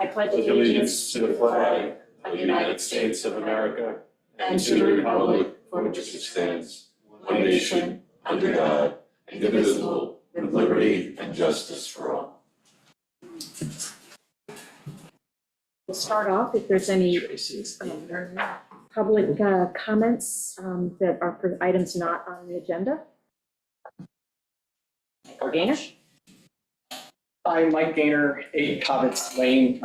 I pledge allegiance to the flag of the United States of America and to the republic for which it stands, one nation, under God, indivisible, with liberty and justice for all. We'll start off if there's any public comments that are for items not on the agenda. Gainer? I'm Mike Gaynor, 8 Cobbetts Lane.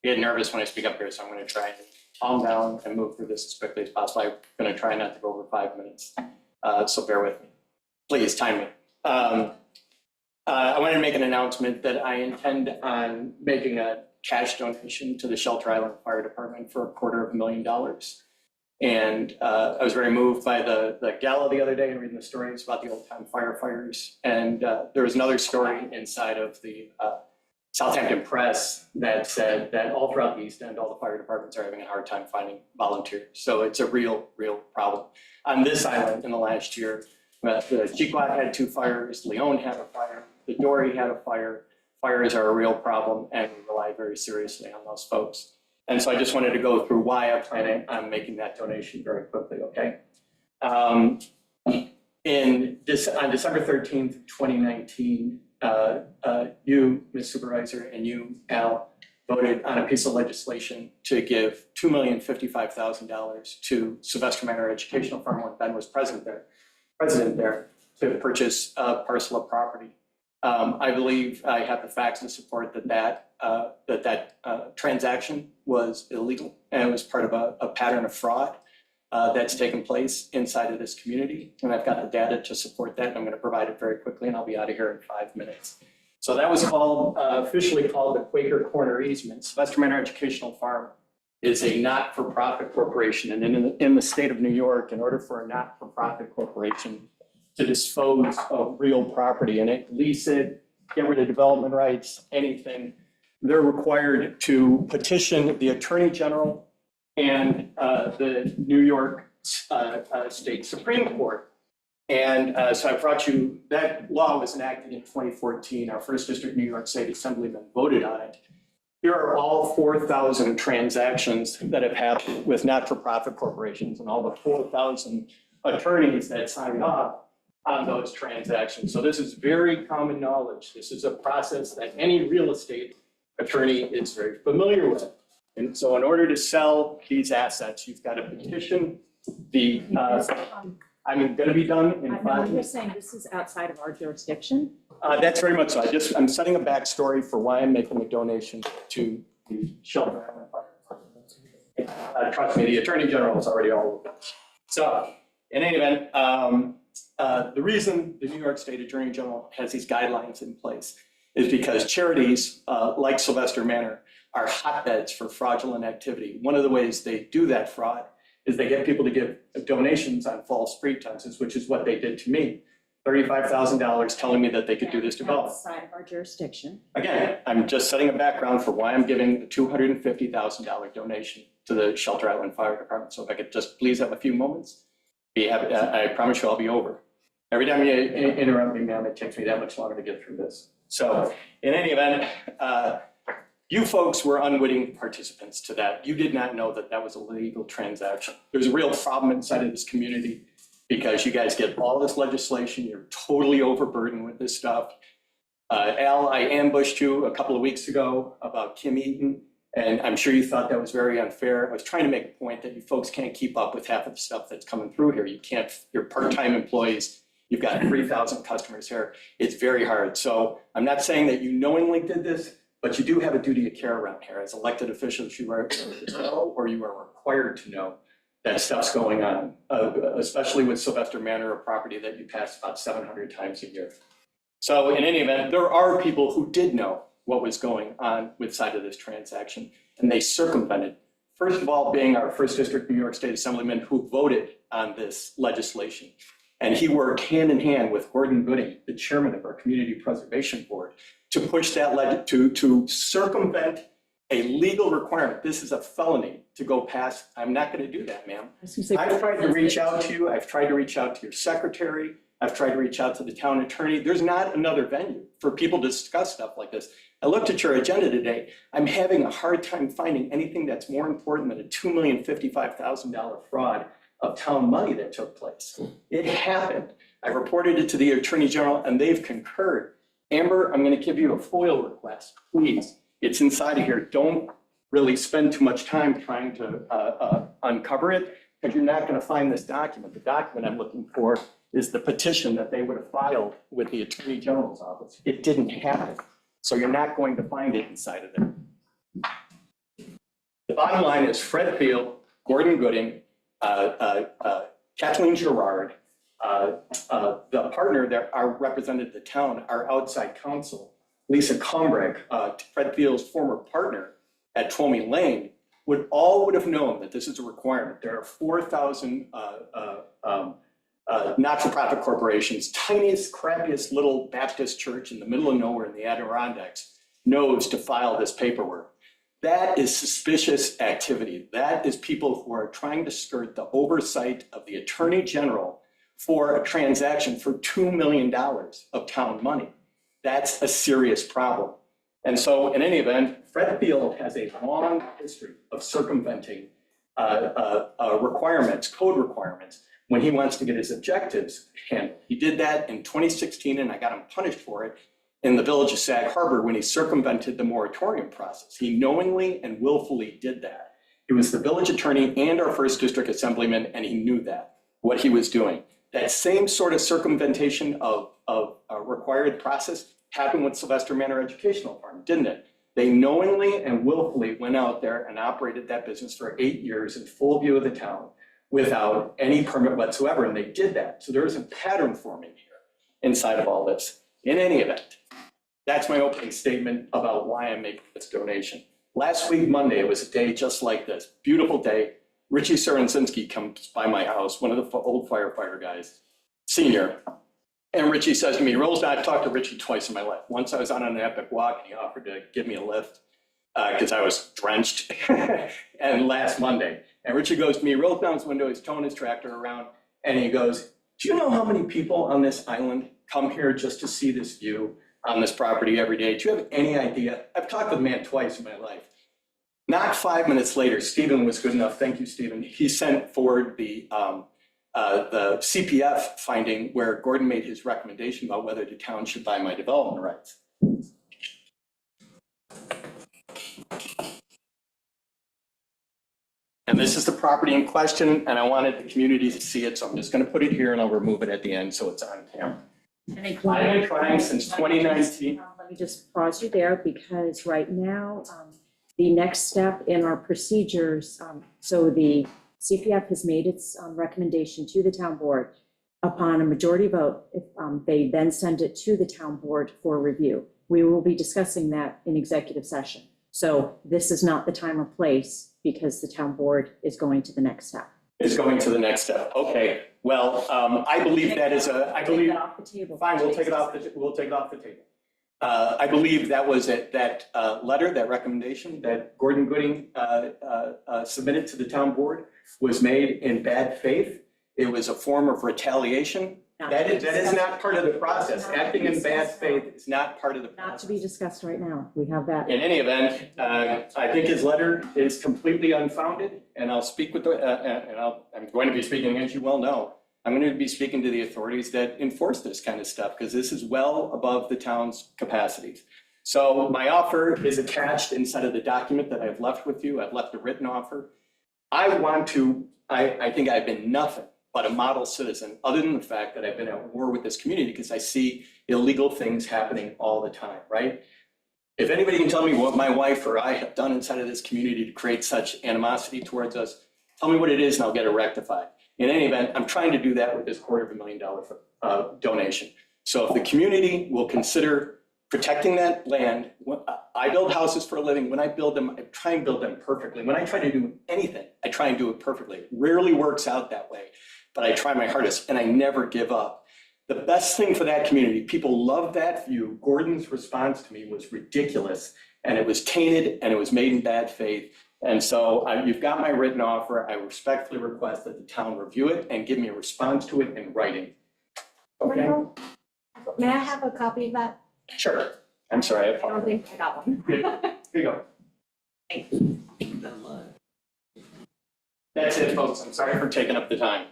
Get nervous when I speak up here, so I'm going to try and calm down and move through this as quickly as possible. I'm going to try not to go over 5 minutes, so bear with me. Please time me. I wanted to make an announcement that I intend on making a cash donation to the Shelter Island Fire Department for $250,000. And I was very moved by the gala the other day and reading the stories about the old-time firefighters. And there was another story inside of the Southampton Press that said that all throughout the East End, all the fire departments are having a hard time finding volunteers. So it's a real problem. On this island in the last year, the Chiquat had 2 fires, Leon had a fire, the Dory had a fire. Fires are a real problem, and we rely very seriously on those folks. And so I just wanted to go through why I plan on making that donation very quickly, okay? On December 13th, 2019, you, Ms. Supervisor, and you, Al, voted on a piece of legislation to give $2,055,000 to Sylvester Manor Educational Farm when Ben was president there to purchase a parcel of property. I believe I have the facts and support that transaction was illegal and it was part of a pattern of fraud that's taken place inside of this community. And I've got the data to support that. And I'm going to provide it very quickly and I'll be out of here in 5 minutes. So that was officially called the Quaker Corner easement. Sylvester Manor Educational Farm is a not-for-profit corporation. And in the state of New York, in order for a not-for-profit corporation to dispose of real property and lease it, get rid of development rights, anything, they're required to petition the Attorney General and the New York State Supreme Court. And so I brought you, that law was enacted in 2014. Our first district New York State Assemblyman voted on it. Here are all 4,000 transactions that have happened with not-for-profit corporations and all the 4,000 attorneys that signed off on those transactions. So this is very common knowledge. This is a process that any real estate attorney is very familiar with. And so in order to sell these assets, you've got to petition the, I'm going to be done in 5 I'm minutes. just saying this is outside of our jurisdiction. That's very much so. I'm setting a backstory for why I'm making a donation to the Shelter Island Fire. Trust me, the Attorney General is already all over this. So in any event, the reason the New York State Attorney General has these guidelines in place is because charities like Sylvester Manor are hotbeds for fraudulent activity. One of the ways they do that fraud is they get people to give donations on false pretenses, which is what they did to me. $35,000 telling me that they could do this development. Outside of our jurisdiction. Again, I'm just setting a background for why I'm giving the $250,000 donation to the Shelter Island Fire Department. So if I could just please have a few moments, I promise you I'll be over. Every time you interrupt me, ma'am, it takes me that much longer to get through this. So in any event, you folks were unwitting participants to that. You did not know that that was a legal transaction. There's a real problem inside of this community because you guys get all this legislation. You're totally overburdened with this stuff. Al, I ambushed you a couple of weeks ago about Kim Eaton, and I'm sure you thought that was very unfair. I was trying to make a point that you folks can't keep up with half of the stuff that's coming through here. You can't, you're part-time employees. You've got 3,000 customers here. It's very hard. So I'm not saying that you knowingly did this, but you do have a duty of care around here. As elected officials, you are to know, or you are required to know that stuff's going on, especially with Sylvester Manor, a property that you pass about 700 times a year. So in any event, there are people who did know what was going on with side of this transaction, and they circumvented. First of all, being our first district New York State Assemblyman who voted on this legislation. And he worked hand in hand with Gordon Gooding, the chairman of our Community Preservation Board, to push that to circumvent a legal requirement. This is a felony to go past. I'm not going to do that, ma'am. I've tried to reach out to you. I've tried to reach out to your secretary. I've tried to reach out to the town attorney. There's not another venue for people to discuss stuff like this. I looked at your agenda today. I'm having a hard time finding anything that's more important than a $2,055,000 fraud of town money that took place. It happened. I reported it to the Attorney General and they've concurred. Amber, I'm going to give you a FOIL request, please. It's inside of here. Don't really spend too much time trying to uncover it, because you're not going to find this document. The document I'm looking for is the petition that they would have filed with the Attorney General's office. It didn't happen. So you're not going to find it inside of there. The bottom line is Fred Field, Gordon Gooding, Kathleen Gerard, the partner that are represented the town, our outside counsel, Lisa Combreg, Fred Field's former partner at Twomey Lane, would have known that this is a requirement. There are 4,000 not-for-profit corporations, tiniest, crappiest little Baptist church in the middle of nowhere in the Adirondacks knows to file this paperwork. That is suspicious activity. That is people who are trying to skirt the oversight of the Attorney General for a transaction for $2 million of town money. That's a serious problem. And so in any event, Fred Field has a long history of circumventing requirements, code requirements, when he wants to get his objectives handled. He did that in 2016, and I got him punished for it in the village of Sag Harbor when he circumvented the moratorium process. He knowingly and willfully did that. He was the village attorney and our first district assemblyman, and he knew that, what he was doing. That same sort of circumventation of a required process happened with Sylvester Manor Educational Farm, didn't it? They knowingly and willfully went out there and operated that business for 8 years in full view of the town without any permit whatsoever, and they did that. So there is a pattern forming here inside of all this. In any event, that's my opening statement about why I'm making this donation. Last week, Monday, it was a day just like this. Beautiful day. Richie Sorensinski comes by my house, one of the old firefighter guys, senior. And Richie says to me, Rose, I've talked to Richie twice in my life. Once I was on an epic walk and he offered to give me a lift because I was drenched. And last Monday. And Richie goes to me, rolls down his window, he's towing his tractor around, and he goes, do you know how many people on this island come here just to see this view on this property every day? Do you have any idea? I've talked to the man twice in my life. Not 5 minutes later, Stephen was good enough, thank you, Stephen. He sent forward the CPF finding where Gordon made his recommendation about whether the town should buy my development rights. And this is the property in question, and I wanted the community to see it, so I'm just going to put it here and I'll remove it at the end so it's on camera. I have been trying since 2019. Let me just pause you there, because right now, the next step in our procedures, so the CPF has made its recommendation to the town board. Upon a majority vote, they then send it to the town board for review. We will be discussing that in executive session. So this is not the time or place, because the town board is going to the next step. Is going to the next step. Okay. Well, I believe that is a. I believe. Take it off the table. Fine. We'll take it off the. We'll take it off the table. I believe that was it. That letter, that recommendation that Gordon Gooding submitted to the town board was made in bad faith. It was a form of retaliation. That is not part of the process. Acting in bad faith is not part of the process. Not to be discussed right now. We have that. In any event, I think his letter is completely unfounded, and I'll speak with I'm going to be speaking, as you well know, I'm going to be speaking to the authorities that enforce this kind of stuff, because this is well above the town's capacities. So my offer is attached inside of the document that I've left with you. I've left a written offer. I think I've been nothing but a model citizen, other than the fact that I've been at war with this community, because I see illegal things happening all the time, right? If anybody can tell me what my wife or I have done inside of this community to create such animosity towards us, tell me what it is and I'll get it rectified. In any event, I'm trying to do that with this $250,000 donation. So if the community will consider protecting that land, I build houses for a living. When I build them, I try and build them perfectly. When I try to do anything, I try and do it perfectly. It rarely works out that way, but I try my hardest and I never give up. The best thing for that community, people love that view. Gordon's response to me was ridiculous, and it was tainted and it was made in bad faith. And so you've got my written offer. I respectfully request that the town review it and give me a response to it in writing. Okay, May I have a copy of that? sure. I'm sorry, I I don't apologize. think I got one. Here you go. That's it, folks. I'm sorry for taking up the time.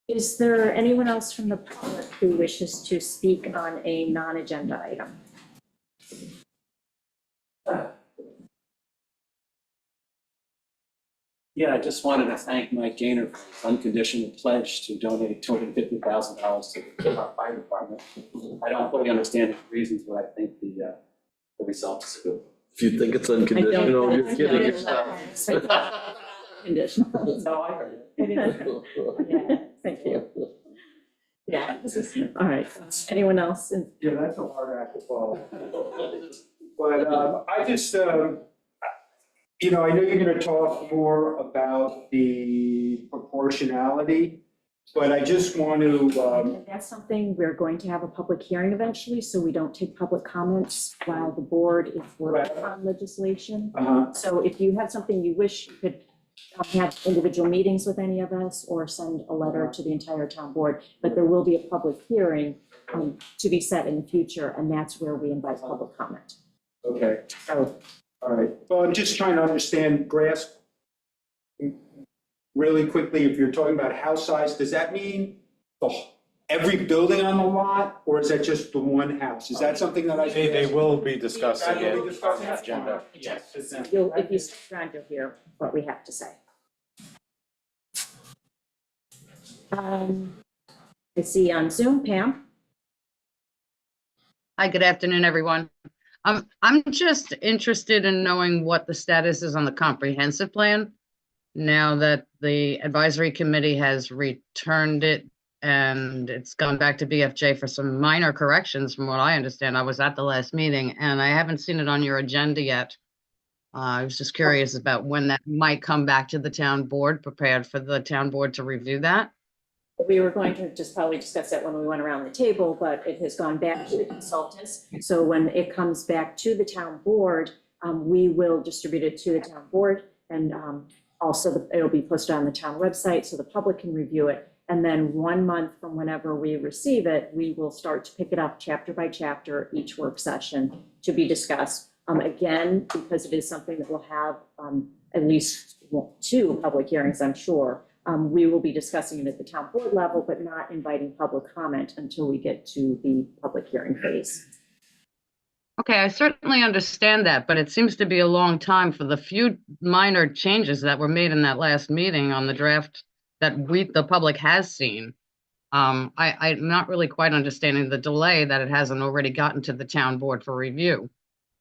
Is there anyone else from the public who wishes to speak on a non-agenda item? Yeah, I just wanted to thank Mike Gaynor for his unconditional pledge to donate $250,000 to our fire department. I don't fully understand the reasons, but I think the result is good. If you think it's unconditional, you're kidding. Conditional. No, I heard it. Yeah, thank you. Yeah, all right. Anyone else? Yeah, that's a hard act to follow. But I just, I know you're gonna talk more about the proportionality, but I just want to, That's something we're going to have a public hearing eventually, so we don't take public comments while the board is working on legislation. So if you have something you wish, you could have individual meetings with any of us or send a letter to the entire town board. But there will be a public hearing to be set in the future, and that's where we invite public comment. okay, So all right. Well, I'm just trying to understand, grasp really quickly, if you're talking about house size, does that mean every building on the lot, or is that just the one house? Is that something that I? They will be discussing That it will be discussed? on the agenda. Yes. if you stick around, you'll hear what we have to say. I see on Zoom, Pam. Hi, good afternoon, everyone. I'm just interested in knowing what the status is on the comprehensive plan now that the advisory committee has returned it and it's gone back to BFJ for some minor corrections from what I understand. I was at the last meeting and I haven't seen it on your agenda yet. I was just curious about when that might come back to the town board, prepared for the town board to review that. We were going to just probably discuss that when we went around the table, but it has gone back to the consultants. So when it comes back to the town board, we will distribute it to the town board. And also it'll be posted on the town website so the public can review it. And then 1 month from whenever we receive it, we will start to pick it up chapter by chapter, each work session to be discussed. Again, because it is something that will have at least 2 public hearings, I'm sure. We will be discussing it at the town board level, but not inviting public comment until we get to the public hearing phase. Okay, I certainly understand that, but it seems to be a long time for the few minor changes that were made in that last meeting on the draft that the public has seen. I'm not really quite understanding the delay that it hasn't already gotten to the town board for review.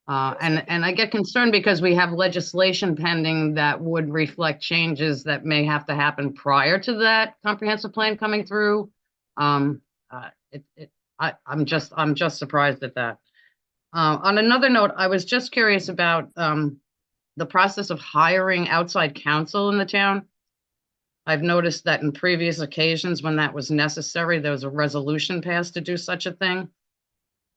And I get concerned because we have legislation pending that would reflect changes that may have to happen prior to that comprehensive plan coming through. I'm just surprised at that. On another note, I was just curious about the process of hiring outside counsel in the town. I've noticed that in previous occasions when that was necessary, there was a resolution passed to do such a thing.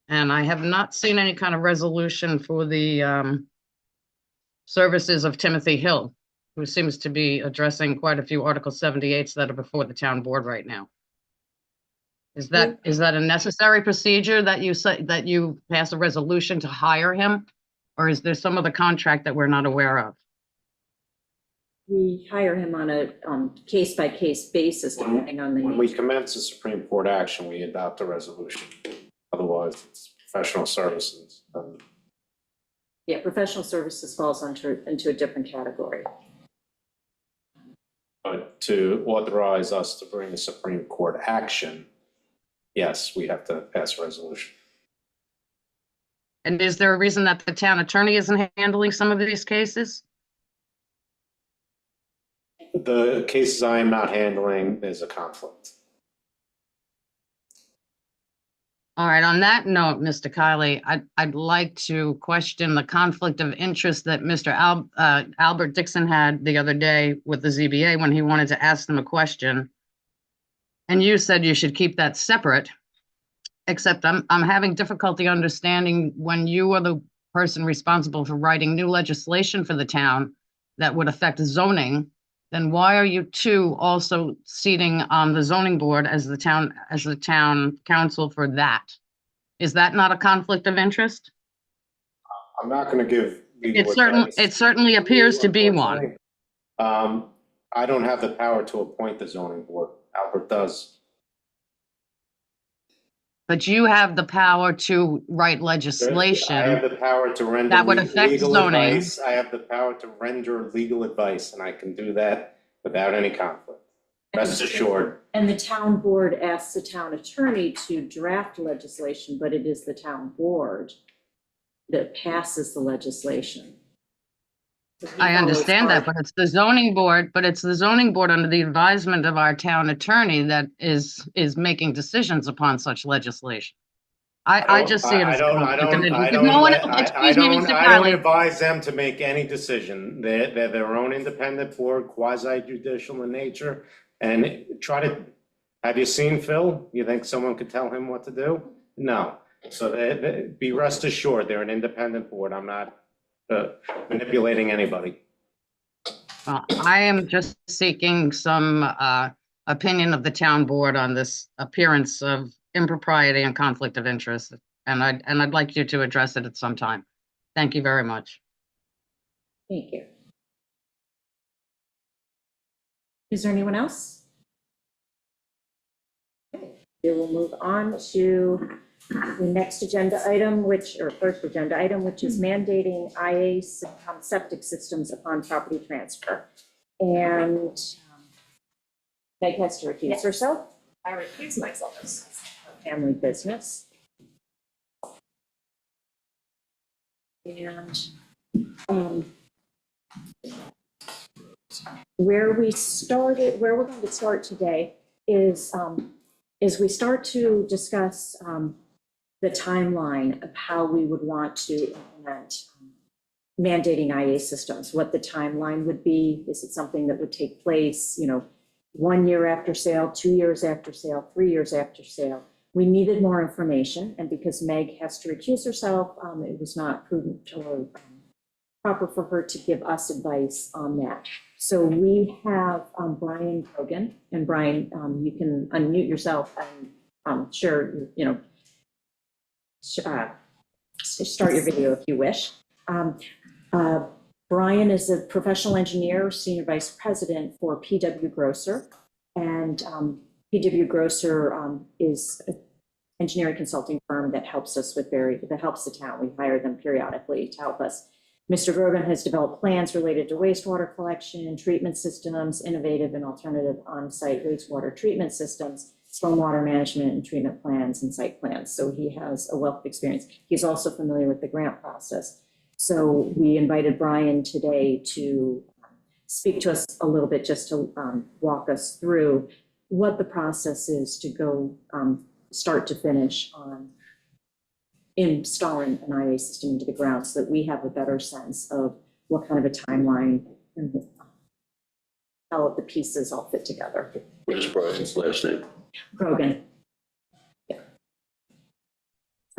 And I have not seen any kind of resolution for the services of Timothy Hill, who seems to be addressing quite a few Article 78s that are before the town board right now. Is that a necessary procedure that you pass a resolution to hire him? Or is there some other contract that we're not aware of? We hire him on a case-by-case basis, depending on the When we need. commence a Supreme Court action, we adopt a resolution. Otherwise, it's professional services. Yeah, professional services falls into a different category. But to authorize us to bring a Supreme Court action, yes, we have to pass a resolution. And is there a reason that the town attorney isn't handling some of these cases? The cases I am not handling, there's a conflict. All right, on that note, Mr. Kiley, I'd like to question the conflict of interest that Mr. Albert Dixon had the other day with the ZBA when he wanted to ask them a question. And you said you should keep that separate, except I'm having difficulty understanding when you are the person responsible for writing new legislation for the town that would affect zoning, then why are you two also seating on the zoning board as the town council for that? Is that not a conflict of interest? I'm not gonna give legal It advice. certainly appears to be one. Unfortunately. I don't have the power to appoint the zoning board. Albert does. But you have the power to write I have legislation. the power to render That would affect legal zoning. advice. I have the power to render legal advice, and I can do that without any conflict. Rest assured. And the town board asks the town attorney to draft legislation, but it is the town board that passes the legislation. I understand that, but it's the zoning board, under the advisement of our town attorney that is making decisions upon such legislation. I just see it as. I don't advise them to make any decision. They're their own independent board, quasi judicial in nature. And have you seen Phil? You think someone could tell him what to do? No. So be rest assured, they're an independent board. I'm not manipulating anybody. I am just seeking some opinion of the town board on this appearance of impropriety and conflict of interest. And I'd like you to address it at some time. Thank you very much. Thank you. Is there anyone else? Okay, we will move on to the next agenda item, first agenda item, which is mandating IA septic systems upon property transfer. And Meg has to recuse herself. I recuse myself. Family business. And where we're going to start today is we start to discuss the timeline of how we would want to implement mandating IA systems, what the timeline would be. Is it something that would take place, 1 year after sale, 2 years after sale, 3 years after sale? We needed more information, and because Meg has to recuse herself, it was not prudent or proper for her to give us advice on that. So we have Brian Krogan, and Brian, you can unmute yourself and start your video if you wish. Brian is a professional engineer, senior vice president for PW Grosser, and PW Grosser is an engineering consulting firm that helps us that helps the town. We hire them periodically to help us. Mr. Grogan has developed plans related to wastewater collection, treatment systems, innovative and alternative on-site wastewater treatment systems, stormwater management and treatment plans and site plans. So he has a wealth of experience. He's also familiar with the grant process. So we invited Brian today to speak to us a little bit, just to walk us through what the process is to go start to finish on installing an IA system into the ground, so that we have a better sense of what kind of a timeline and how the pieces all fit together. What's Brian's last name? Krogan. Yeah.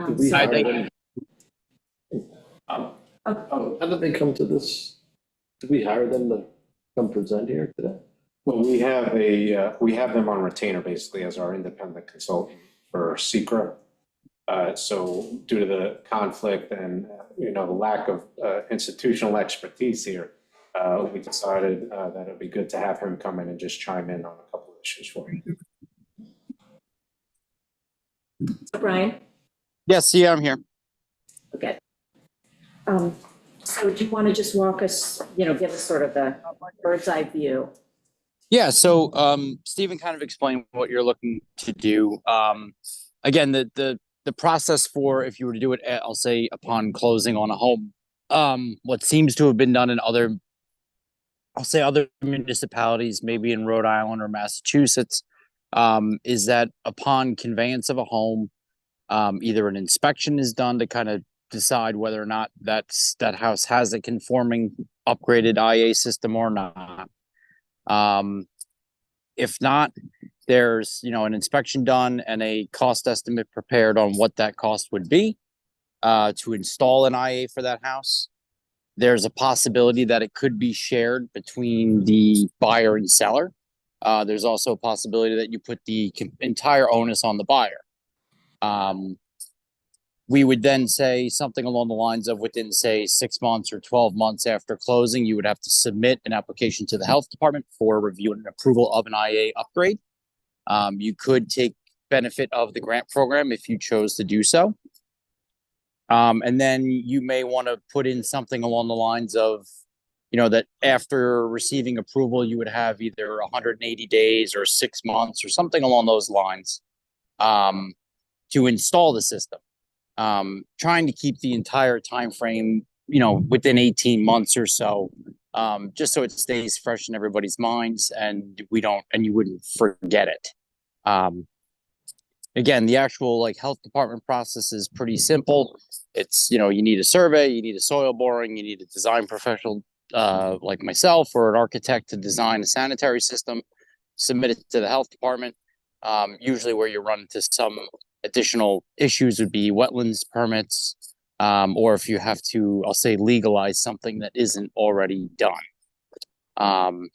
We So- hired them. Oh, How did they come to this? Did we hire them to come present here today? Well, we have them on retainer basically as our independent consultant for SECRA. So due to the conflict and, the lack of institutional expertise here, we decided that it'd be good to have him come in and just chime in on a couple of issues for you. Brian? Yes, yeah, I'm here. Okay. So do you want to just walk us, give us sort of the bird's eye view? Yeah, so Stephen kind of explained what you're looking to do. Again, the process for if you were to do it, I'll say upon closing on a home, what seems to have been done in other municipalities, maybe in Rhode Island or Massachusetts, is that upon conveyance of a home, either an inspection is done to kind of decide whether or not that house has a conforming upgraded IA system or not. If not, there's, an inspection done and a cost estimate prepared on what that cost would be to install an IA for that house. there's a possibility that it could be shared between the buyer and seller. There's also a possibility that you put the entire onus on the buyer. We would then say something along the lines of within, say, 6 months or 12 months after closing, you would have to submit an application to the health department for review and approval of an IA upgrade. You could take benefit of the grant program if you chose to do so. And then you may want to put in something along the lines of, that after receiving approval, you would have either 180 days or 6 months or something along those lines to install the system. Trying to keep the entire time frame, within 18 months or so, just so it stays fresh in everybody's minds and you wouldn't forget it. Again, the actual health department process is pretty simple. It's, you need a survey, you need a soil boring, you need a design professional like myself or an architect to design a sanitary system, submit it to the health department. Usually where you run into some additional issues would be wetlands permits, or if you have to, I'll say, legalize something that isn't already done,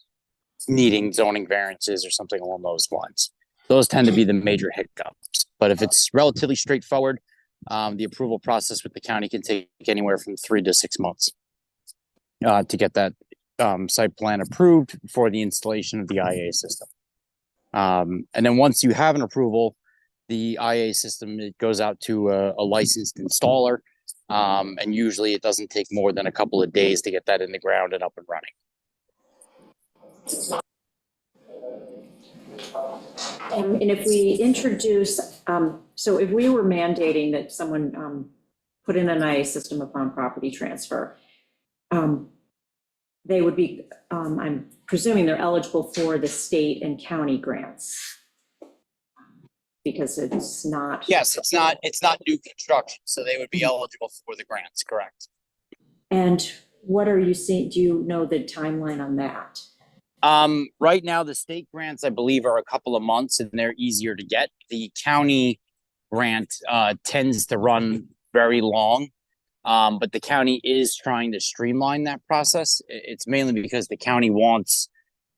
needing zoning variances or something along those lines. Those tend to be the major hiccups. But if it's relatively straightforward, the approval process with the county can take anywhere from 3 to 6 months to get that site plan approved for the installation of the IA system. And then once you have an approval, the IA system, it goes out to a licensed installer. And usually it doesn't take more than a couple of days to get that in the ground and up and running. And if we introduce, so if we were mandating that someone put in an IA system upon property transfer, they would be, I'm presuming they're eligible for the state and county grants. Because it's not. Yes, it's not new construction, so they would be eligible for the grants, correct? And what are you seeing? Do you know the timeline on that? Right now, the state grants, I believe, are a couple of months and they're easier to get. The county grant tends to run very long, but the county is trying to streamline that process. It's mainly because the county wants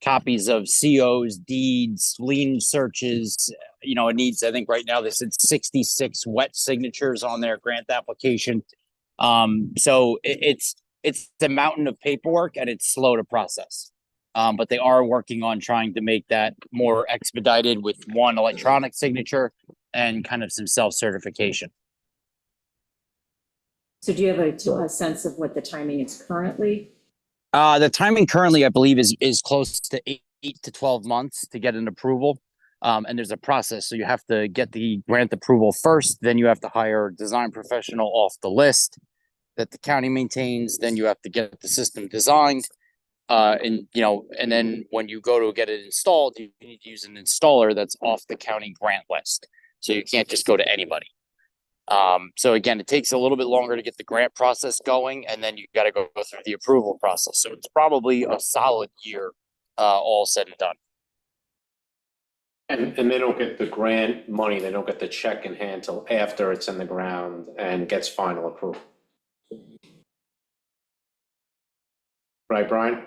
copies of COs, deeds, lien searches. It needs, I think right now they said 66 wet signatures on their grant application. So it's a mountain of paperwork and it's slow to process. But they are working on trying to make that more expedited with one electronic signature and kind of some self-certification. So do you have a sense of what the timing is currently? The timing currently, I believe, is close to 8 to 12 months to get an approval. And there's a process. So you have to get the grant approval first, then you have to hire a design professional off the list that the county maintains. Then you have to get the system designed. And then when you go to get it installed, you need to use an installer that's off the county grant list. So you can't just go to anybody. So again, it takes a little bit longer to get the grant process going, and then you got to go through the approval process. So it's probably a solid year, all said and done. And they don't get the grant money, they don't get the check in hand till after it's in the ground and gets final approval. Right, Brian?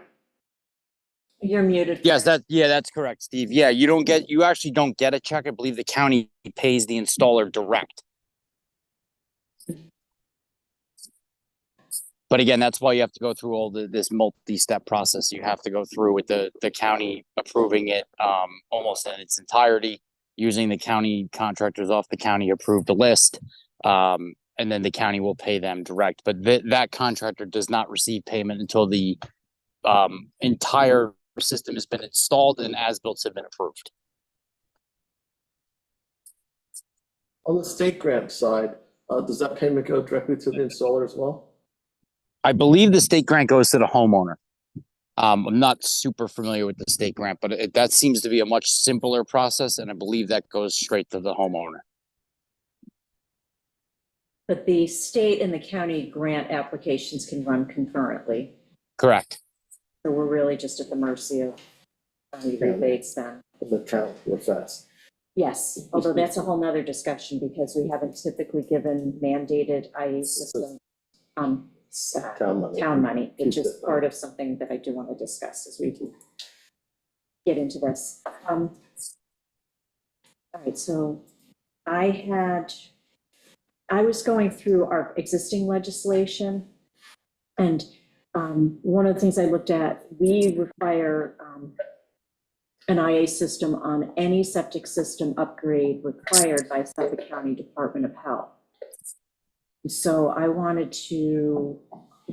You're muted. Yes, that's correct, Steve. Yeah, you actually don't get a check. I believe the county pays the installer direct. But again, that's why you have to go through all this multi-step process. You have to go through with the county approving it almost in its entirety, using the county contractors off the county approved list, and then the county will pay them direct. But that contractor does not receive payment until the entire system has been installed and as-built have been approved. On the state grant side, does that payment go directly to the installer as well? I believe the state grant goes to the homeowner. I'm not super familiar with the state grant, but that seems to be a much simpler process, and I believe that goes straight to the homeowner. But the state and the county grant applications can run concurrently. Correct. So we're really just at the mercy of county rebates then. The town, real fast. Yes, although that's a whole nother discussion because we haven't typically given mandated IA system town money, which is part of something that I do want to discuss as we get into this. All right, so I was going through our existing legislation, and one of the things I looked at, we require an IA system on any septic system upgrade required by Suffolk County Department of Health. So I wanted to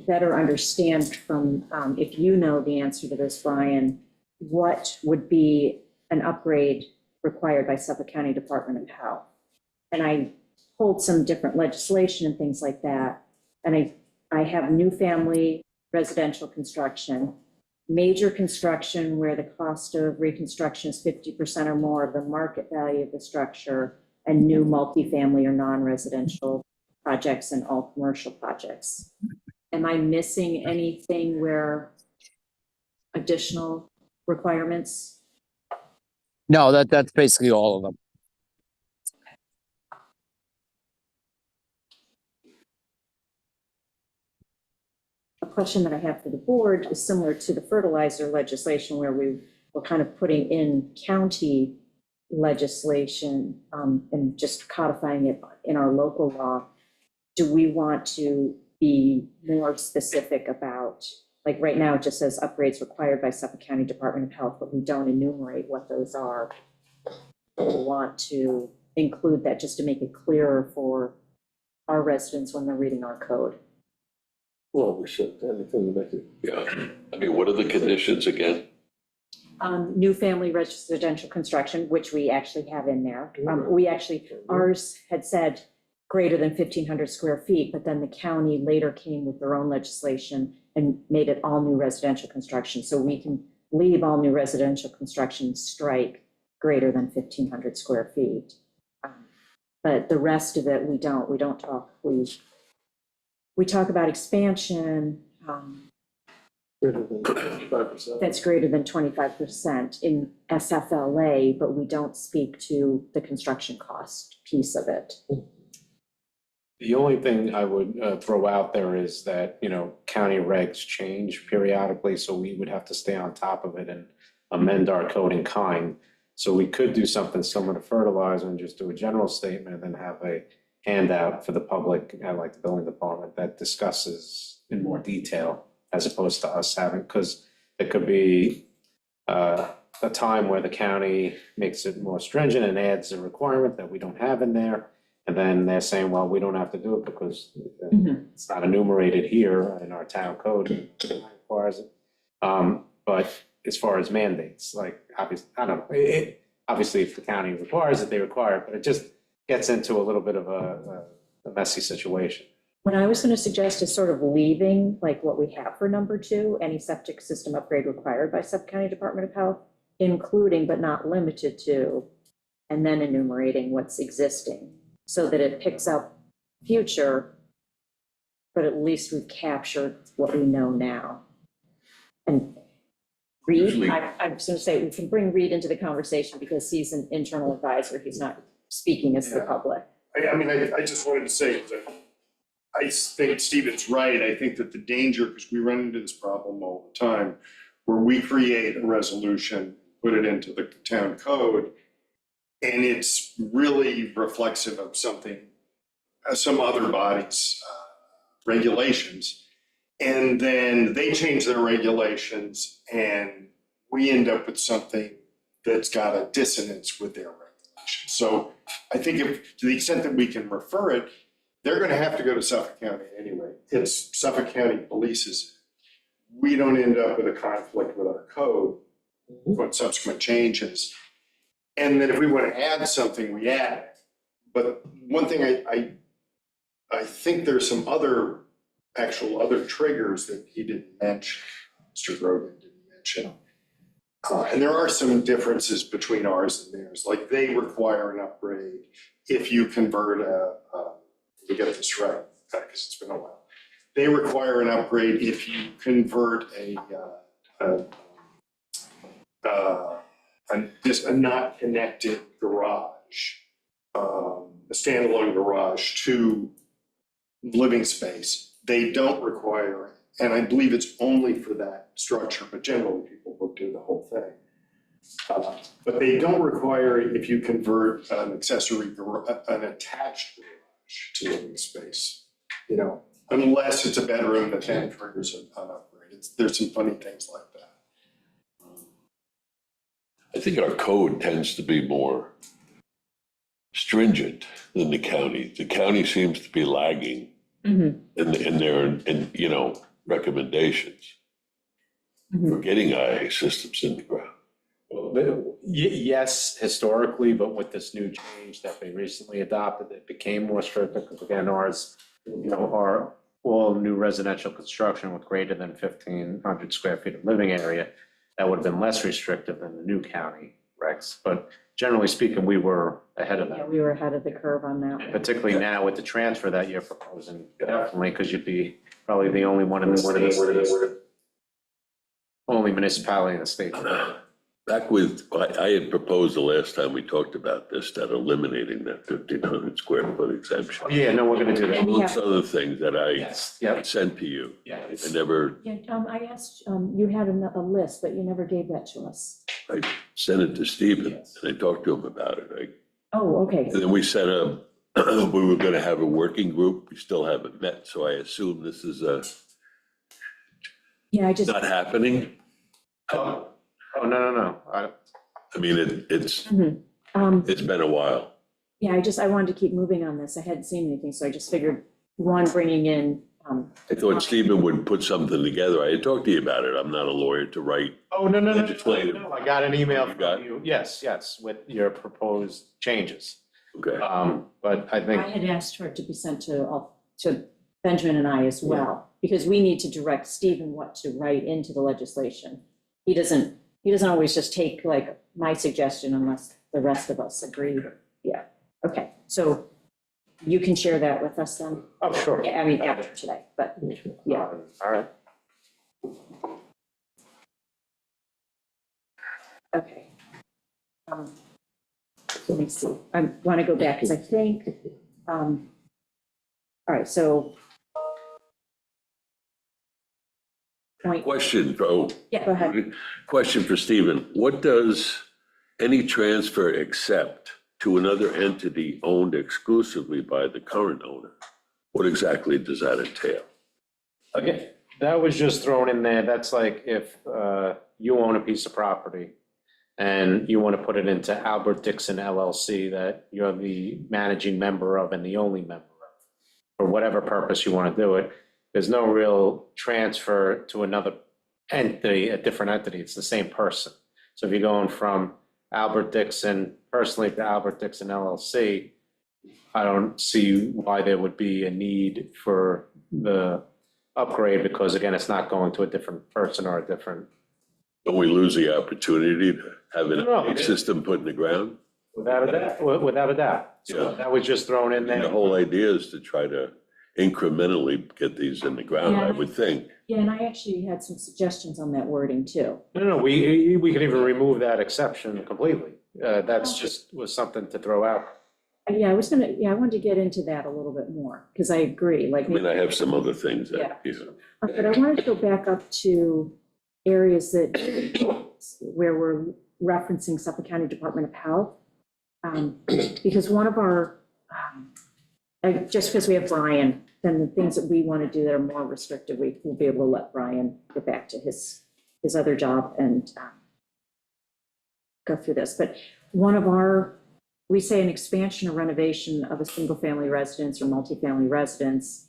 better understand from, if you know the answer to this, Brian, what would be an upgrade required by Suffolk County Department of Health? And I pulled some different legislation and things like that. And I have new family residential construction, major construction where the cost of reconstruction is 50% or more of the market value of the structure, and new multifamily or non-residential projects and all commercial projects. Am I missing anything where additional requirements? No, that's basically all of them. A question that I have for the board is similar to the fertilizer legislation, where we were kind of putting in county legislation and just codifying it in our local law. Do we want to be more specific about, like right now it just says upgrades required by Suffolk County Department of Health, but we don't enumerate what those are. We want to include that just to make it clearer for our residents when they're reading our code. Well, we should, anything to make it. Yeah, I mean, what are the conditions again? New family residential construction, which we actually have in there. Ours had said greater than 1,500 square feet, but then the county later came with their own legislation and made it all new residential construction. So we can leave all new residential construction, strike greater than 1,500 square feet. But the rest of it, we don't talk, we talk about expansion, Greater than 25%. that's greater than 25% in SFLA, but we don't speak to the construction cost piece of it. The only thing I would throw out there is that, you know, county regs change periodically, so we would have to stay on top of it and amend our code in kind. So we could do something similar to fertilizer and just do a general statement and then have a handout for the public, like the building department, that discusses in more detail, as opposed to us having, because it could be a time where the county makes it more stringent and adds a requirement that we don't have in there. And then they're saying, well, we don't have to do it because it's not enumerated here in our town code, it requires it. But as far as mandates, like, obviously, I don't know, obviously if the county requires it, they require it, but it just gets into a little bit of a messy situation. What I was going to suggest is sort of leaving like what we have for number 2, any septic system upgrade required by Suffolk County Department of Health, including but not limited to, and then enumerating what's existing so that it picks up future, but at least we've captured what we know now. And Reed, Usually- I was going to say, we can bring Reed into the conversation because he's an internal advisor. He's not speaking as the public. I mean, I just wanted to say that I think Stephen's right. I think that the danger, because we run into this problem all the time, where we create a resolution, put it into the town code, and it's really reflexive of something, some other body's regulations. And then they change their regulations and we end up with something that's got a dissonance with their regulations. So I think if, to the extent that we can refer it, they're gonna have to go to Suffolk County anyway. It's Suffolk County polices. We don't end up with a conflict with our code, what subsequent changes. And then if we want to add something, we add it. But one thing I think there's some other triggers that he didn't mention, Mr. Grogan didn't mention. And there are some differences between ours and theirs, like they require an upgrade if you convert to get this right, because it's been a while. They require an upgrade if you convert a not connected garage, a standalone garage to living space. They don't require And I believe it's only for that structure, but generally people will do the whole thing. But they don't require it if you convert an an attached garage to living space, you know, unless it's a bedroom that then triggers an upgrade. There's some funny things like that. I think our code tends to be more stringent than the county. The county seems to be lagging in their, you know, recommendations for getting IA systems in the ground. Yes, historically, but with this new change that we recently adopted, it became more strict because again, ours, you know, are all new residential construction with greater than 1,500 square feet of living area. That would have been less restrictive than the new county regs, but generally speaking, we were ahead of Yeah, that. we were ahead of the curve on that. Particularly now with the transfer that you're proposing, definitely, because you'd be probably the only one in the state, only municipality in the state. Back with, I had proposed the last time we talked about this, that eliminating that 1,500 square foot exemption. Yeah, no, we're gonna do that. Amongst other things that I Yes, yeah, sent to you. yeah. I never Yeah, I asked, you had a list, but you never gave that to us. sent it to Stephen, Yes. and I talked to him about it. Oh, okay. And then we set up, we were gonna have a working group, we still haven't met, so I assume this is Yeah, I just, not happening. Oh, no. I mean, it's been a while. yeah, I wanted to keep moving on this. I hadn't seen anything, so I just figured, one, bringing in, I thought Stephen would put something together. I had talked to you about it. I'm not a lawyer to write. Oh, no. Legislative. No, I got an email You got- from you. Yes, with your proposed changes. Okay. But I think. I had asked for it to be sent to Benjamin and I as well, because we need to direct Stephen what to write into the legislation. He doesn't always just take like my suggestion unless the rest of us agree. Yeah, okay, so you can share that with us then? Oh, sure. Yeah, I mean, after today, but yeah. All right. Okay. Let me see, I want to go back, because I think, all right, so. Point, Question, yeah, go ahead. question for Stephen. What does any transfer except to another entity owned exclusively by the current owner? What exactly does that entail? Okay, that was just thrown in there. That's like if you own a piece of property and you want to put it into Albert Dixon LLC that you're the managing member of and the only member of, for whatever purpose you want to do it. There's no real transfer to another entity, a different entity. It's the same person. So if you're going from Albert Dixon personally to Albert Dixon LLC, I don't see why there would be a need for the upgrade because again, it's not going to a different person or a different. Don't we lose the opportunity to have No. a system put in the ground? Without a doubt, without a doubt. So Yeah. that was just thrown in And the there. whole idea is to try to incrementally get these in the ground, I would think. Yeah, and I actually had some suggestions on that wording too. No, we could even remove that exception completely. That's just was something to throw out. Yeah, I wanted to get into that a little bit more, because I agree, like. I mean, I have some other things that, you know. But I wanted to go back up to areas where we're referencing Suffolk County Department of Health. Because one of our, just because we have Brian, then the things that we want to do that are more restrictive, we will be able to let Brian get back to his other job and go through this. But one of our, we say an expansion or renovation of a single-family residence or multifamily residence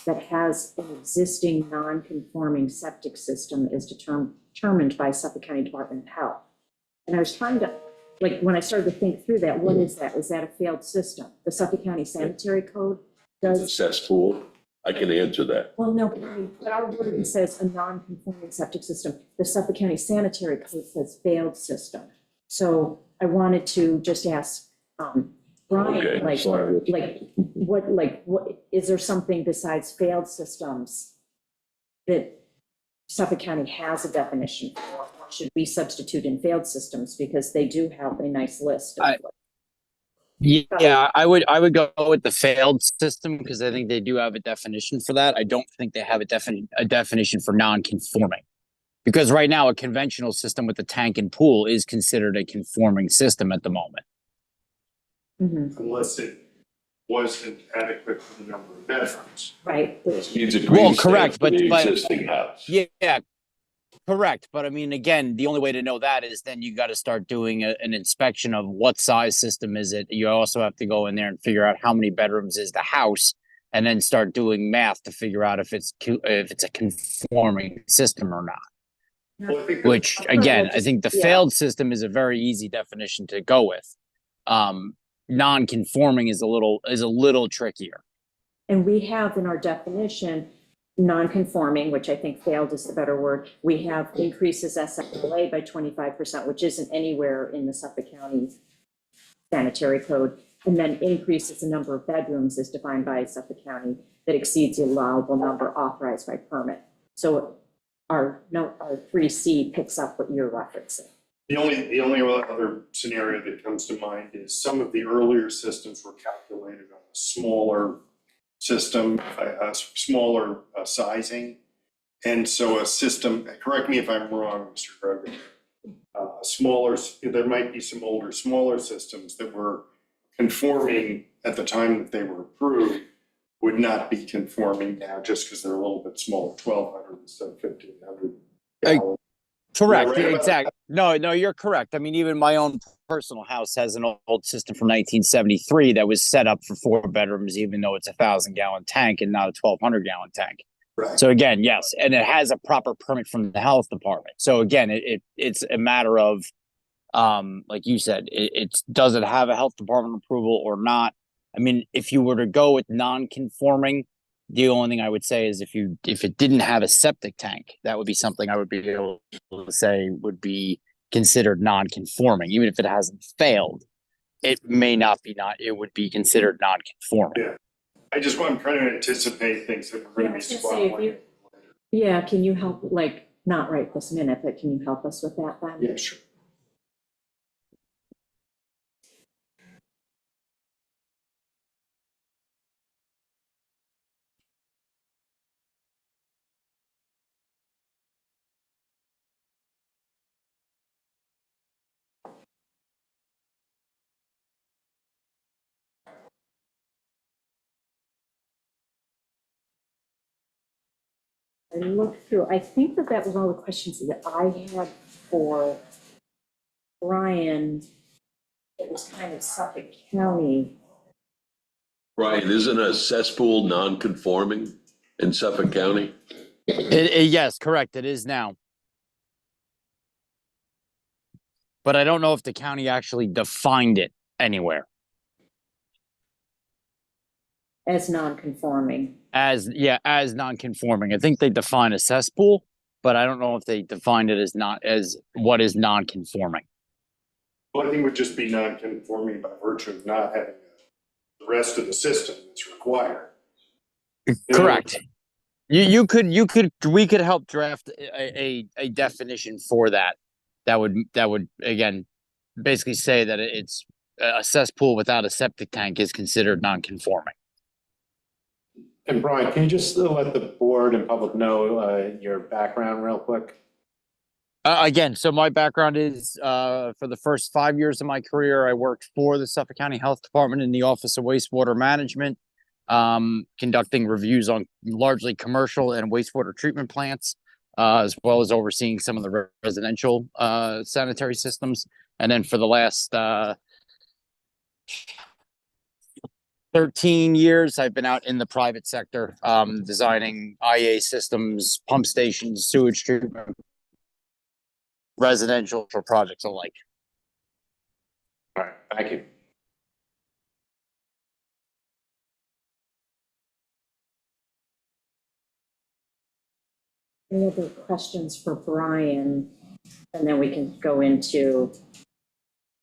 that has an existing non-conforming septic system is determined by Suffolk County Department of Health. And I was trying to, like, when I started to think through that, what is that? Is that a failed system? The Suffolk County Sanitary Code It's a does, cesspool. I can answer that. well, no, but our wording says a non-conforming septic system. The Suffolk County Sanitary Code says failed system. So I wanted to just ask Brian, Okay. what, is there something besides failed systems that Suffolk County has a definition for? Or should we substitute in failed systems because they do have a nice list of. Yeah, I would go with the failed system because I think they do have a definition for that. I don't think they have a definition for non-conforming. Because right now a conventional system with the tank and pool is considered a conforming system at the moment. Mhm. Unless it wasn't adequate for the number of bedrooms. Right, It needs a Well, green stamp correct, for the but existing house. yeah, correct. But I mean, again, the only way to know that is then you got to start doing an inspection of what size system is it. You also have to go in there and figure out how many bedrooms is the house, and then start doing math to figure out if it's a conforming system or not. Well, I think Which again, I think the Yeah. failed system is a very easy definition to go with. Non-conforming is a little trickier. And we have in our definition, non-conforming, which I think failed is the better word. We have increases SFLA by 25%, which isn't anywhere in the Suffolk County sanitary code. And then increases the number of bedrooms as defined by Suffolk County that exceeds the allowable number authorized by permit. So our 3C picks up what you're referencing. the only other scenario that comes to mind is some of the earlier systems were calculated on a smaller system, a smaller sizing. And so a system, correct me if I'm wrong, Mr. Gregory, there might be some older, smaller systems that were conforming at the time that they were approved would not be conforming now just because they're a little bit smaller, 1,200 instead of 1,500 gallons. Correct, Right about exactly. No, you're correct. I mean, even my own personal house has an old system from 1973 that was set up for 4 bedrooms, even though it's a 1,000-gallon tank and not a 1,200-gallon tank. Right. So again, yes, and it has a proper permit from the health department. So again, it's a matter of, like you said, does it have a health department approval or not? I mean, if you were to go with non-conforming, the only thing I would say is if it didn't have a septic tank, that would be something I would be able to say would be considered non-conforming. Even if it hasn't failed, it may not be it would be considered non-conforming. Yeah. I'm trying to anticipate things that we're Yeah, I going was to be gonna say, if swapping. Yeah, can you help, like, not right this minute, but can you help us with that then? Yeah, sure. I looked through, I think that was all the questions that I had for Brian. It was kind of Suffolk County. Brian, isn't a cesspool non-conforming in Suffolk County? Yes, correct. It is now. But I don't know if the county actually defined it anywhere As non-conforming. as non-conforming. I think they define a cesspool, but I don't know if they defined it as what is non-conforming. Well, I think it would just be non-conforming by virtue of not having the rest of the system that's required. Correct. We could help draft a definition for that. That would again basically say that it's a cesspool without a septic tank is considered non-conforming. And Brian, can you just let the board and public know your background real quick? Again, so my background is for the first 5 years of my career, I worked for the Suffolk County Health Department in the Office of Wastewater Management, conducting reviews on largely commercial and wastewater treatment plants, as well as overseeing some of the residential sanitary systems. And then for the last 13 years, I've been out in the private sector, designing IA systems, pump stations, sewage treatment, residential for projects alike. All right, thank you. Any other questions for Brian? And then we can go into,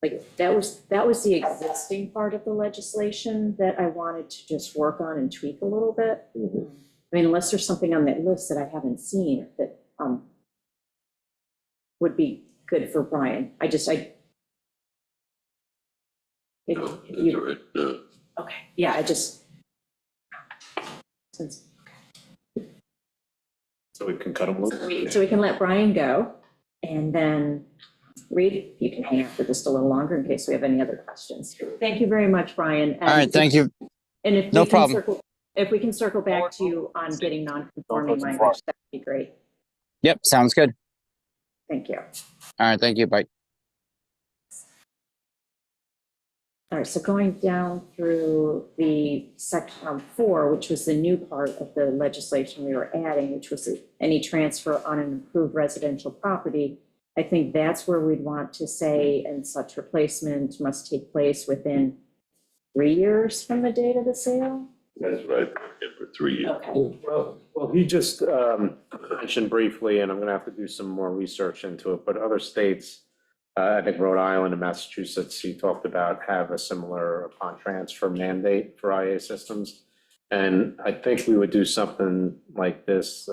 like, that was the existing part of the legislation that I wanted to just work on and tweak a little bit. I mean, unless there's something on that list that I haven't seen that would be good for Brian. If No, that's you- all right, no. Okay, yeah, I just. Since, So we can cut them loose. so we can let Brian go, and then Reed, you can hang out for just a little longer in case we have any other questions. Thank you very much, Brian. All right, thank you. And if No we can problem. circle, if we can circle back to you on getting non-conforming language, that'd be great. Yep, sounds good. Thank you. All right, thank you. Bye. All right, so going down through the section 4, which was the new part of the legislation we were adding, which was any transfer on an improved residential property. I think that's where we'd want to say, and such replacement must take place within 3 years from the date of the sale. That's right, for 3 years. Okay. Well, he just mentioned briefly, and I'm gonna have to do some more research into it, but other states, I think Rhode Island and Massachusetts, he talked about, have a similar upon transfer mandate for IA systems. And I think we would do something like this.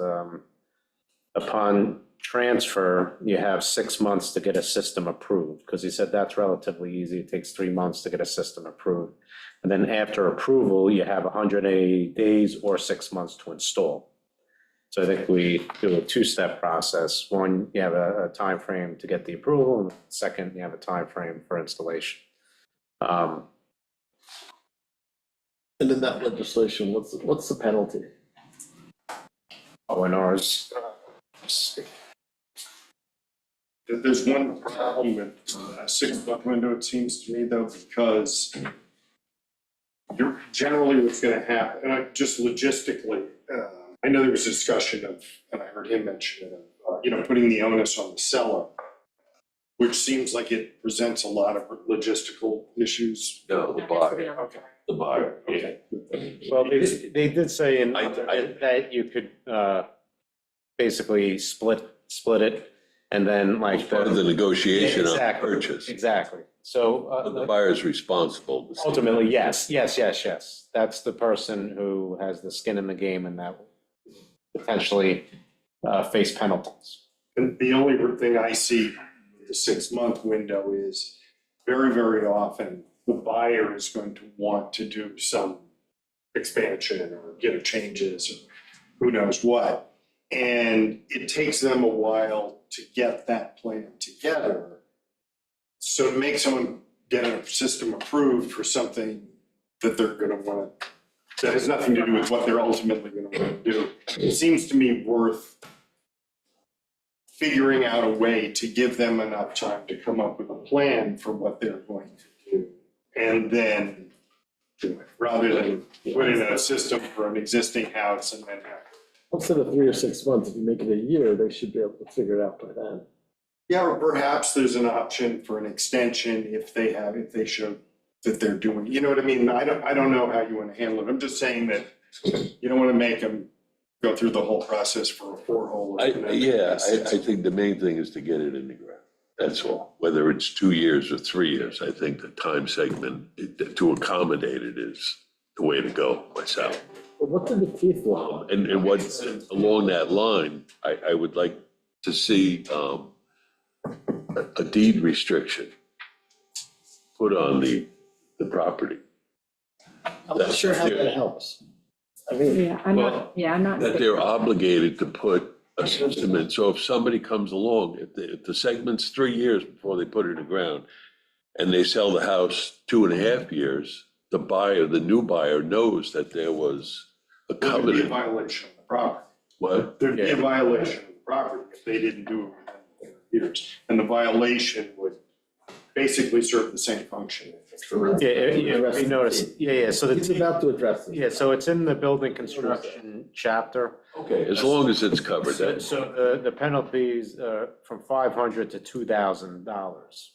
Upon transfer, you have 6 months to get a system approved, because he said that's relatively easy. It takes 3 months to get a system approved. And then after approval, you have 180 days or 6 months to install. So I think we do a two-step process. One, you have a time frame to get the approval, and second, you have a time frame for installation. And in that legislation, what's the penalty? Oh, and ours, There's one problem with a 6-month window, it seems to me, though, because you're generally what's gonna happen, and just logistically, I know there was discussion of, and I heard him mention it, of, putting the onus on the seller, which seems like it presents a lot of logistical issues. No, the buyer, Okay. the buyer. Okay. well, they did say in I- that you could basically split it, and then like Part of the negotiation on the Exactly, purchase. Exactly. So But the buyer is responsible. to see- ultimately, yes. That's the person who has the skin in the game and that will potentially face penalties. And the only thing I see with the 6-month window is very, very often the buyer is going to want to do some expansion or changes or who knows what. And it takes them a while to get that plan together. So to make someone get a system approved for something that they're gonna wanna, that has nothing to do with what they're ultimately gonna wanna do, it seems to me worth figuring out a way to give them enough time to come up with a plan for what they're going to do. And then do it, rather than put in a system for an existing house and then have. Instead of 3 or 6 months, if you make it a year, they should be able to figure it out by then. Yeah, or perhaps there's an option for an extension if they show that they're doing, you know what I mean? I don't know how you wanna handle it. I'm just saying that you don't wanna make them go through the whole process for a 4-hole. I think the main thing is to get it in the ground. That's all. Whether it's 2 years or 3 years, I think the time segment to accommodate it is the way to go myself. But what's in the teeth law? And what, along that line, I would like to see a deed restriction put on the property. I'm not sure how that helps. I mean, I'm not. That they're obligated to put a system in. So if somebody comes along, if the segment's 3 years before they put it in the ground, and they sell the house 2.5 years, the new buyer knows that there was a There'd be a covenant. violation of the property. What? There'd be a violation of the property if they didn't do it within 4 years. And the violation would basically serve the same function. You notice, so he's about to address this. so it's in the building construction chapter. Okay, as long as it's covered, So that's. the penalties are from $500 to $2,000.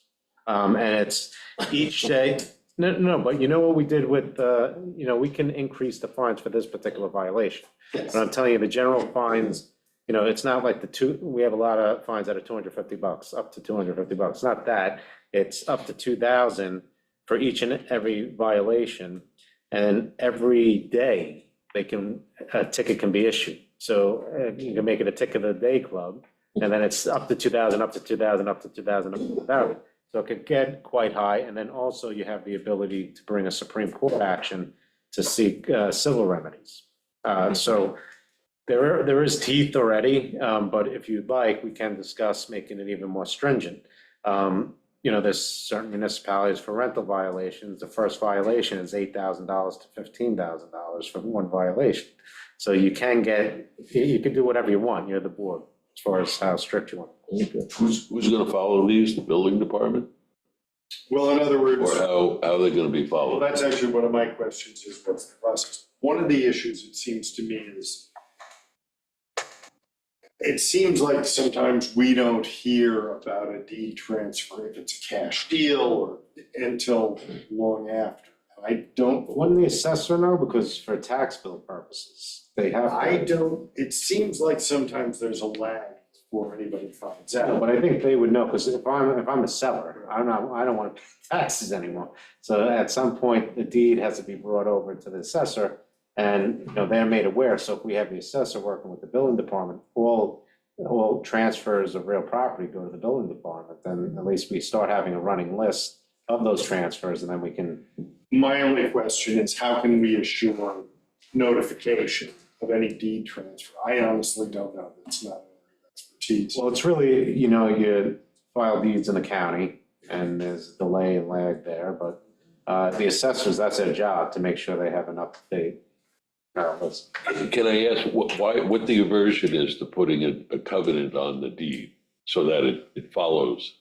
And it's each day, no, but you know what we did with, we can increase the fines for this particular violation. Yes. But I'm telling you, the general fines, it's not like we have a lot of fines that are $250, up to $250. It's not that, it's up to $2,000 for each and every violation. And every day, a ticket can be issued. So you can make it a ticket of the day club, and then it's up to 2,000, up to 2,000, up to 2,000, up to 2,000. So it could get quite high, and then also you have the ability to bring a Supreme Court action to seek civil remedies. So there is teeth already, but if you'd like, we can discuss making it even more stringent. You know, there's certain municipalities for rental violations. The first violation is $8,000 to $15,000 for one violation. So you can do whatever you want. You're the board as far as how strict you want. Who's gonna follow these, the building department? Well, in other words. Or how are they gonna be Well, followed? that's actually one of my questions is what's the process? One of the issues, it seems to me, is it seems like sometimes we don't hear about a deed transfer if it's a cash deal or until long after. I don't, Wouldn't the assessor know? Because for tax bill purposes, they have. it seems like sometimes there's a lag before anybody finds No, out. but I think they would know, because if I'm a seller, I don't want to pay taxes anymore. So at some point, the deed has to be brought over to the assessor, and, you know, they're made aware. So if we have the assessor working with the building department, all transfers of real property go to the building department, then at least we start having a running list of those transfers, and then we can. My only question is how can we assure notification of any deed transfer? I honestly don't know. That's not our expertise. Well, it's really, you know, you file deeds in the county, and there's a delay and lag there, but the assessors, that's their job, to make sure they have an up-to-date list. Can I ask what the aversion is to putting a covenant on the deed so that it follows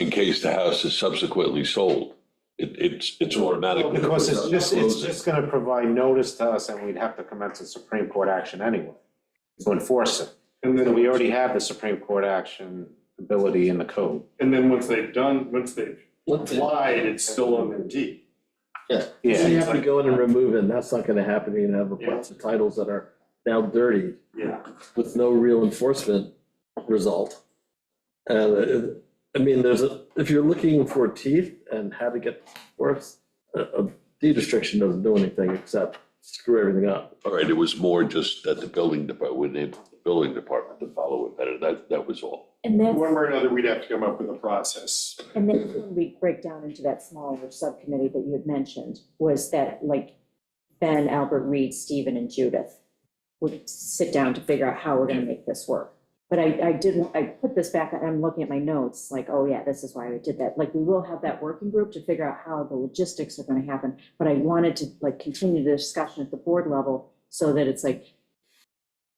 in case the house is subsequently sold? It's automatic. Because it's just gonna provide notice to us, and we'd have to commence a Supreme Court action anyway to enforce it. And So then, we already have the Supreme Court action ability in the code. once they've applied, it's still on their deed. So Yeah, you have to go in and remove it, and that's not gonna happen. You're gonna have a bunch of titles that are now dirty Yeah. with no real enforcement result. And I mean, if you're looking for teeth and how to get worse, a deed restriction doesn't do anything except screw everything up. All right, it was more just that the building department, to follow it better. That was all. And that's, One way or another, we'd have to come up with a process. and then when we break down into that smaller subcommittee that you had mentioned, was that like Ben, Albert, Reed, Stephen, and Judith would sit down to figure out how we're gonna make this work. But I put this back, I'm looking at my notes, like, oh yeah, this is why I did that. Like, we will have that working group to figure out how the logistics are gonna happen. But I wanted to like continue the discussion at the board level so that it's like,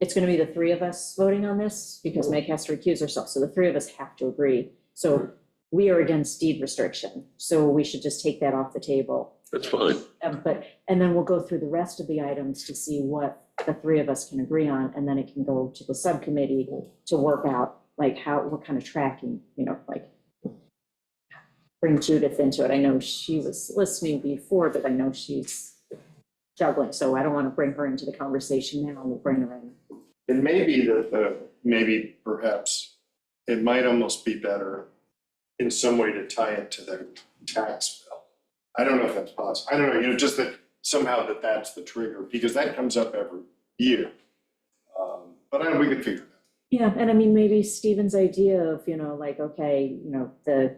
it's gonna be the three of us voting on this because Meg has to recuse herself. So the three of us have to agree. So we are against deed restriction. So we should just take that off the table. That's fine. And then we'll go through the rest of the items to see what the three of us can agree on, and then it can go to the subcommittee to work out, like, what kind of tracking, you know, like, bring Judith into it. I know she was listening before, but I know she's juggling, so I don't want to bring her into the conversation now. We'll bring her in. It may be that perhaps it might almost be better in some way to tie it to their tax bill. I don't know if that's possible. I don't know, just that somehow that's the trigger, because that comes up every year. But we could figure it out. Yeah, and I mean, maybe Stephen's idea of, like, okay, the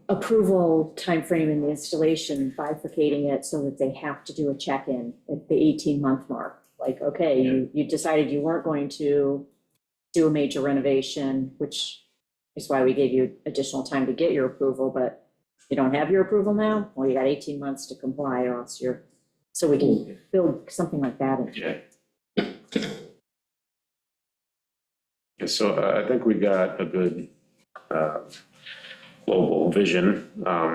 approval timeframe in the installation, bifurcating it so that they have to do a check-in at the 18-month mark. Like, okay, you decided you weren't going to do a major renovation, which is why we gave you additional time to get your approval, but you don't have your approval now? Well, you got 18 months to comply or else so we can build something like that in. Yeah, so I think we got a good global vision.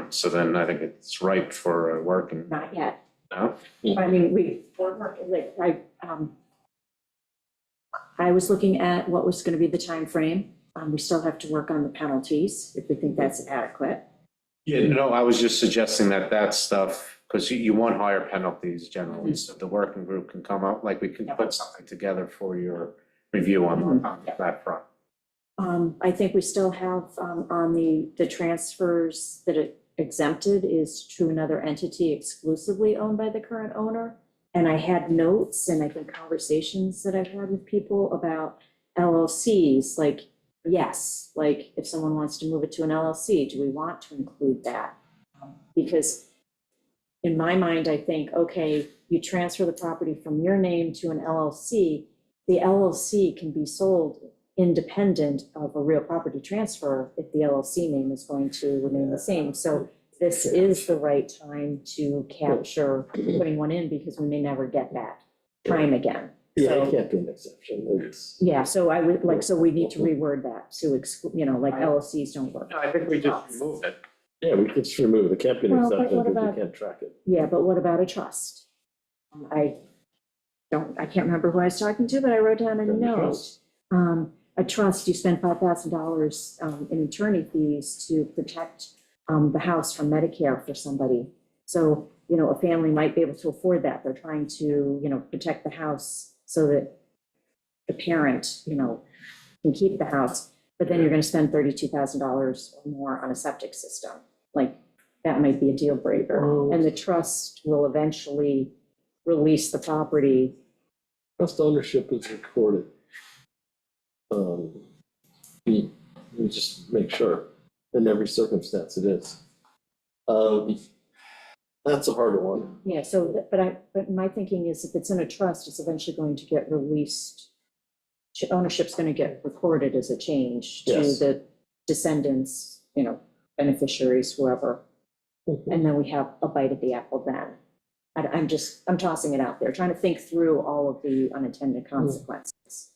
So then I think it's ripe for working. Not yet. No? I mean, we're working, like, I was looking at what was gonna be the time frame. We still have to work on the penalties, if we think that's adequate. Yeah, no, I was just suggesting that stuff, because you want higher penalties generally, so the working group can come up, like we can put something together for your review on that front. I think we still have, on the transfers that it exempted is to another entity exclusively owned by the current owner. And I had notes and I think conversations that I've had with people about LLCs, like Yes, like if someone wants to move it to an LLC, do we want to include that? Because in my mind, I think, okay, you transfer the property from your name to an LLC, the LLC can be sold independent of a real property transfer if the LLC name is going to remain the same. So this is the right time to capture putting one in because we may never get that time again. Yeah, So- you can't do an exception. It's, Yeah, so I would like, so we need to reword that to exclude, you know, like LLCs don't work. No, I think we just remove it. yeah, we could just remove it. It can't be an Well, but exception what because you about- can't track it. Yeah, but what about a trust? I can't remember who I was talking to, but I wrote down a Then the note. trust. A trust, you spend $5,000 in attorney fees to protect the house from Medicare for somebody. So, you know, a family might be able to afford that. They're trying to, you know, protect the house so that the parent, you know, can keep the house. But then you're gonna spend $32,000 or more on a septic system. Like, that might be a deal breaker. Oh. And the trust will eventually release the property. Trust ownership is recorded. We just make sure in every circumstance it is. That's a harder one. Yeah, so, but my thinking is if it's in a trust, it's eventually going to get released. Ownership's gonna get recorded as a change to Yes. the descendants, you know, beneficiaries, whoever. And then we have a bite at the apple then. I'm tossing it out there, trying to think through all of the unintended consequences.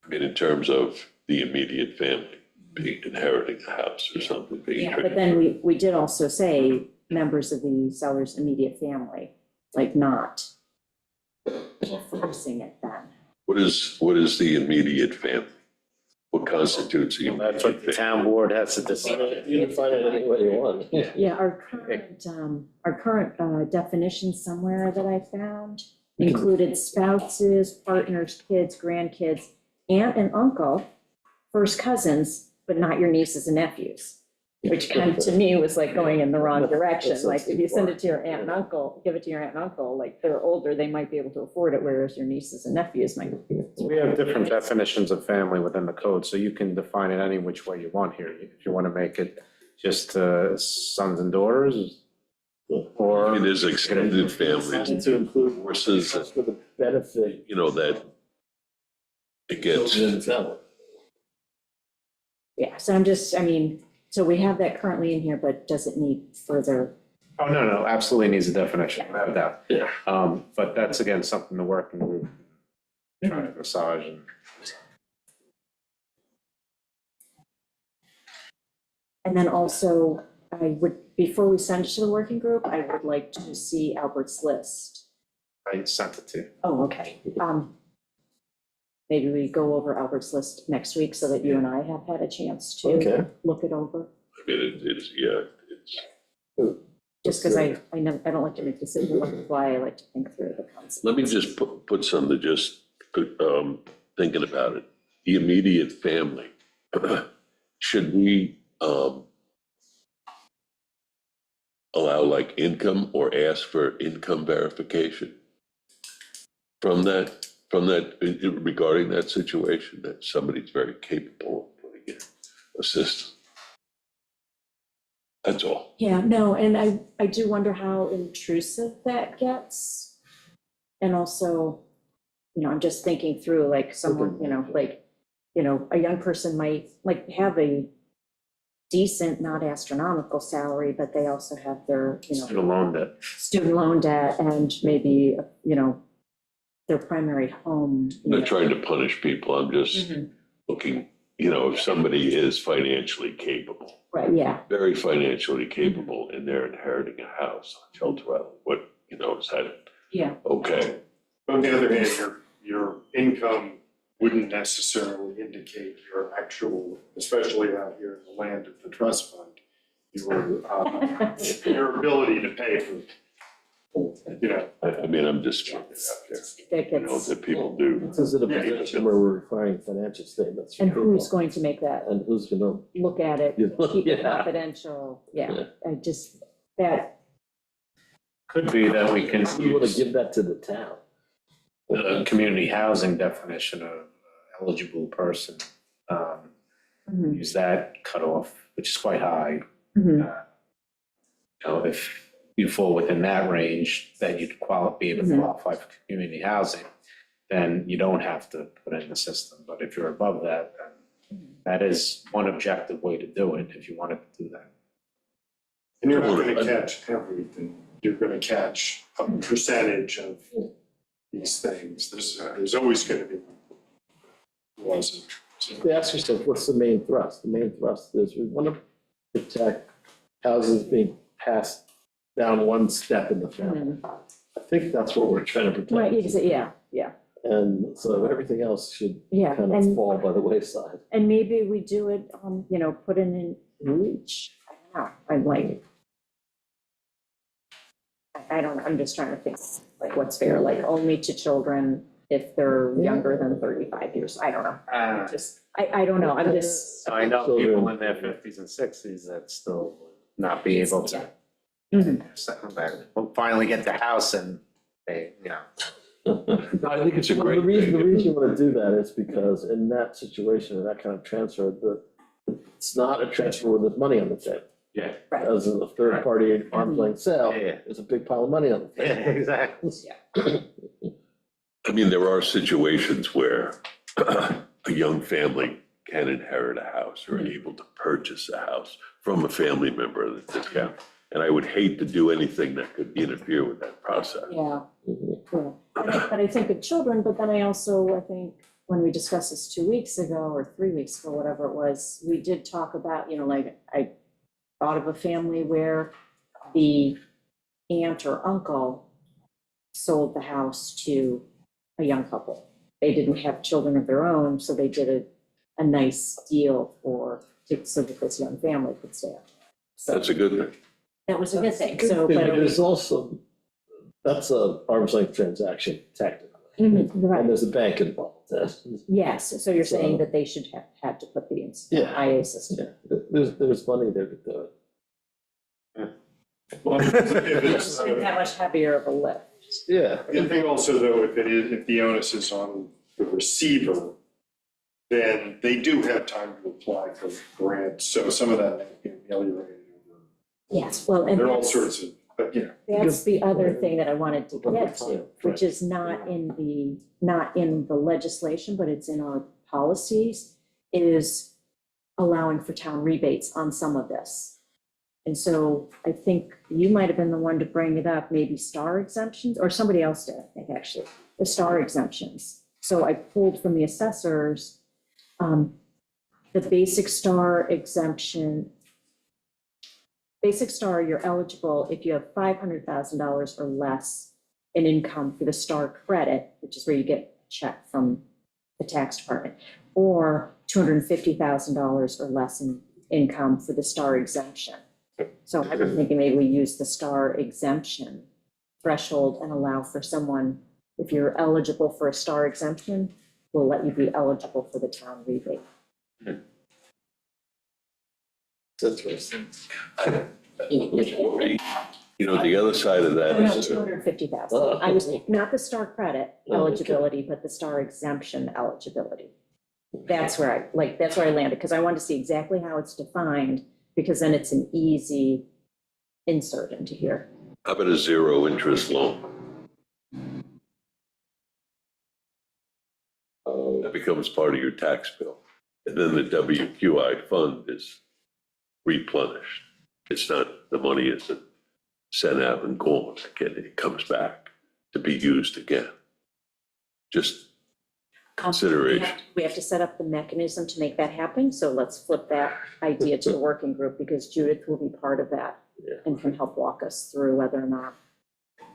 I mean, in terms of the immediate family being inheriting the house or something, being Yeah, but then we did also say members of the seller's immediate family, like not forcing it then. What is the immediate family? What constitutes the That's what the town board has to decide. You can find it any way you want. Yeah, our current definition somewhere that I found included spouses, partners, kids, grandkids, aunt and uncle, first cousins, but not your nieces and nephews. Which kind of to me was like going in the wrong direction. That Like sounds if you too send far. it to your aunt and uncle, give it to your aunt and uncle, like they're older, they might be able to afford it, whereas your nieces and nephews might. We have different definitions of family within the code, so you can define it any which way you want here. If you want to make it just sons and daughters, I or. mean, there's extended families, To include horses, for the benefit you know, that it gets, children and family. Yeah, so I mean, so we have that currently in here, but does it need further? Oh, no, absolutely needs a definition, without a doubt. Yeah. But that's again, something the working group trying to massage and. And then also, I would, before we send it to the working group, I would like to see Albert's list. I sent it to you. Oh, okay. Maybe we go over Albert's list next week so that you and I have had a chance Okay. to look it over. I mean, it's, yeah, it's. Just because I don't like to make decisions, which is why I like to think through the concept. Let me just put something, just thinking about it. The immediate family, should we allow like income or ask for income verification from that regarding that situation, that somebody's very capable of putting in assistance? That's all. Yeah, no, and I do wonder how intrusive that gets. And also, you know, I'm just thinking through like someone, you know, like, you know, a young person might like have a decent, not astronomical salary, but they also have their, you know, Student loan debt. student loan debt and maybe, you know, their primary home. I'm not trying to punish people, I'm just Mhm. looking, you know, if somebody is financially capable, Right, yeah, very financially capable, and they're inheriting a house on Shelter Island, what, you know, is that yeah. okay? On the other hand, your income wouldn't necessarily indicate your actual, especially out here in the land of the trust fund, your ability to pay for, you know. I mean, I'm just putting it out there, That you know, gets, that people do. This is in a position where we're requiring financial statements. from and who's people. going to make that, And who's gonna, look at it, you know, keep it yeah. confidential, yeah, Yeah. I just, that, Could be that we can We wanna use, give that to the town. the community housing definition of eligible person, Mhm, use that cutoff, which is quite high. mhm. You know, if you fall within that range, then you'd be able to Mhm. qualify for community housing. Then you don't have to put in the system, but if you're above that, then that is one objective way to do it, if you wanted to do that. And you're not gonna catch everything, you're gonna catch a percentage of these things, there's always gonna be ones that. You ask yourself, what's the main thrust? The main thrust is we want to protect houses being passed down one step in the family. Mhm. I think that's what we're trying to Right, protect. yeah, And so everything else should yeah. kind of fall by the wayside. And maybe we do it, put in an each, I don't know, I'm like, I don't know, I'm just trying to think, like, what's fair, like, only to children if they're younger than 35 years, I don't know. I don't know, I'm just, So I know people in their fifties and sixties that still would not be able to Mhm. set them back. We'll finally get the house and they, you know. No, I think it's a Well, great the reason thing. you want to do that is because in that situation, in that kind of transfer, it's not a transfer where there's money on the table. Yeah. Right. As a third party arm's length sale, Yeah. there's a big pile of money on the Yeah, table. exactly. I mean, there are situations where a young family can inherit a house or able to purchase a house from a family member of the town. And I would hate to do anything that could interfere with that process. yeah, Mhm. yeah. But I think of children, but then I think when we discussed this 2 weeks ago or 3 weeks ago, whatever it was, we did talk about, like, I thought of a family where the aunt or uncle sold the house to a young couple. They didn't have children of their own, so they did a nice deal so that this young family could stay. So That's a good thing. that was a good thing, Good so, thing, but. but there's also, that's a arm's length transaction technically, Mhm, right. and there's a bank involved. Yes, so you're saying So- that they should have had to put the Yeah. IA system. Yeah, there's money there to do it. Well, if It's it's, that much heavier of a lift. Yeah. I think also though, if the onus is on the receiver, then they do have time to apply for grants, so some of that may be ameliorated. Yes, well, and There are all that's, sorts of, but yeah. that's the other thing that I wanted to Because- get to, which is not in the legislation, but it's in our policies, is allowing for town rebates on some of this. And so I think you might have been the one to bring it up, maybe star exemptions, or somebody else did, I think, actually, the star exemptions. So I pulled from the assessors, the basic star exemption. Basic star, you're eligible if you have $500,000 or less in income for the star credit, which is where you get a check from the tax department, or $250,000 or less in income for the star exemption. So I was thinking maybe we use the star exemption threshold and allow for someone, if you're eligible for a star exemption, we'll let you be eligible for the town rebate. That's interesting. You know, the other side of that No, is, 250,000. I was, not the star credit eligibility, but the star exemption eligibility. That's where that's where I landed, because I wanted to see exactly how it's defined, because then it's an easy insert into here. how about a zero interest loan? That becomes part of your tax bill. And then the WQI fund is replenished. It's not, the money isn't sent out and gone again, it comes back to be used again. Just consideration. We have to set up the mechanism to make that happen, so let's flip that idea to the working group, because Judith will be part of that and can help walk us through whether or not,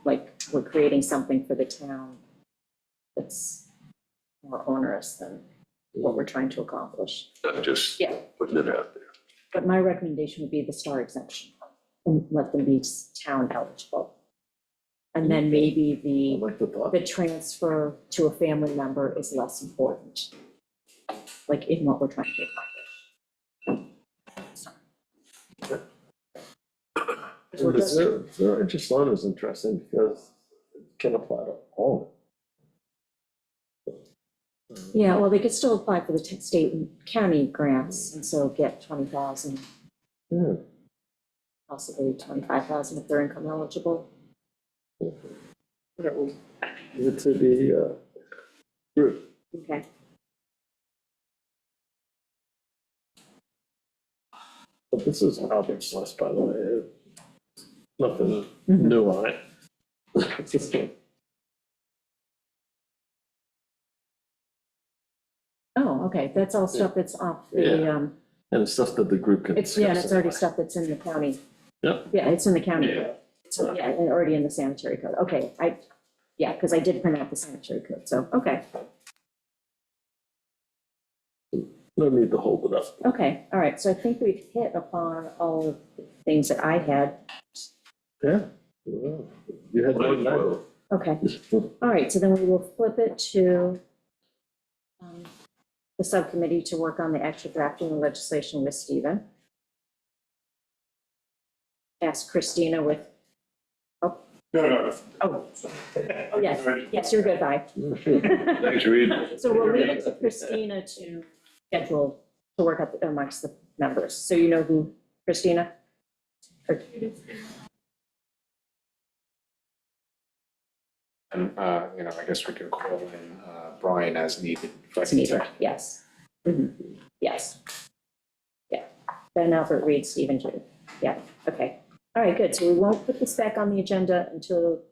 like, we're creating something for the town that's more onerous than what we're trying to accomplish. Not just Yeah. putting it out there. But my recommendation would be the star exemption and let them be town eligible. And then maybe I like the thought. the transfer to a family member is less important, like in what we're trying to accomplish. The zero interest loan is interesting because it can apply to all Yeah, well, they could still apply for the state and county grants and so get 20,000, Yeah. possibly 25,000 if they're income eligible. That will give it to the group. Okay. But this is Albert's list, by the way. Nothing Mhm. new on it. It's just- Oh, okay, that's all stuff that's off the, Yeah. And it's stuff that the group can. it's, yeah, and discuss it's already anyway. stuff that's in the county. Yep. Yeah, it's in the county. Yeah. So, yeah, and already in the sanitary code. Okay, yeah, because I did print out the sanitary code, so, okay, No need to hold it up. okay, all right. So I think we've hit upon all of the things that I had. Yeah. Wow. You had one night. Okay, all right, so then we will flip it to the subcommittee to work on the actual drafting of legislation with Stephen. Ask Christina with, No, no. oh, oh, yes, you're good, bye. Thanks, Reed. So we'll leave it to Christina to schedule, to work up amongst the members. So you know who, Christina? Or- And, I guess we can call in Brian as needed. As needed, yes. Mhm. Yes. Yeah, Ben, Albert, Reed, Stephen, Judith. Yeah, okay. All right, good. So we won't put this back on the agenda until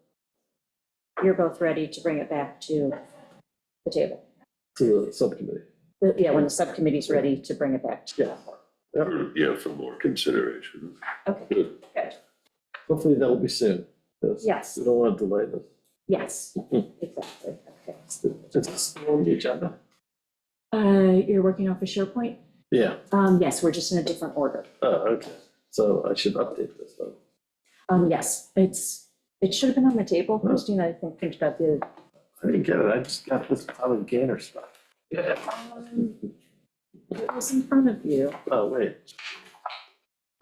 you're both ready to bring it back to the table. To the subcommittee. Yeah, when the subcommittee's ready to bring it back. Yeah. Yeah, for more consideration. Okay, good. Hopefully that will be soon. Yes. We don't want to delay this. Yes, exactly. Okay. It's still on the agenda? You're working off a SharePoint? Yeah. Yes, we're just in a different order. Oh, okay. So I should update this though. Yes, it should have been on the table. Christina, I think about the, I didn't get it. I just got this out of Gainer stuff. Yeah. it was in front of you. Oh, wait.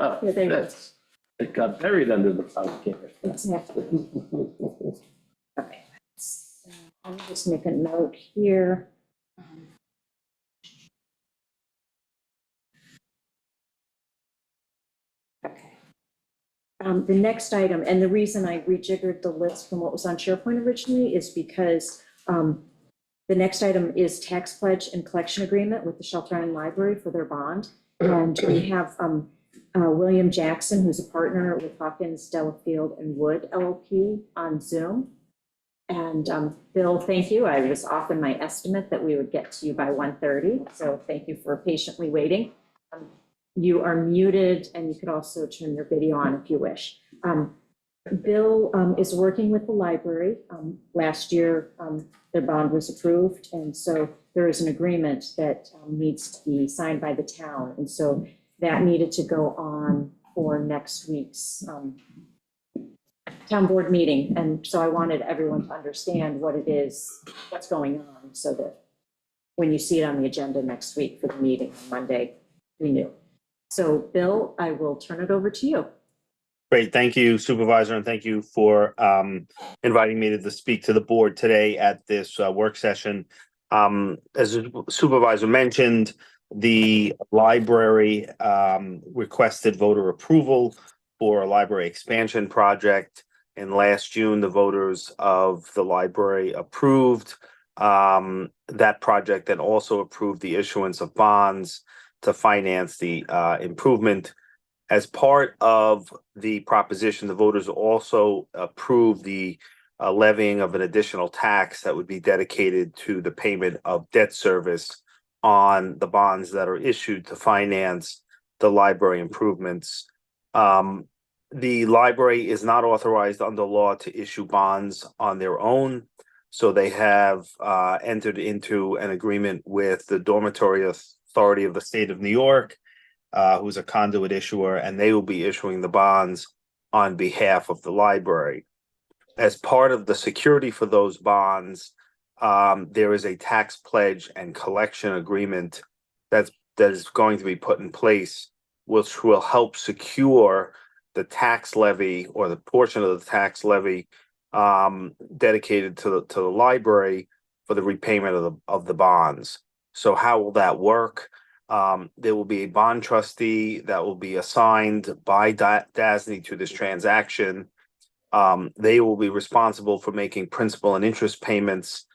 Oh, Yeah, there you go. that's, it got buried under the file of Gainer. Exactly. Okay. So I'll just make a note here. Okay. The next item, and the reason I rejiggered the list from what was on SharePoint originally is because the next item is tax pledge and collection agreement with the Shelter Island Library for their bond. And we have William Jackson, who's a partner with Hawkins, Delafield, and Wood LLP on Zoom. And Bill, thank you. I was off in my estimate that we would get to you by 1:30, so thank you for patiently waiting. You are muted, and you could also turn your video on if you wish. Bill is working with the library. Last year, their bond was approved, and so there is an agreement that needs to be signed by the town. And so that needed to go on for next week's town board meeting. And so I wanted everyone to understand what it is, what's going on, so that when you see it on the agenda next week for the meeting on Monday, we knew. So Bill, I will turn it over to you. Great, thank you Supervisor, and thank you for inviting me to speak to the board today at this work session. As the Supervisor mentioned, the library requested voter approval for a library expansion project. And last June, the voters of the library approved that project and also approved the issuance of bonds to finance the improvement. As part of the proposition, the voters also approved the levying of an additional tax that would be dedicated to the payment of debt service on the bonds that are issued to finance the library improvements. The library is not authorized under law to issue bonds on their own. So they have entered into an agreement with the Dormitory Authority of the State of New York, who's a conduit issuer, and they will be issuing the bonds on behalf of the library. As part of the security for those bonds, there is a tax pledge and collection agreement that is going to be put in place, which will help secure the tax levy or the portion of the tax levy dedicated to the library for the repayment of the bonds. So how will that work? There will be a bond trustee that will be assigned by DASNY to this transaction. They will be responsible for making principal and interest payments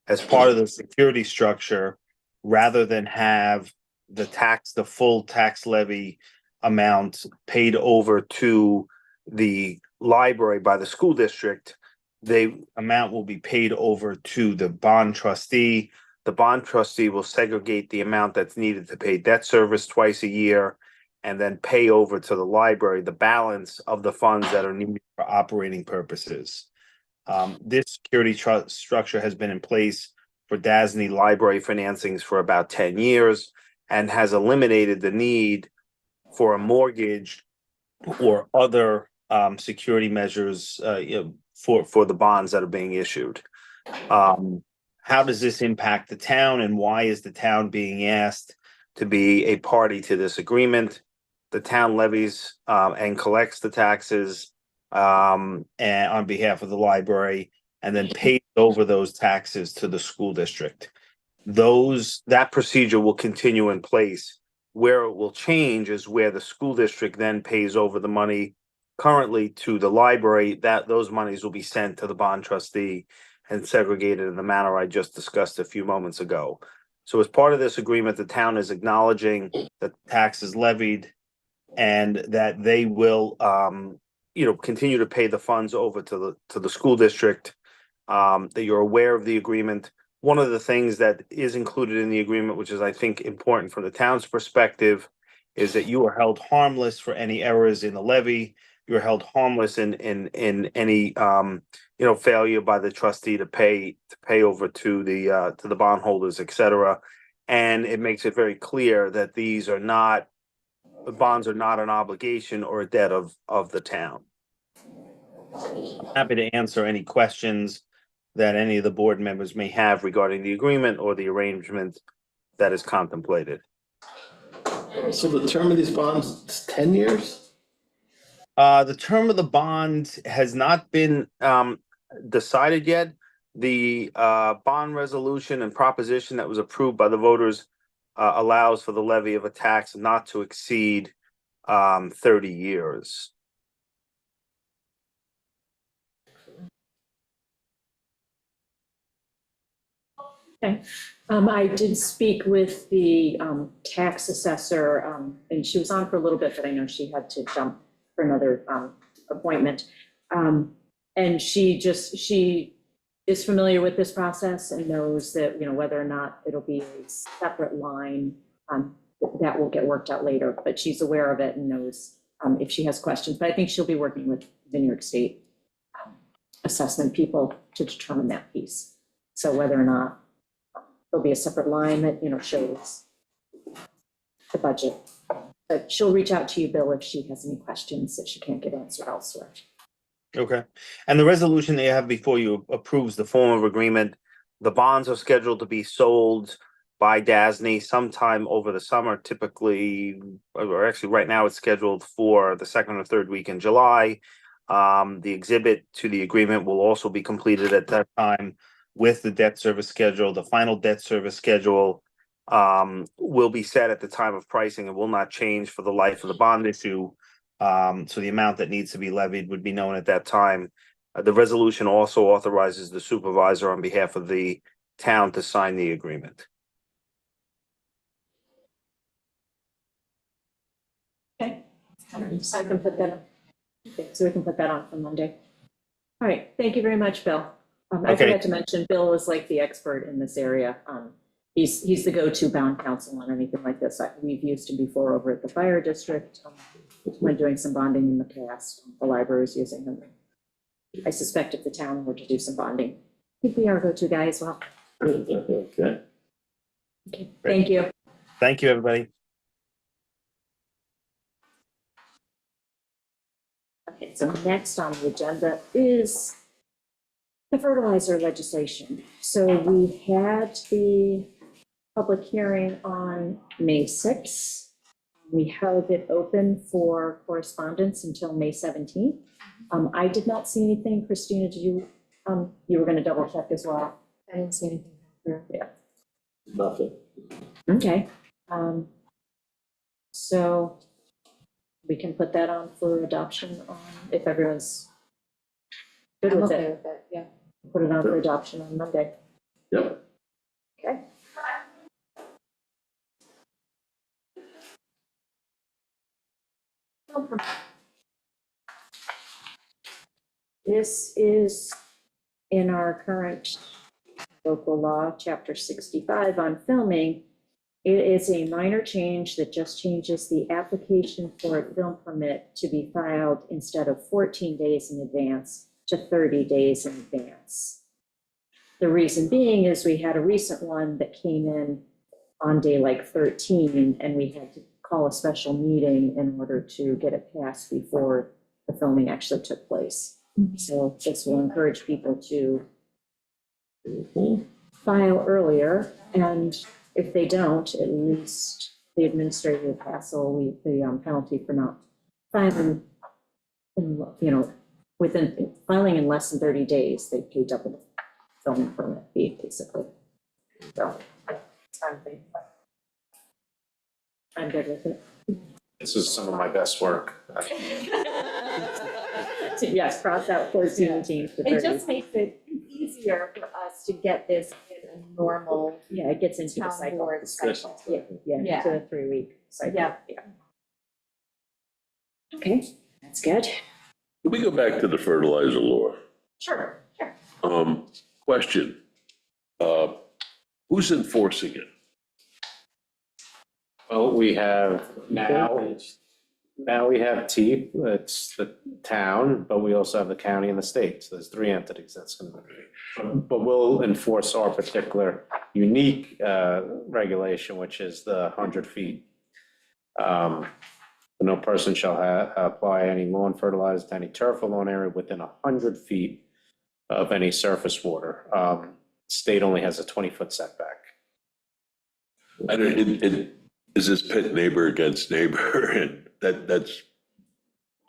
as part of the security structure, rather than have the full tax levy amount paid over to the library by the school district. The amount will be paid over to the bond trustee. The bond trustee will segregate the amount that's needed to pay debt service twice a year, and then pay over to the library the balance of the funds that are needed for operating purposes. This security structure has been in place for DASNY library financings for about 10 years and has eliminated the need for a mortgage or other security measures for the bonds that are being issued. How does this impact the town, and why is the town being asked to be a party to this agreement? The town levies and collects the taxes and on behalf of the library, and then pays over those taxes to the school district. That procedure will continue in place. Where it will change is where the school district then pays over the money currently to the library, that those monies will be sent to the bond trustee and segregated in the manner I just discussed a few moments ago. So as part of this agreement, the town is acknowledging that the tax is levied and that they will continue to pay the funds over to the school district, that you're aware of the agreement. One of the things that is included in the agreement, which is I think important from the town's perspective, is that you are held harmless for any errors in the levy. You're held harmless in any failure by the trustee to pay over to the bondholders, et cetera. And it makes it very clear that the bonds are not an obligation or a debt of the town. I'm happy to answer any questions that any of the board members may have regarding the agreement or the arrangement that is contemplated. So the term of these bonds is 10 years? The term of the bond has not been decided yet. The bond resolution and proposition that was approved by the voters allows for the levy of a tax not to exceed 30 years. Okay. I did speak with the tax assessor, and she was on for a little bit, but I know she had to jump for another appointment. And she is familiar with this process and knows that, whether or not it'll be a separate line, that will get worked out later, but she's aware of it and knows if she has questions. But I think she'll be working with the New York State assessment people to determine that piece. So whether or not there'll be a separate line that, shows the budget. But she'll reach out to you, Bill, if she has any questions that she can't get answered elsewhere. Okay. And the resolution that you have before you approves the form of agreement. The bonds are scheduled to be sold by DASNY sometime over the summer, typically, or actually right now it's scheduled for the second or third week in July. The exhibit to the agreement will also be completed at that time with the debt service schedule. The final debt service schedule will be set at the time of pricing and will not change for the life of the bond issue. So the amount that needs to be levied would be known at that time. The resolution also authorizes the supervisor on behalf of the town to sign the agreement. Okay. So I can put that on. Okay, so we can put that on for Monday. All right. Thank you very much, Bill. I Okay. forgot to mention, Bill is like the expert in this area. He's the go-to bond counsel on anything like this. We've used him before over at the fire district when doing some bonding in the past. The library is using him. I suspect if the town were to do some bonding, he'd be our go-to guy as well. Okay. Okay, thank you. Thank you, everybody. Okay, so next on the agenda is the fertilizer legislation. So we had the public hearing on May 6th. We held it open for correspondence until May 17th. I did not see anything. Christina, did you, you were going to double check as well? I didn't see anything. Yeah. Nothing. Okay, so we can put that on for adoption on, if everyone's good I'm with okay it. with it, yeah. Put it on for adoption on Monday. Yep. Okay. This is in our current local law, chapter 65 on filming. It is a minor change that just changes the application for a film permit to be filed instead of 14 days in advance to 30 days in advance. The reason being is we had a recent one that came in on day like 13, and we had to call a special meeting in order to get it passed before the filming actually took place. So this will encourage people to file earlier, and if they don't, at least the administrative hassle, the penalty for not filing, filing in less than 30 days, they pay double the filming permit fee, basically. So, I'm good with it. This is some of my best work. Yes, cross out 14 to 30. It just makes it easier for us to get this in a normal, Yeah, it gets into the town cycle. board cycle. Yeah, Yeah. into the 3-week cycle. Yeah. Okay, that's good. Can we go back to the fertilizer law? Sure. Question, who's enforcing it? Well, we have now we have TEEP, it's the town, but we also have the county and the state. So there's 3 entities that's going to be. But we'll enforce our particular unique regulation, which is the 100 feet. No person shall apply any lawn fertilizer to any turf or lawn area within 100 feet of any surface water. State only has a 20-foot setback. I don't, is this pit neighbor against neighbor? And that's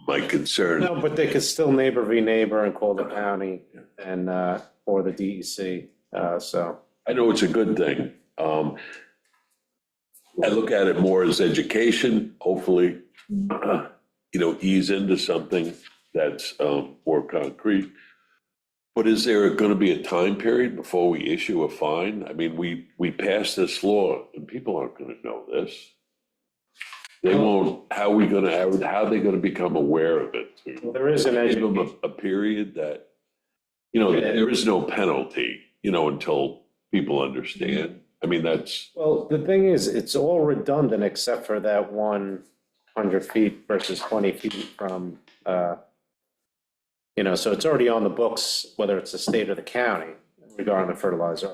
my concern. No, but they could still neighbor v. neighbor and call the county and, or the DEC, so. I know it's a good thing. I look at it more as education, hopefully, ease into something that's more concrete. But is there going to be a time period before we issue a fine? I mean, we passed this law and people aren't going to know this. They won't, how are they going to become aware of it? Well, there is an Give them a period that, there is no penalty, until people understand. I mean, that's. Well, the thing is, it's all redundant except for that 100 feet versus 20 feet from, so it's already on the books, whether it's the state or the county regarding the fertilizer.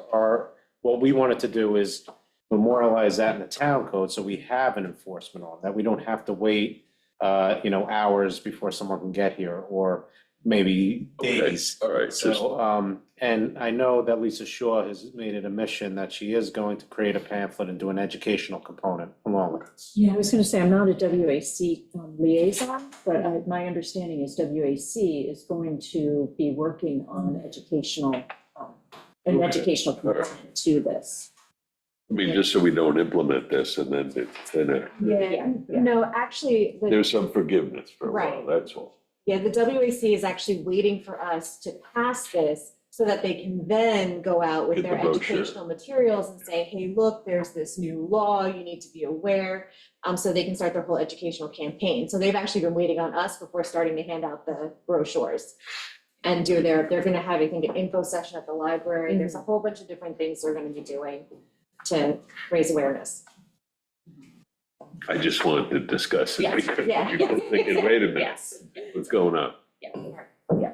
What we wanted to do is memorialize that in the town code so we have an enforcement on that. We don't have to wait, hours before someone can get here or maybe days. All right. So, and I know that Lisa Shaw has made it a mission that she is going to create a pamphlet and do an educational component along with this. Yeah, I was going to say, I'm not a WAC liaison, but my understanding is WAC is going to be working on an educational component to this. I mean, just so we don't implement this and then Yeah, no, actually, there's some forgiveness for a while, Right. that's all. yeah, the WAC is actually waiting for us to pass this so that they can then go out with Get their the brochure. educational materials and say, hey, look, there's this new law, you need to be aware. So they can start their whole educational campaign. So they've actually been waiting on us before starting to hand out the brochures. And they're gonna have, I think, an info session at the library. There's a whole bunch of different things they're gonna be doing to raise awareness. I just wanted to discuss it Yes, because yeah. you're thinking, wait a minute, Yes. what's going on? Yeah.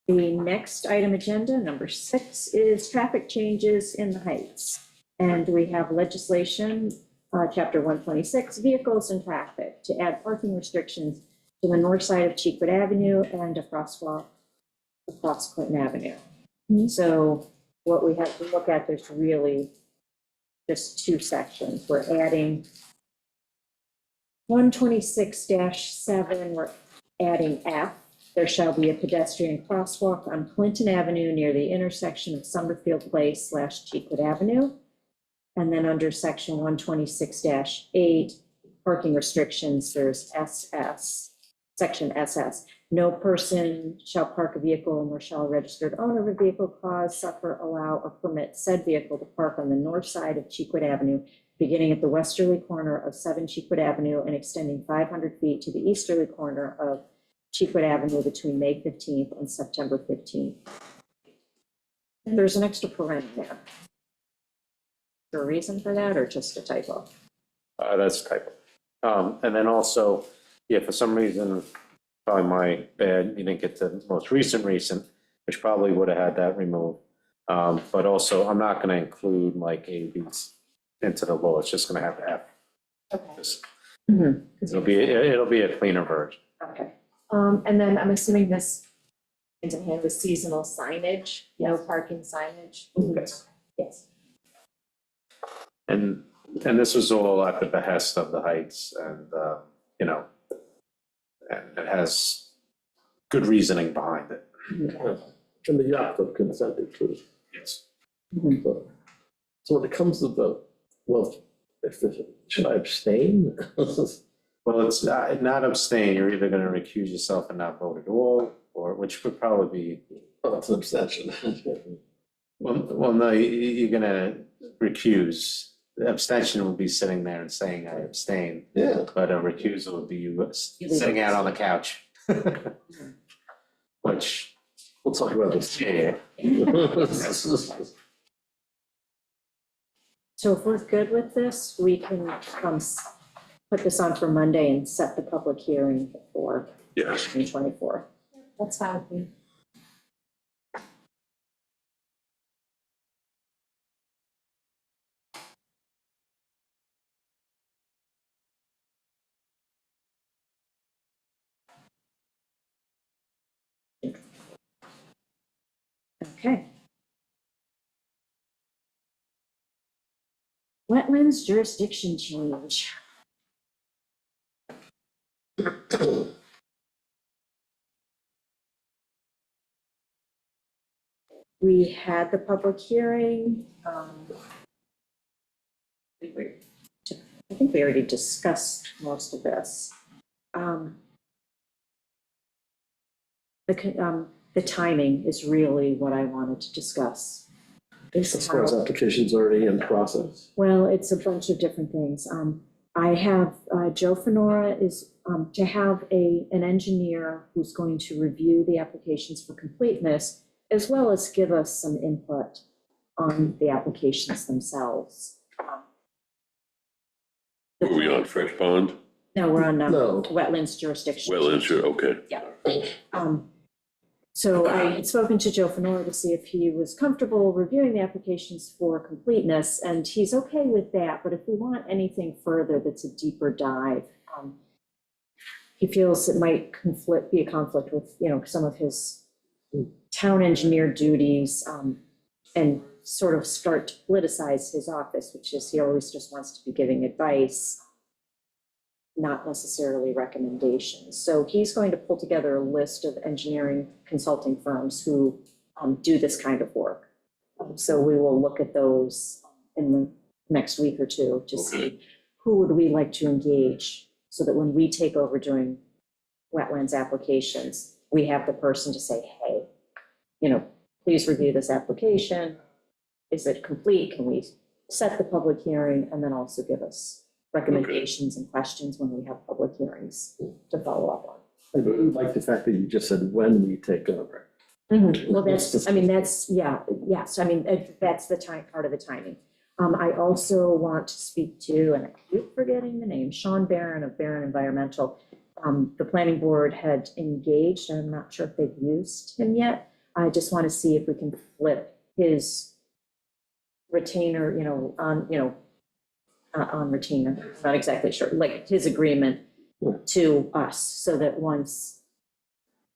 The next item agenda, number 6, is traffic changes in the Heights. And we have legislation, chapter 126, vehicles and traffic, to add parking restrictions to the north side of Cheekwood Avenue and a crosswalk across Clinton Avenue. So what we have to look at, there's really just 2 sections. We're adding 126-7, we're adding F, there shall be a pedestrian crosswalk on Clinton Avenue near the intersection of Summerfield Place / Cheekwood Avenue. And then under section 126-8, parking restrictions, there's SS, section SS. No person shall park a vehicle nor shall a registered owner of a vehicle cause, suffer, allow, or permit said vehicle to park on the north side of Cheekwood Avenue, beginning at the westerly corner of 7 Cheekwood Avenue and extending 500 feet to the easterly corner of Cheekwood Avenue between May 15th and September 15th. And there's an extra paren there. Is there a reason for that or just a typo? That's typo. And then also, yeah, for some reason, probably my bad, you didn't get the most recent, which probably would have had that removed. But also, I'm not gonna include like A, B's into the law, it's just gonna have F. Okay. Just- Mhm. It'll be a cleaner version. Okay. And then I'm assuming this hand in hand with seasonal signage, no parking signage. Yes. Yes. And this was all at the behest of the Heights and, you know, and it has good reasoning behind it. And the yacht club consented to. Yes. So when it comes to the, well, should I abstain? Well, it's not abstain, you're either gonna recuse yourself and not vote at all, or, which would probably be, Oh, it's an abstention. well, no, you're gonna recuse. The abstention will be sitting there and saying I abstain, Yeah. but a recusal would be you sitting out on the couch. Which, We'll talk about this. yeah, So if we're good with this, we can put this on for Monday and set the public hearing for Yes. June 24th. That's fine with me. Okay. Wetlands jurisdiction change. We had the public hearing. I think we already discussed most of this. The timing is really what I wanted to discuss. As far as applications already in process. Well, it's a bunch of different things. I have, Joe Fenora is to have an engineer who's going to review the applications for completeness, as well as give us some input on the applications themselves. Are we on Fresh Pond? No, we're on No. wetlands jurisdiction. Well, sure, okay. So I had spoken to Joe Fenora to see if he was comfortable reviewing the applications for completeness, and he's okay with that, but if we want anything further that's a deeper dive, he feels it might be a conflict with, some of his town engineer duties, and sort of start to politicize his office, which is he always just wants to be giving advice, not necessarily recommendations. So he's going to pull together a list of engineering consulting firms who do this kind of work. So we will look at those in the next week or two to see who would we like to engage, so that when we take over doing wetlands applications, we have the person to say, hey, please review this application. Is it complete? Can we set the public hearing? And then also give us recommendations and questions when we have public hearings to follow up on. I like the fact that you just said when we take over. Well, that's the part of the timing. I also want to speak to, and I keep forgetting the name, Sean Barron of Barron Environmental. The planning board had engaged, and I'm not sure if they've used him yet. I just want to see if we can flip his retainer, on retainer, not exactly sure, like his agreement to us, so that once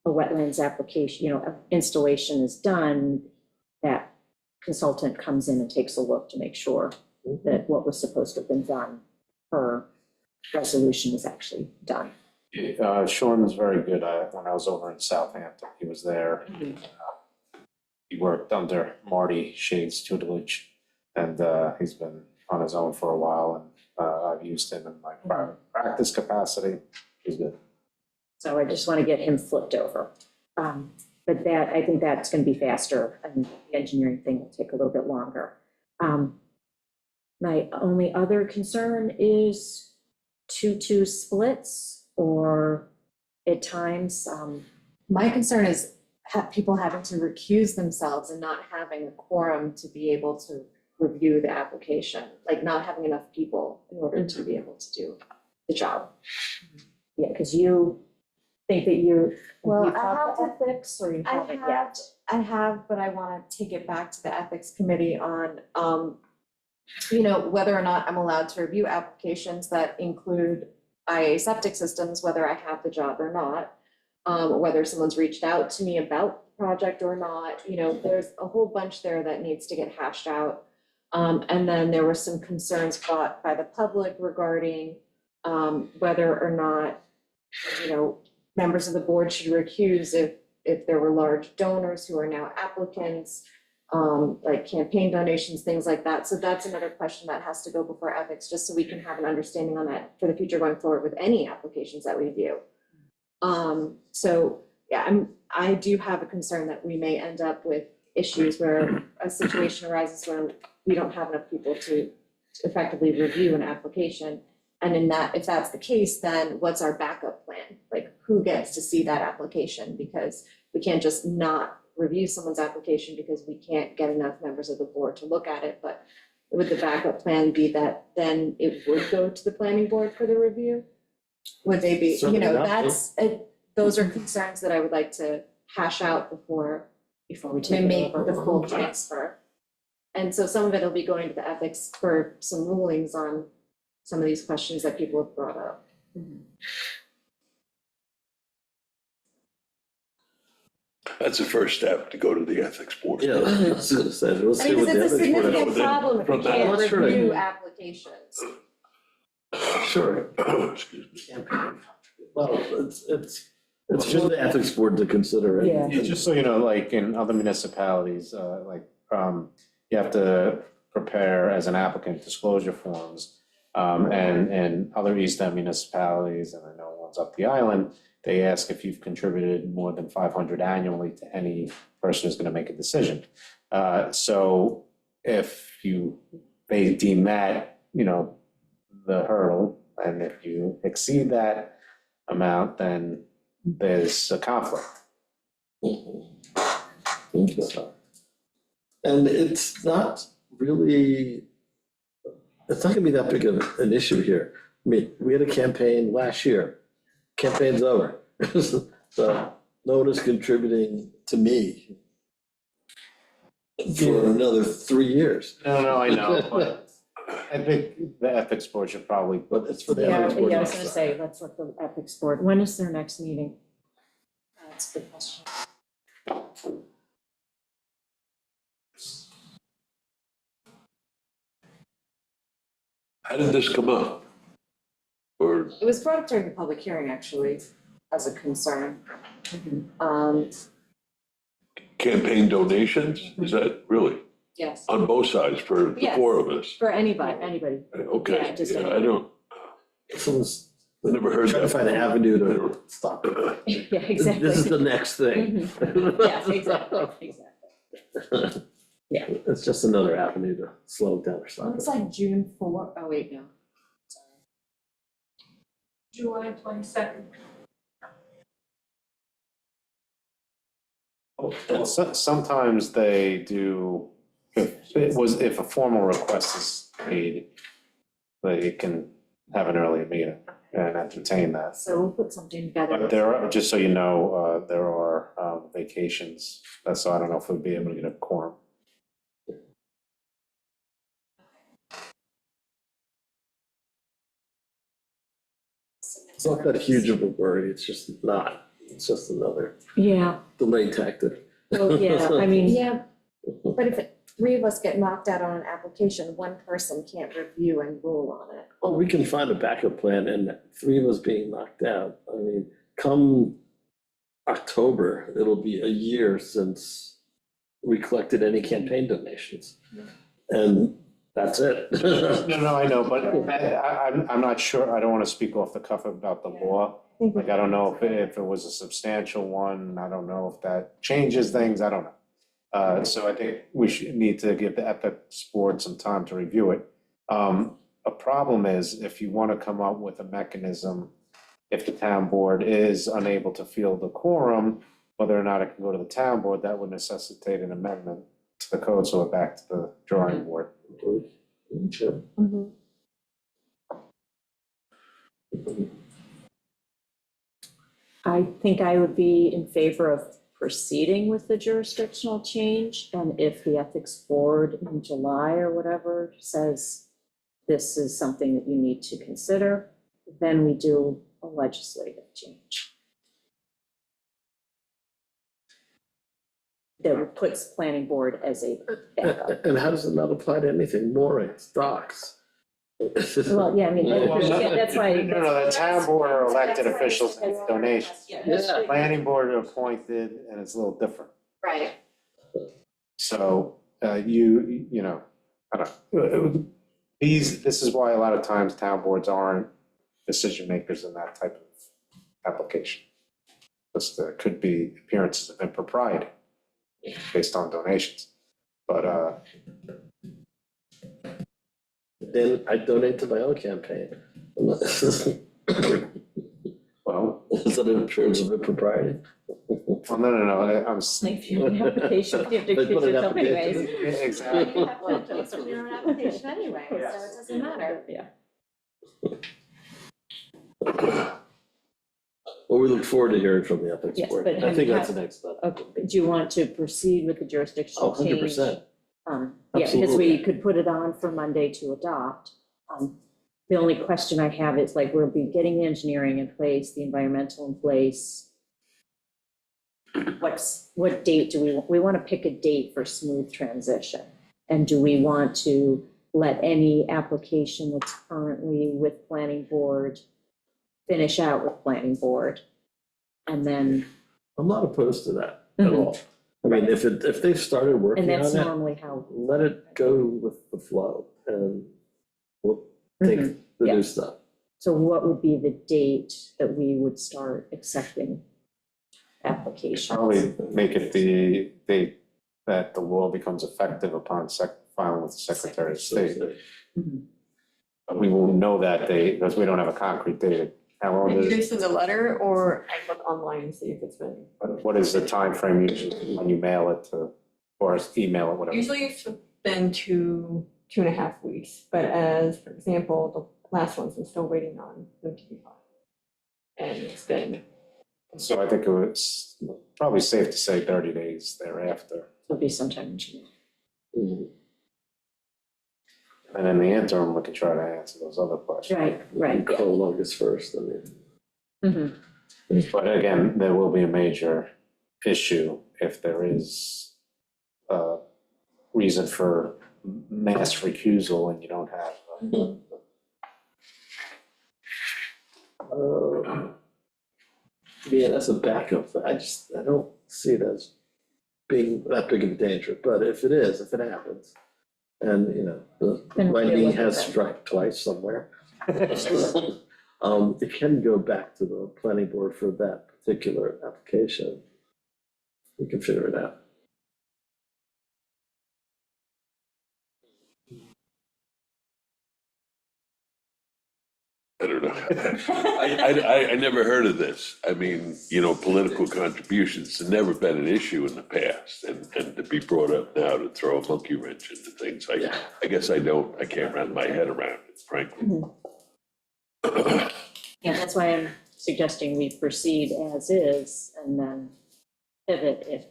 a wetlands application, installation is done, that consultant comes in and takes a look to make sure that what was supposed to have been done for resolution is actually done. Sean was very good. When I was over in Southampton, he was there. He worked under Marty Shade's tutelage, and he's been on his own for a while, and I've used him in my private practice capacity. He's good. So I just want to get him flipped over. But that, I think that's going to be faster, and the engineering thing will take a little bit longer. My only other concern is 2-2 splits, or at times, My concern is people having to recuse themselves and not having a quorum to be able to review the application, like not having enough people in order to be able to do the job. yeah, because you think that you Well, have I have the ethics, or you haven't yet? I have, but I want to take it back to the ethics committee on, whether or not I'm allowed to review applications that include IA septic systems, whether I have the job or not. Whether someone's reached out to me about the project or not, there's a whole bunch there that needs to get hashed out. And then there were some concerns brought by the public regarding, whether or not, members of the board should recuse if there were large donors who are now applicants, like campaign donations, things like that. So that's another question that has to go before ethics, just so we can have an understanding on that for the future going forward with any applications that we view. So yeah, I do have a concern that we may end up with issues where a situation arises where we don't have enough people to effectively review an application. And if that's the case, then what's our backup plan? Like, who gets to see that application? Because we can't just not review someone's application because we can't get enough members of the board to look at it. But would the backup plan be that then it would go to the planning board for the review? Would they be, Certainly not. Those are concerns that I would like to hash out before we we take make it over? the full transfer. And so some of it will be going to the ethics for some rulings on some of these questions that people have brought up. That's the first step, to go to the ethics board. Yeah, I was gonna say, we'll I see mean, what because the it's a ethics board significant has. problem if we From that- can't That's true. review applications. Sure. Excuse me. Well, it's for the ethics board to consider it. Yeah. Just so you know, like in other municipalities, you have to prepare as an applicant disclosure forms. And other East End municipalities, and I know ones up the island, they ask if you've contributed more than 500 annually to any person who's gonna make a decision. So if they deem that, the hurdle, and if you exceed that amount, then there's a conflict. Interesting. And it's not really, it's not gonna be that big of an issue here. I mean, we had a campaign last year, campaign's over. So no one is contributing to me for another 3 years. No, I know, but I think the ethics board should probably, But it's for the Yeah, ethics board. yeah, I to was gonna decide. say, let's let the ethics board, when is their next meeting? That's a good question. How did this come up? Or It was brought up during the public hearing, actually, as a concern. campaign donations? Is that really Yes, on both sides for the Yes. four of us? for anybody. Anybody, Okay, Yeah, just yeah, I don't, Someone's I never heard trying to that. find an avenue to stop it. yeah, exactly. This is the next thing. Yes, exactly, exactly. Yeah. It's just another avenue to slow it down or stop Looks it. like June 4th. Oh, wait, no. Sorry. July 22nd. sometimes they do, if a formal request is made, they can have an earlier meeting and entertain that. So we'll put something together. But there are, just so you know, there are vacations, so I don't know if we'll be able to get a quorum. It's not that huge of a worry, it's just not, it's just another Yeah, delay tactic. well, yeah, I mean, Yeah, but if three of us get knocked out on an application, one person can't review and rule on it. Well, we can find a backup plan and three of us being knocked out. I mean, come October, it'll be a year since we collected any campaign donations. And that's it. No, I know, but I'm not sure, I don't wanna speak off the cuff about the law. Like, I don't know if it was a substantial one, I don't know if that changes things, I don't know. So I think we should need to give the ethics board some time to review it. A problem is if you wanna come up with a mechanism, if the town board is unable to field a quorum, whether or not it can go to the town board, that would necessitate an amendment to the code, so we're back to the drawing board. Sure. I think I would be in favor of proceeding with the jurisdictional change. And if the ethics board in July or whatever says this is something that you need to consider, then we do a legislative change. That puts planning board as a backup. And how does it not apply to anything? Moorings, docks? Well, yeah, I mean, that's why. No, the town board are elected officials and donations. Yeah. Planning board are appointed, and it's a little different. Right. So, you know, I don't, this is why a lot of times town boards aren't decision makers in that type of application. Because there could be appearances of impropriety based on donations, but, Then I donate to my own campaign. well, Is that an appearance of impropriety? no, I'm. If you have an application, you have to They put accuse an yourself anyways. application. Exactly. You have to post on your own application anyway, so it doesn't matter. Yeah. Well, we look forward to hearing from the ethics Yes, board. but I think have- that's the next step. Okay, do you want to proceed with the Oh, jurisdictional change? 100%. Yeah, because we Absolutely. could put it on for Monday to adopt. The only question I have is like, we'll be getting the engineering in place, the environmental in place. What date do we want to pick a date for smooth transition? And do we want to let any application that's currently with planning board finish out with planning board? And then, I'm not opposed to that at Mhm. all. I mean, if they've started and working on that's it, normally how. let it go with the flow and we'll take Mhm. the Yeah. new stuff. So what would be the date that we would start accepting applications? Probably make it the date that the law becomes effective upon filing with the Secretary of State. Mhm. But we won't know that date because we don't have a concrete date. How long And is, you send a letter, or I look online and see if it's been. what is the timeframe usually when you mail it to, or email it, whatever? Usually it's been 2.5 weeks, but as, for example, the last one's, I'm still waiting on them to be filed. And it's been, So I think it was probably safe to say 30 days thereafter. It'll be sometime in June. Mhm. And in the interim, we can try to answer those other questions. Right. Call August 1st, I mean. Mhm. But again, there will be a major issue if there is a reason for mass recusal and you don't have. Yeah, that's a backup. I don't see it as being that big of a danger, but if it happens, and, you know, the Then we'll lightning deal with has it then. struck twice somewhere. It can go back to the planning board for that particular application. We can figure it out. I don't know. I never heard of this. I mean, you know, political contributions have never been an issue in the past, and to be brought up now to throw a monkey wrench into things, I guess I can't wrap my head around it, frankly. Yeah, that's why I'm suggesting we proceed as is and then pivot if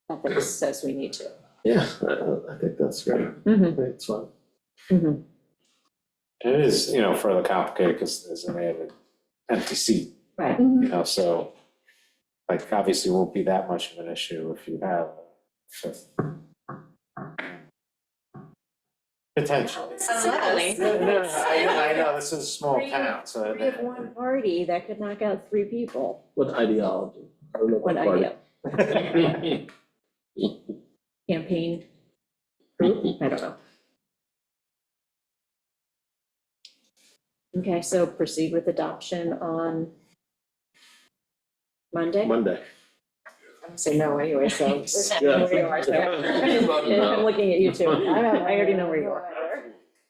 ethics says we need to. Yeah, I think that's great. Mhm. I think it's fine. Mhm. It is, you know, further complicated because there's an added empty seat, Right. you know, so like obviously won't be that much of an issue if you have a fifth Potentially. Unlikely. I know, this is a small town, so. Three of one party, that could knock out 3 people. What ideology? I don't know What what party. idea? Campaign group? I don't know. Okay, so proceed with adoption on Monday? Monday. I'm gonna say no anyway, so. Yeah. Where you are, so. I'm looking at you too. I already know where you are.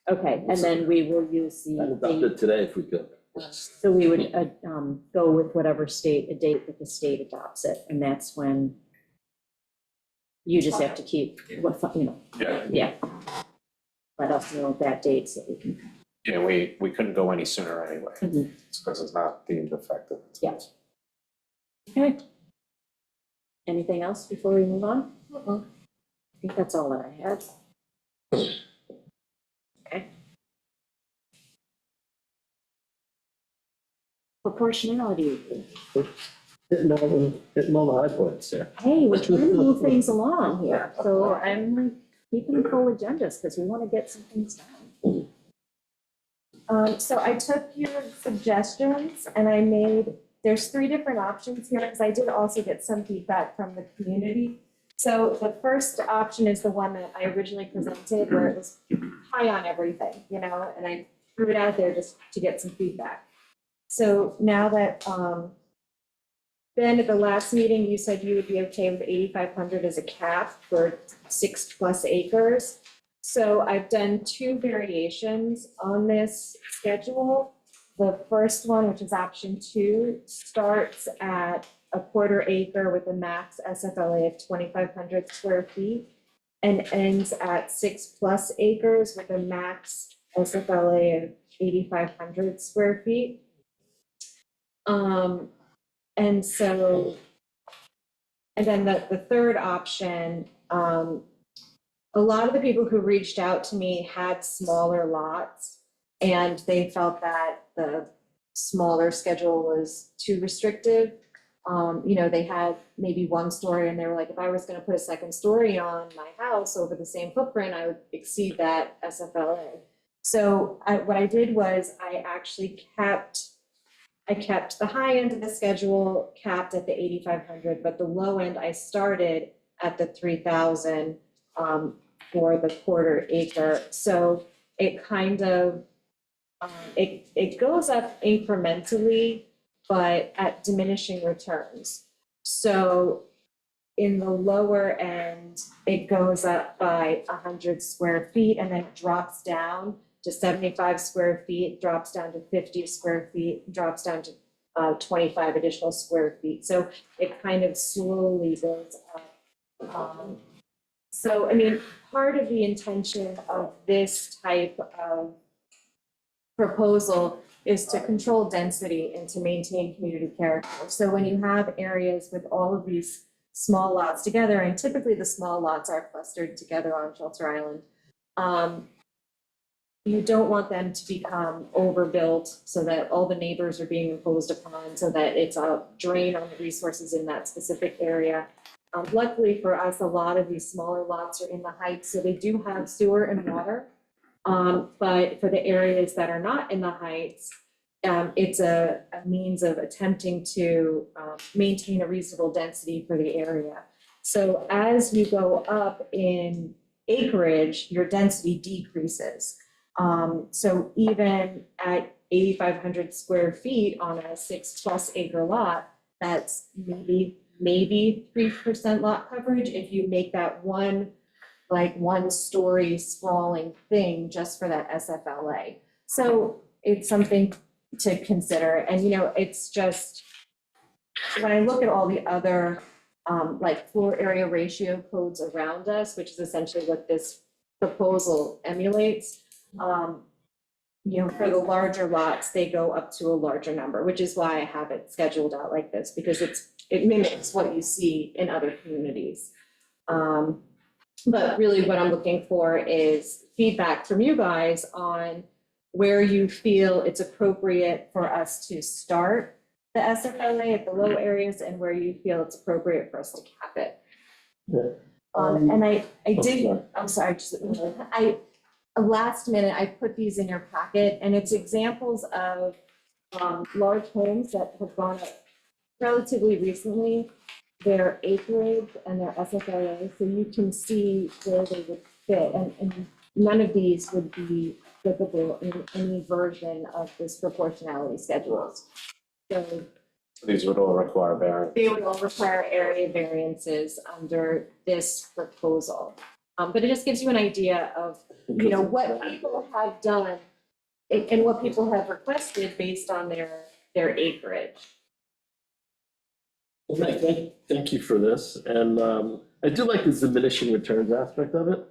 Okay, and then we will use I'd the adopt date. it today if we could. So we would go with whatever a date that the state adopts it, and that's when you just have to keep, Yeah, let us know that date so we can. yeah, we couldn't go any sooner anyway, Mhm. because it's not deemed effective. Yeah. Okay. Anything else before we move on? I think that's all that I had. Okay. Proportionality. Hitting all the high points there. Hey, we're trying to move things along here, so I'm keeping full agendas because we want to get some things done. So I took your suggestions and I made, there's 3 different options here, because I did also get some feedback from the community. So the first option is the one that I originally presented, where it was high on everything, and I threw it out there just to get some feedback. So now that, Ben, at the last meeting, you said you would be okay with 8,500 as a cap for 6+ acres. So I've done 2 variations on this schedule. The first one, which is option 2, starts at a 1/4 acre with a max SFLA of 2,500 square feet and ends at 6+ acres with a max SFLA of 8,500 square feet. And then the third option, a lot of the people who reached out to me had smaller lots, and they felt that the smaller schedule was too restrictive. They had maybe 1 story, and they were like, if I was gonna put a 2nd story on my house over the same footprint, I would exceed that SFLA. So what I did was I actually kept the high end of the schedule capped at the 8,500, but the low end, I started at the 3,000 for the 1/4 acre. So it kind of, it goes up incrementally, but at diminishing returns. So in the lower end, it goes up by 100 square feet and then drops down to 75 square feet, drops down to 50 square feet, drops down to 25 additional square feet. So it kind of slowly builds up. So, I mean, part of the intention of this type of proposal is to control density and to maintain community character. So when you have areas with all of these small lots together, and typically the small lots are clustered together on Shelter Island, you don't want them to become overbuilt so that all the neighbors are being imposed upon, so that it's a drain on the resources in that specific area. Luckily for us, a lot of these smaller lots are in the heights, so they do have sewer and water. But for the areas that are not in the heights, it's a means of attempting to maintain a reasonable density for the area. So as you go up in acreage, your density decreases. So even at 8,500 square feet on a 6+ acre lot, that's maybe 3% lot coverage if you make that one 1-story sprawling thing just for that SFLA. So it's something to consider. And, it's just, when I look at all the other, floor area ratio codes around us, which is essentially what this proposal emulates, for the larger lots, they go up to a larger number, which is why I have it scheduled out like this, because it mimics what you see in other communities. But really what I'm looking for is feedback from you guys on where you feel it's appropriate for us to start the SFLA at the low areas and where you feel it's appropriate for us to cap it. And I did, sorry. I'm sorry, just, last minute, I put these in your packet, and it's examples of large homes that have gone up relatively recently, their acreage and their SFLA, so you can see where they would fit, and none of these would be applicable in any version of this proportionality schedules. So These would all require variance. they would all require area variances under this proposal. But it just gives you an idea of, you know, what people have done and what people have requested based on their acreage. Well, thank you for this, and I do like the diminishing returns aspect of it,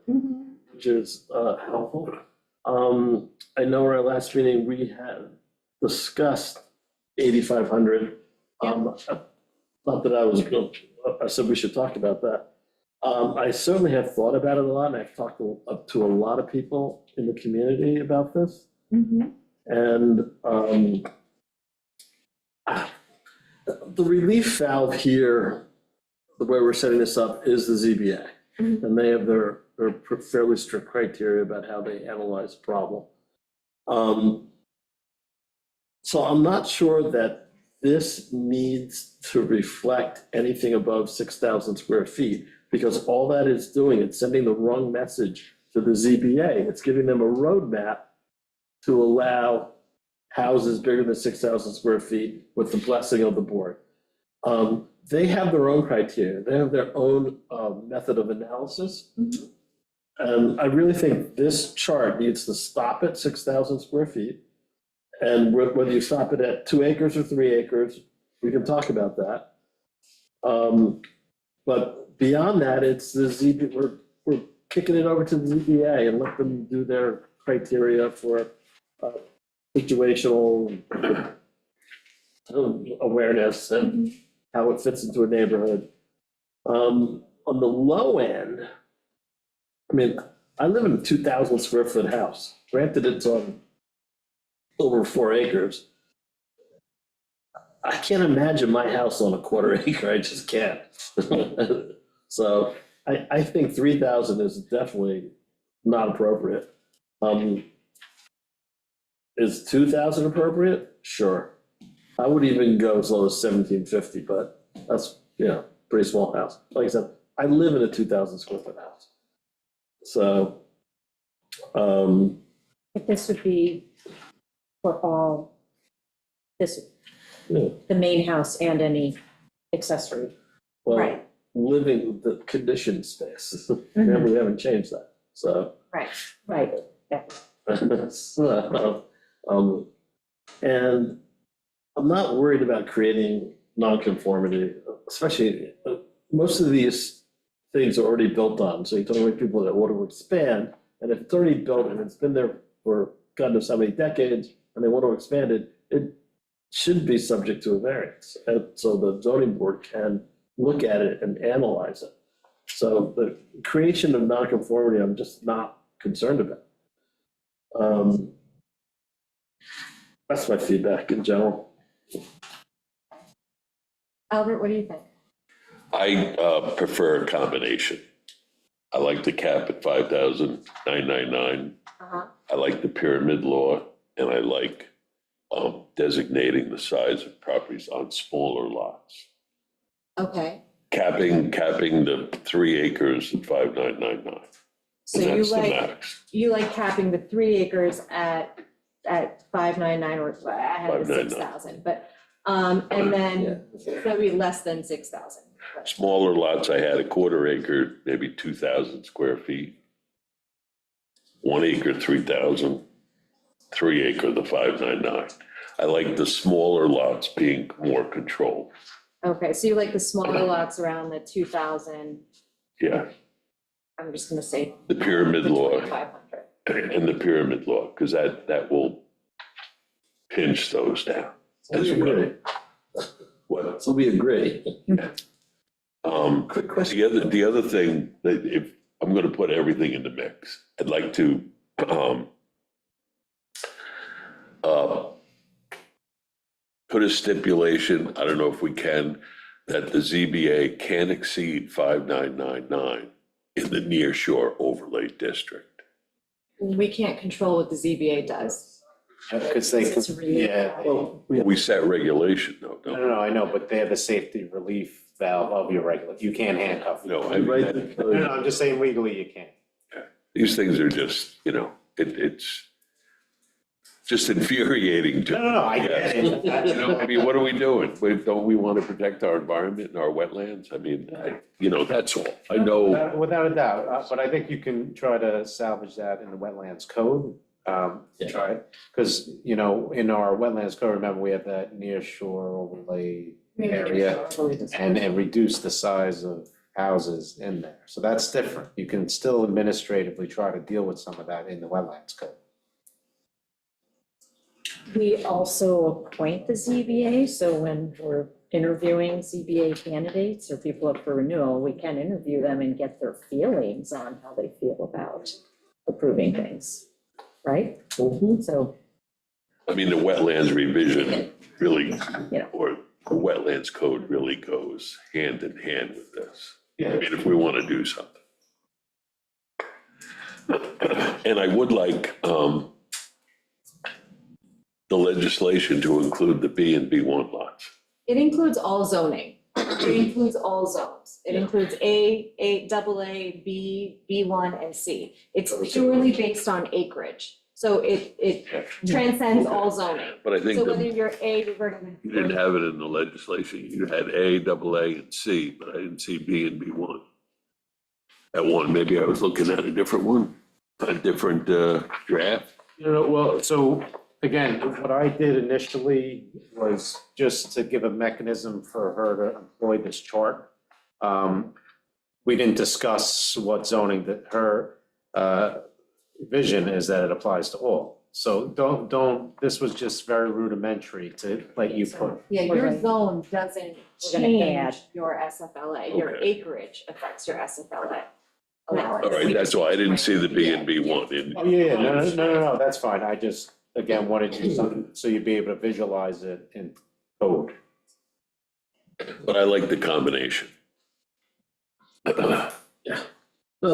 which is helpful. I know our last meeting, we had discussed 8,500. Not that I was going, I said we should talk about that. I certainly have thought about it a lot, and I've talked to a lot of people in the community about this. And the relief valve here, the way we're setting this up, is the ZBA. And they have their fairly strict criteria about how they analyze the problem. So I'm not sure that this needs to reflect anything above 6,000 square feet, because all that is doing, it's sending the wrong message to the ZBA. It's giving them a roadmap to allow houses bigger than 6,000 square feet with the blessing of the board. They have their own criteria. They have their own method of analysis. And I really think this chart needs to stop at 6,000 square feet. And whether you stop it at 2 acres or 3 acres, we can talk about that. But beyond that, it's the ZBA, we're kicking it over to the ZBA and let them do their criteria for situational awareness and how it fits into a neighborhood. On the low end, I mean, I live in a 2,000 square foot house. Granted, it's on over 4 acres. I can't imagine my house on a quarter acre. I just can't. So I think 3,000 is definitely not appropriate. Is 2,000 appropriate? Sure. I would even go as low as 1,750, but that's, you know, pretty small house. Like I said, I live in a 2,000 square foot house. So, But this would be for all, this, yeah, the main house and any accessory. well, Right. living the conditioned space. Remember, we haven't changed that, so. Right. Right. So, and I'm not worried about creating nonconformity, especially, most of these things are already built on, so you're talking about people that want to expand, and if it's already built and it's been there for God knows how many decades, and they want to expand it, it should be subject to a variance, and so the zoning board can look at it and analyze it. So the creation of nonconformity, I'm just not concerned about. That's my feedback in general. Albert, what do you think? I prefer a combination. I like the cap at 5,999. I like the pyramid law, and I like designating the size of properties on smaller lots. Okay, Capping the 3 acres at 5,999. so And you that's the like, max. you like capping the 3 acres at 599, or I had the 599. 6,000, but, and then, so that'd be less than 6,000. Smaller lots, I had a quarter acre, maybe 2,000 square feet. 1 acre, 3,000. 3 acre, the 599. I like the smaller lots being more controlled. Okay, so you like the smaller lots around the 2,000, Yeah, I'm just gonna say. the pyramid law 2,500. and the pyramid law, because that will pinch those down. We agree. What? So we agree. Quick question. The other thing that if I'm gonna put everything in the mix, I'd like to put a stipulation, I don't know if we can, that the ZBA can't exceed 5,999 in the near shore overlay district? We can't control what the ZBA does. Because they, It's really- yeah, We set regulation though, no, don't no, no, I know, but they have a safety relief valve of your regular, you can't handcuff. we? No, I You mean, write that- the No, no, code. I'm just saying legally you can't. these things are just, it's just infuriating to. No, no, no, I get it. I mean, what are we doing? Don't we want to protect our environment and our wetlands? I mean, that's all. I know, Without a doubt, but I think you can try to salvage that in the wetlands code. Try, because, in our wetlands code, remember, we have that near shore overlay area and reduce the size of houses in there. So that's different. You can still administratively try to deal with some of that in the wetlands code. We also appoint the ZBA, so when we're interviewing ZBA candidates or people up for renewal, we can interview them and get their feelings on how they feel about approving things, right? So, I mean, the wetlands revision really, Yeah. or the wetlands code really goes hand in hand with this. I mean, if we want to do something. And I would like, the legislation to include the B and B1 lots. It includes all zoning. It includes all zones. It includes A, AA, B, B1, and C. It's purely based on acreage. So it transcends all zoning. But I think So whether that you're A, you're going you didn't have it in the legislation. You had A, AA, and C, but I didn't see B and B1. That one, maybe I was looking at a different one, a different draft. Well, so again, what I did initially was just to give a mechanism for her to employ this chart. We didn't discuss what zoning that her vision is that it applies to all. So this was just very rudimentary to let you put. Yeah, your Right. zone doesn't We're gonna change add. your SFLA. Your Okay. acreage affects your SFLA allowance. All right, that's why I didn't see the B and B1 in. Oh, yeah, no, that's fine. I just, again, wanted you, so you'd be able to visualize it in code. But I like the combination. No,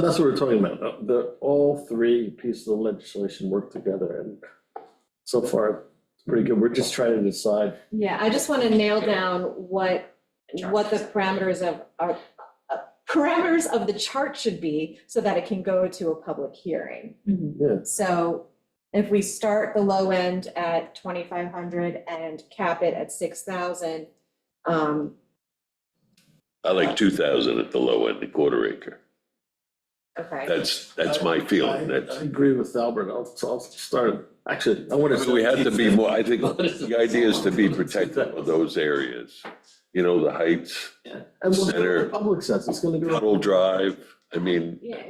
that's what we're talking about. All three pieces of legislation work together, and so far, it's pretty good. We're just trying to decide. Yeah, I just want to nail down what the parameters of the chart should be so that it can go to a public hearing. Yeah. So if we start the low end at 2,500 and cap it at 6,000, I like 2,000 at the low end, a quarter acre. okay. That's my feeling. I That's, agree with Albert. I'll start, actually, I want to. we have to be more, I think the idea is to be protective of those areas. The heights, Yeah, and we'll do Center. the public sense, it's gonna go. Tuttle Drive, I mean, Yeah,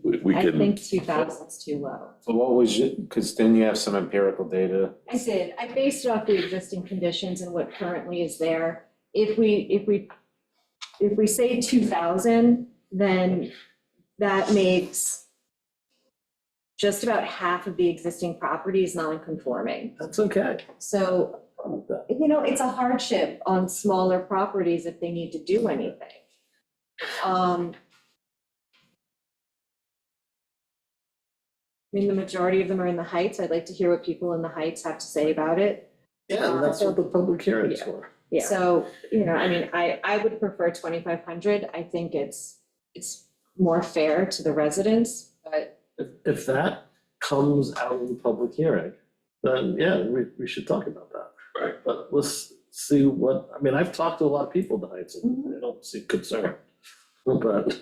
we I can, think 2,000's too low. So what was it, because then you have some empirical data. I did. I based it off the existing conditions and what currently is there. If we say 2,000, then that makes just about half of the existing properties non-conforming. That's okay. So, it's a hardship on smaller properties if they need to do anything. The majority of them are in the Heights. I'd like to hear what people in the Heights have to say about it. Yeah, and that's what the public hearing is for. Yeah. So, I would prefer 2,500. I think it's more fair to the residents, but If that comes out of the public hearing, then yeah, we should talk about that. Right. But let's see I've talked to a lot of people in the Heights and they don't seem concerned. But,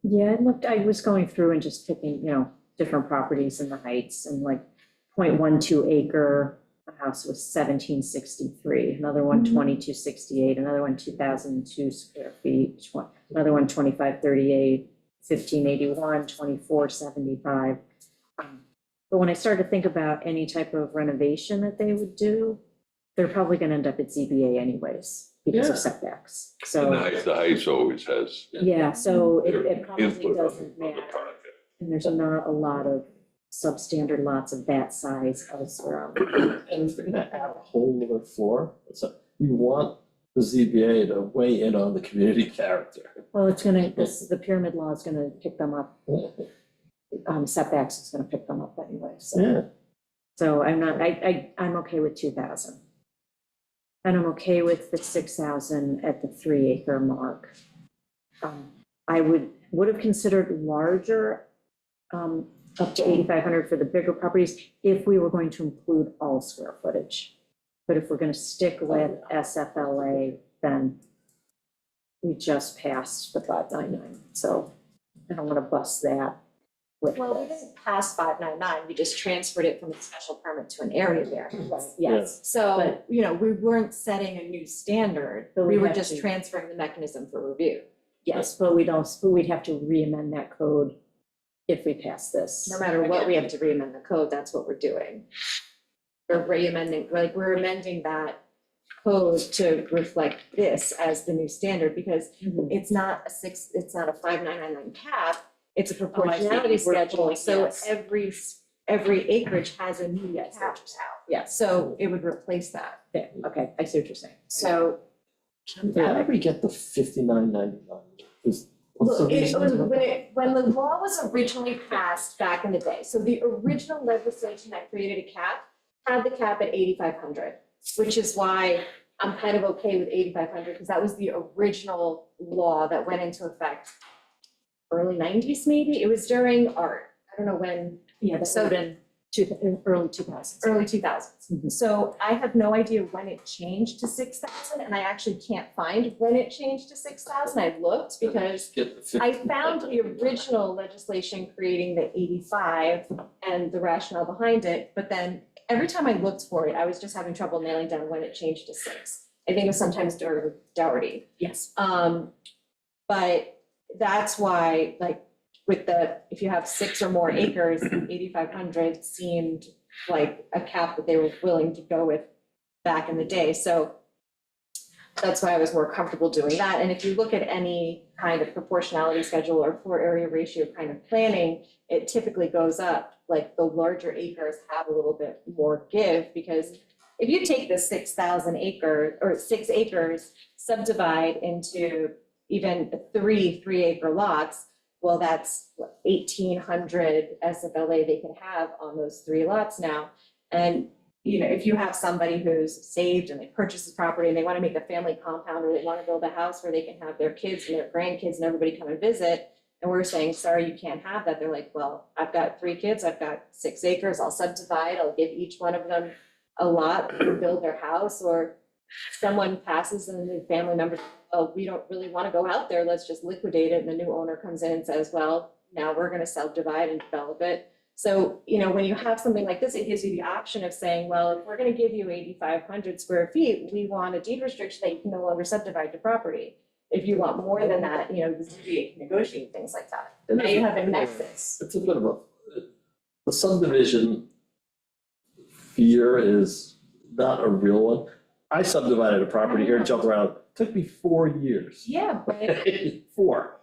Yeah, I was going through and just picking, different properties in the Heights and like 0.12 acre, a house was 1,763, another one 2,268, another one 2,002 square feet, another one 2,538, 1,581, 2,475. But when I started to think about any type of renovation that they would do, they're probably gonna end up at ZBA anyways because of Yeah. setbacks. and So, the heights always has yeah, so it probably input doesn't on the matter. project. And there's not a lot of substandard lots of that size elsewhere. and if you're gonna add a whole other floor, you want the ZBA to weigh in on the community character. Well, the pyramid law is gonna pick them up. Setbacks is gonna pick them up anyway, so. Yeah, So I'm okay with 2,000. And I'm okay with the 6,000 at the 3 acre mark. I would have considered larger, up to 8,500 for the bigger properties if we were going to include all square footage. But if we're gonna stick with SFLA, then we just passed the 599, so I don't wanna bust that with Well, we this. didn't pass 599, we just transferred it from a special permit to an area variance. Yes, So, But- you know, we weren't setting a new standard, But we we were have just to- transferring the mechanism for review. yes, but we'd have to re-amend that code if we pass this. No matter what, we have to re-amend the code, that's what we're doing. We're re-amending, like, we're amending that code to reflect this as the new standard, because Mhm. it's not a 5,999 cap, it's a Oh, I see. proportionality We're schedule, pulling- so yes. every acreage has a new Yes, cap that's now. Yes, So it would replace that. yeah, okay, I see what you're saying. So, how did we get the 59.99? What's the well, it was reason? when the law was originally passed back in the day, so the original legislation that created a cap had the cap at 8,500, which is why I'm kind of okay with 8,500, because that was the original law that went into effect early 90s, maybe, it was during art, I don't know when, Yeah, that So- would have been early 2000s. early 2000s. Mhm. So I have no idea when it changed to 6,000, and I actually can't find when it changed to 6,000, I looked, because Get the I found the original legislation creating the 85 and the rationale behind it, but then every time I looked for it, I was just having trouble nailing down when it changed to 6. I think it was sometimes during Dougherty. Yes. But that's why, like, if you have 6 or more acres, 8,500 seemed like a cap that they were willing to go with back in the day, so that's why I was more comfortable doing that. And if you look at any kind of proportionality schedule or floor area ratio kind of planning, it typically goes up, like the larger acres have a little bit more give, because if you take the 6,000 acre or 6 acres, subdivide into even 3 acre lots, well, that's what, 1,800 SFLA they could have on those 3 lots now. And, you know, if you have somebody who's saved and they purchase this property and they want to make a family compound, or they want to build a house where they can have their kids and their grandkids and everybody come and visit, and we're saying, sorry, you can't have that, they're like, well, I've got 3 kids, I've got 6 acres, I'll subdivide, I'll give each one of them a lot to build their house, or someone passes and the family member, oh, we don't really want to go out there, let's just liquidate it, and the new owner comes in and says, well, now we're gonna subdivide and develop it. So, you know, when you have something like this, it gives you the option of saying, well, if we're gonna give you 8,500 square feet, we want a deed restriction that you can no longer subdivide your property. If you want more than that, you know, the ZBA can negotiate things like that. And Now you have a nexus. It's a bit of the subdivision fear is not a real one. I subdivided a property here in Shelter, took me 4 years. Yeah, but 4.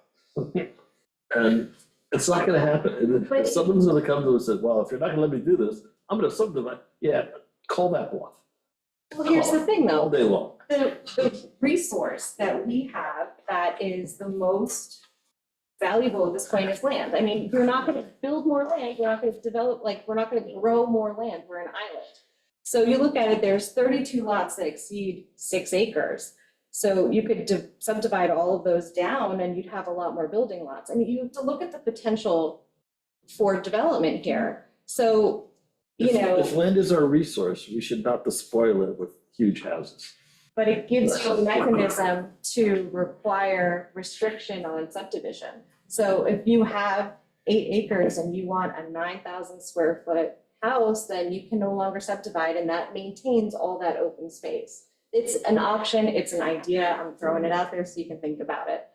And it's not gonna happen. But- If someone's gonna come to us and say, well, if you're not gonna let me do this, I'm gonna subdivide. Yeah, call that bluff well, here's the thing all though, day long. the resource that we have that is the most valuable at this point is land. I mean, you're not gonna build more land, you're not gonna develop, like, we're not gonna grow more land, we're an island. So you look at it, there's 32 lots that exceed 6 acres. So you could subdivide all of those down and you'd have a lot more building lots. I mean, you have to look at the potential for development here. So, you know. If land is our resource, we should not despoil it with huge houses. But it gives you a mechanism to require restriction on subdivision. So if you have 8 acres and you want a 9,000 square foot house, then you can no longer subdivide, and that maintains all that open space. It's an option, it's an idea, I'm throwing it out there so you can think about it.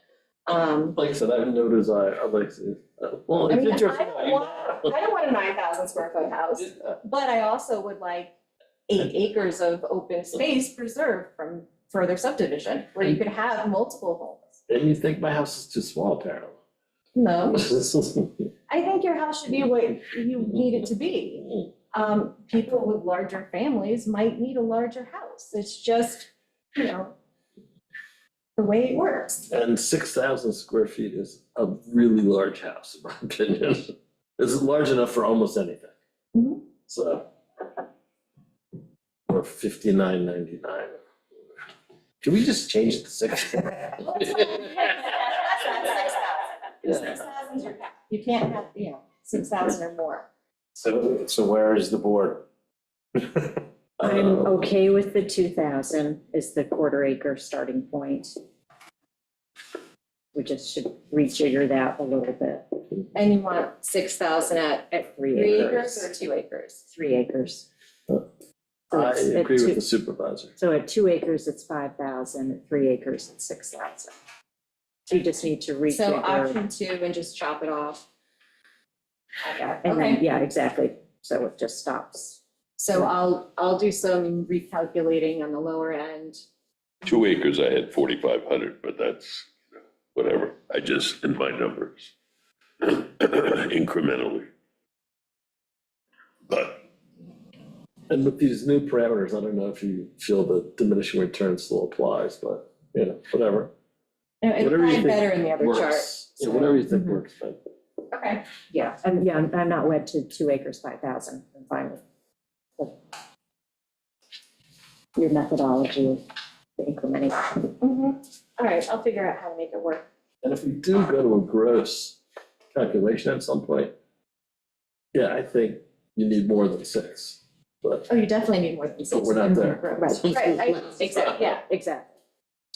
Like I said, I have no desire, I'd like to, well, I it's mean, interesting. I don't want a 9,000 square foot house, but I also would like 8 acres of open space preserved from further subdivision, where you could have multiple homes. And you think my house is too small, apparently. No, I think your house should be what you need it to be. People with larger families might need a larger house. It's just, you know, the way it works. And 6,000 square feet is a really large house, in my opinion. It's large enough for almost anything. Mhm. So. Or 59.99. Can we just change it to 6? You can't have, 6,000 or more. So where is the board? I'm okay with the 2,000 is the quarter acre starting point. We just should rejigger that a little bit. And you want 6,000 at 3 3 acres. acres or 2 acres? 3 acres. I it's at agree two- with the supervisor. So at 2 acres, it's 5,000, at 3 acres, it's 6,000. So you just need to So rejigger. option 2 and just chop it off. And then, Okay, yeah, exactly. So it just stops. so I'll do some recalculating on the lower end. 2 acres, I had 4,500, but that's, whatever. I just, in my numbers, incrementally. But And with these new parameters, I don't know if you feel the diminishing return still applies, but, whatever. No, it Whatever you applied think better in the other chart. Works. Yeah, whatever you think Mhm. works, but. Okay. Yeah, I'm not wed to 2 acres, 5,000. I'm fine with your methodology of the incrementing. All right, I'll figure out how to make it work. And if we do go to a gross calculation at some point, yeah, I think you need more than 6, but. Oh, you definitely need more than 6. But we're not there. Right, exactly, yeah. Exactly.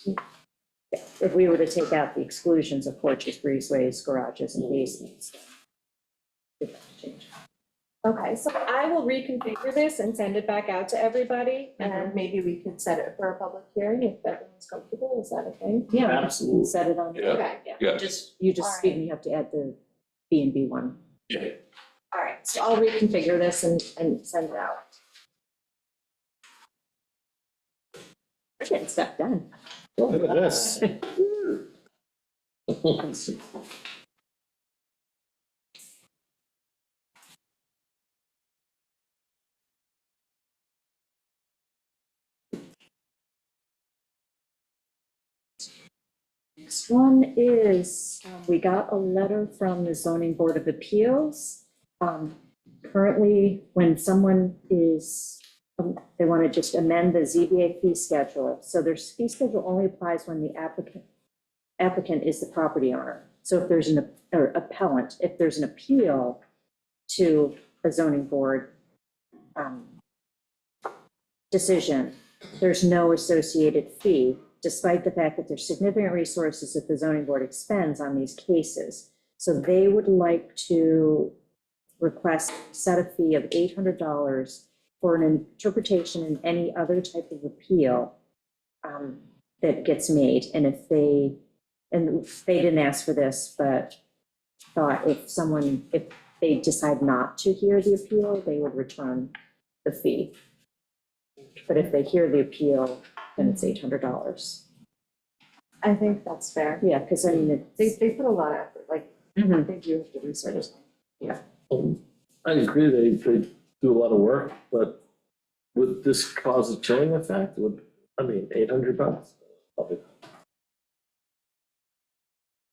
Yeah, if we were to take out the exclusions of porches, breezeways, garages, and basements. it would change. Okay, so I will reconfigure this and send it back out to everybody, and maybe we could set it for a public hearing if everyone's comfortable, is that okay? Yeah, Absolutely. set it on. Yeah. Okay, Yeah. You just, Alright. you have to add the B and B one. all right, so I'll reconfigure this and send it out. We're getting stuff done. Look at this. Next one is, we got a letter from the Zoning Board of Appeals. Currently, when someone is, they want to just amend the ZBA fee schedule. So their fee schedule only applies when the applicant is the property owner. So if there's or appellant, if there's an appeal to a zoning board decision, there's no associated fee, despite the fact that there's significant resources that the zoning board expends on these cases. So they would like to request, set a fee of $800 for an interpretation in any other type of appeal that gets made. And if they didn't ask for this, but thought if they decide not to hear the appeal, they would return the fee. But if they hear the appeal, then it's $800. I think that's fair. Yeah, because I mean, They put a lot of effort, like, Mhm. they do have to research. I agree, they do a lot of work, but would this cause a chilling effect? $800? Probably not.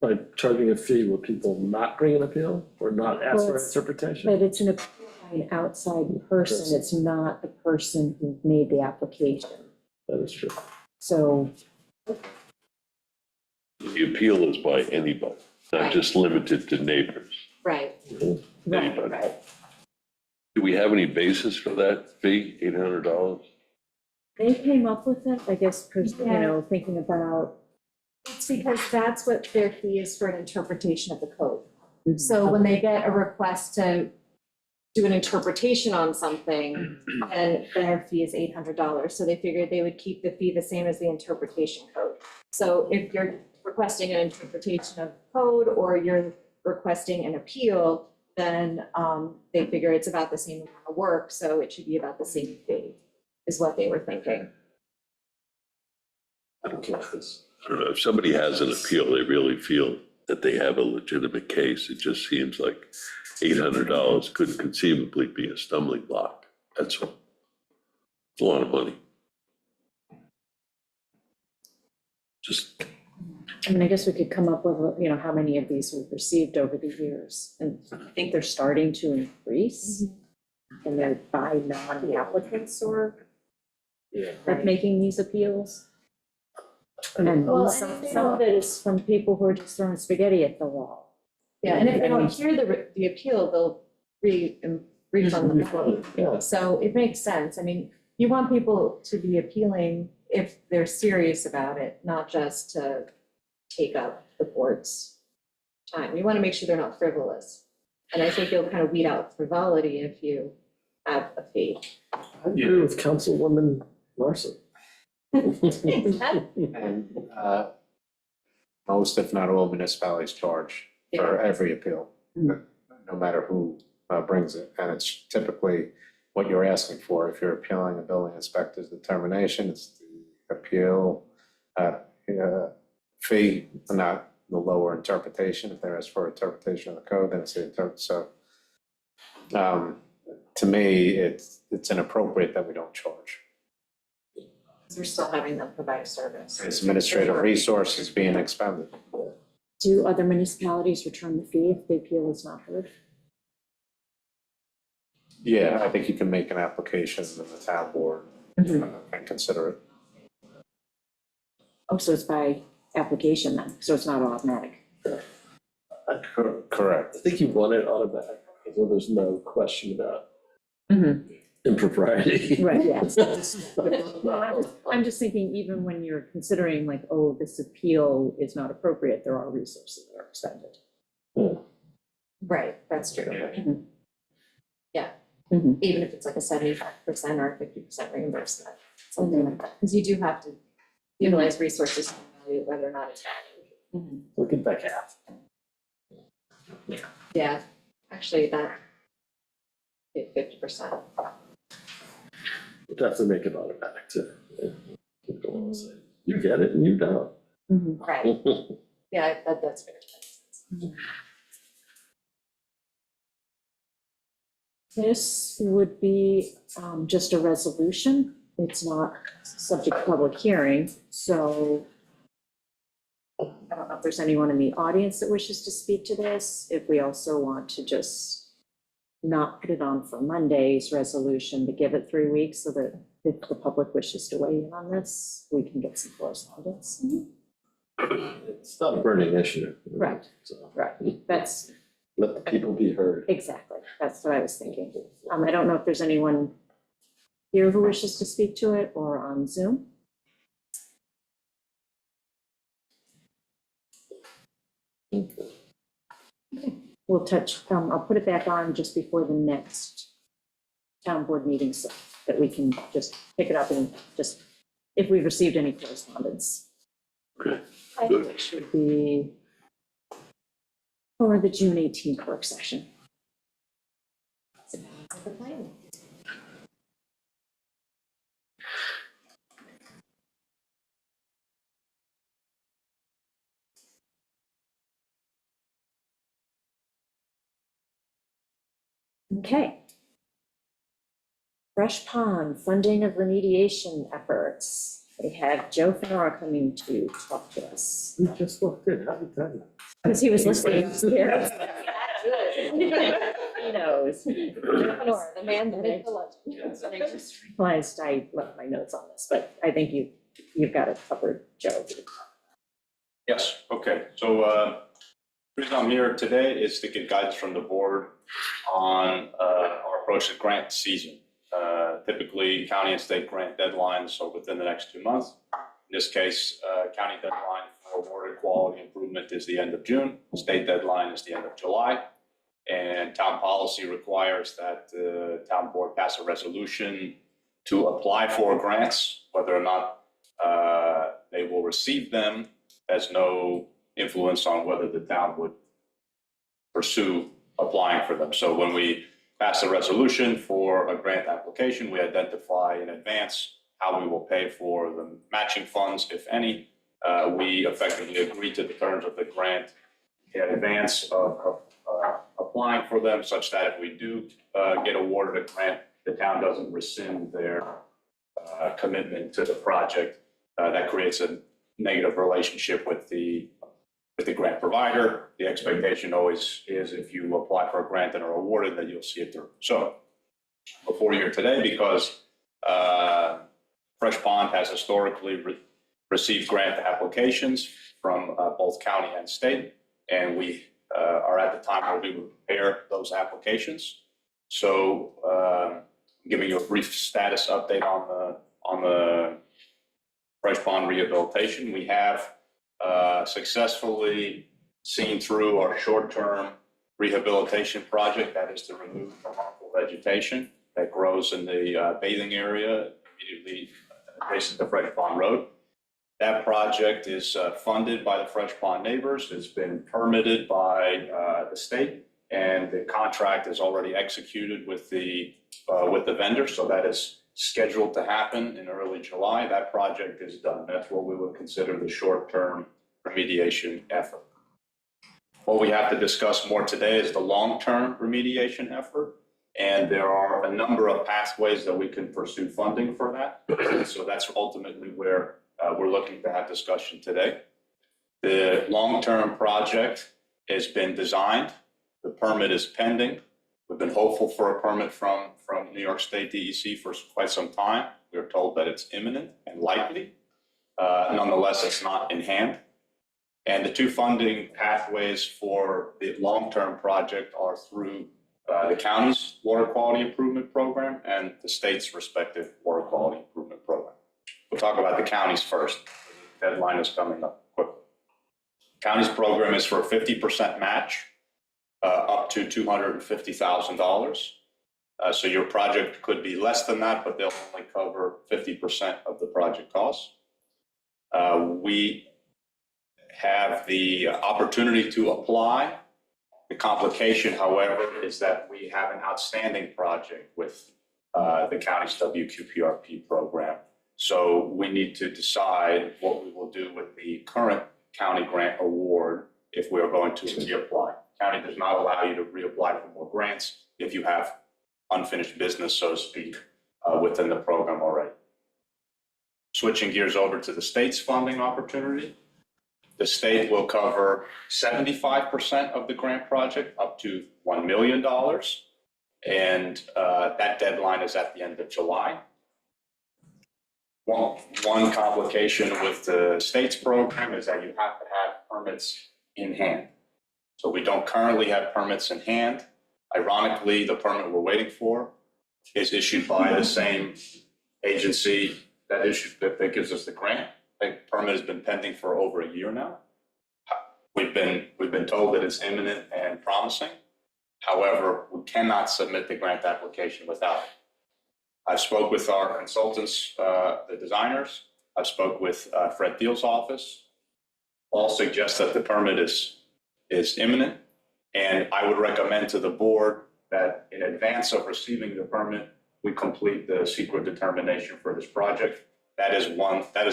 By charging a fee, will people not bring an appeal or not ask for Well, interpretation? but it's an appeal by an outside person. It's not the person who made the application. That is true. So, the appeal is by anybody, not just limited to neighbors. Right. right, Anybody. right. Do we have any basis for that fee, $800? They came up with it, I guess, because, thinking about. It's because that's what their fee is for an interpretation of the code. So when they get a request to do an interpretation on something, then their fee is $800. So they figured they would keep the fee the same as the interpretation code. So if you're requesting an interpretation of code or you're requesting an appeal, then they figure it's about the same amount of work, so it should be about the same fee, is what they were thinking. I don't get this. I don't know, if somebody has an appeal, they really feel that they have a legitimate case, it just seems like $800 couldn't conceivably be a stumbling block, that's all. It's a lot of money. Just I mean, I guess we could come up with, you know, how many of these we've received over the years. And I think they're starting to increase. And they're by non-applicants or Yeah. like making these appeals. And Well, some of it is from people who are just throwing spaghetti at the wall. Yeah, and if they don't hear the appeal, they'll refund the vote. Yeah. So it makes sense. I mean, you want people to be appealing if they're serious about it, not just to take up the board's time. You want to make sure they're not frivolous. And I think you'll kind of weed out frivolity if you have a fee. I agree with Councilwoman Larson. And most, if not all, municipalities charge for every appeal, no matter who brings it. And it's typically what you're asking for. If you're appealing a building inspector's determination, it's the appeal fee, not the lower interpretation. If they're asked for interpretation of the code, then it's the so. To me, it's inappropriate that we don't charge. We're still having them provide service. It's administrative resources being expended. Do other municipalities return the fee if the appeal is not heard? Yeah, I think you can make an application in the town board and consider it. Oh, so it's by application then, so it's not automatic. Correct. I think you want it automatic, so there's no question about Mm-hmm. impropriety. Right, yes. I'm just thinking, even when you're considering like, oh, this appeal is not appropriate, there are resources that are expended. Right, that's true. Mhm. Yeah. Mhm. Even if it's like a 75% or 50% reimbursement, something like that. Because you do have to utilize resources to evaluate whether or not it's valued. Look at back half. Yeah, actually, that 50%. We'll definitely make it automatic too. Yeah. Keep going, say, you get it and you don't. Mhm. Right, yeah, that's fair. This would be just a resolution. It's not subject to public hearing, so I don't know if there's anyone in the audience that wishes to speak to this. If we also want to just not put it on for Monday's resolution, but give it 3 weeks so that if the public wishes to weigh in on this, we can get some correspondence. It's not a burning issue. Right. So Right, that's let the people be heard. exactly, that's what I was thinking. I don't know if there's anyone here who wishes to speak to it or on Zoom. We'll I'll put it back on just before the next town board meeting so that we can just pick it up and just, if we've received any correspondence. Okay, Which should be for the June 18th work session. The plan. Okay. Fresh Pond, funding of remediation efforts. We have Joe Fenora coming to talk to us. you just walked in, how did that? Because he was listening upstairs. He knows. Lenore, the man, the myth, the legend. I just realized I left my notes on this, but I think you've got it covered, Joe. Yes, okay, so the reason I'm here today is to get guidance from the board on our approach to grant season. Typically, county and state grant deadlines are within the next 2 months. In this case, county deadline for water quality improvement is the end of June. State deadline is the end of July. And town policy requires that the town board pass a resolution to apply for grants. Whether or not they will receive them has no influence on whether the town would pursue applying for them. So when we pass a resolution for a grant application, we identify in advance how we will pay for the matching funds, if any. We effectively agree to the terms of the grant in advance of applying for them, such that if we do get awarded a grant, the town doesn't rescind their commitment to the project. That creates a negative relationship with the grant provider. The expectation always is if you apply for a grant and are awarded, that you'll see it through. So before you're today, because Fresh Pond has historically received grant applications from both county and state, and we are at the time where we would prepare those applications. So giving you a brief status update on the Fresh Pond rehabilitation. We have successfully seen through our short-term rehabilitation project, that is to remove the harmful vegetation that grows in the bathing area immediately adjacent to Fresh Pond Road. That project is funded by the Fresh Pond neighbors. It's been permitted by the state, and the contract is already executed with the vendor. So that is scheduled to happen in early July. That project is done. That's what we would consider the short-term remediation effort. What we have to discuss more today is the long-term remediation effort. And there are a number of pathways that we can pursue funding for that. So that's ultimately where we're looking to have discussion today. The long-term project has been designed. The permit is pending. We've been hopeful for a permit from New York State DEC for quite some time. We're told that it's imminent and likely. Nonetheless, it's not in hand. And the two funding pathways for the long-term project are through the county's water quality improvement program and the state's respective water quality improvement program. We'll talk about the counties first. The deadline is coming up quickly. County's program is for a 50% match, up to $250,000. So your project could be less than that, but they'll only cover 50% of the project cost. We have the opportunity to apply. The complication, however, is that we have an outstanding project with the county's WQPRP program. So we need to decide what we will do with the current county grant award if we are going to reapply. County does not allow you to reapply for more grants if you have unfinished business, so to speak, within the program already. Switching gears over to the state's funding opportunity. The state will cover 75% of the grant project, up to $1 million. And that deadline is at the end of July. One complication with the state's program is that you have to have permits in hand. So we don't currently have permits in hand. Ironically, the permit we're waiting for is issued by the same agency that gives us the grant. The permit has been pending for over a year now. We've been told that it's imminent and promising. However, we cannot submit the grant application without it. I've spoke with our consultants, the designers. I've spoke with Fred Thiel's office. All suggest that the permit is imminent. And I would recommend to the board that in advance of receiving the permit, we complete the secret determination for this project. That is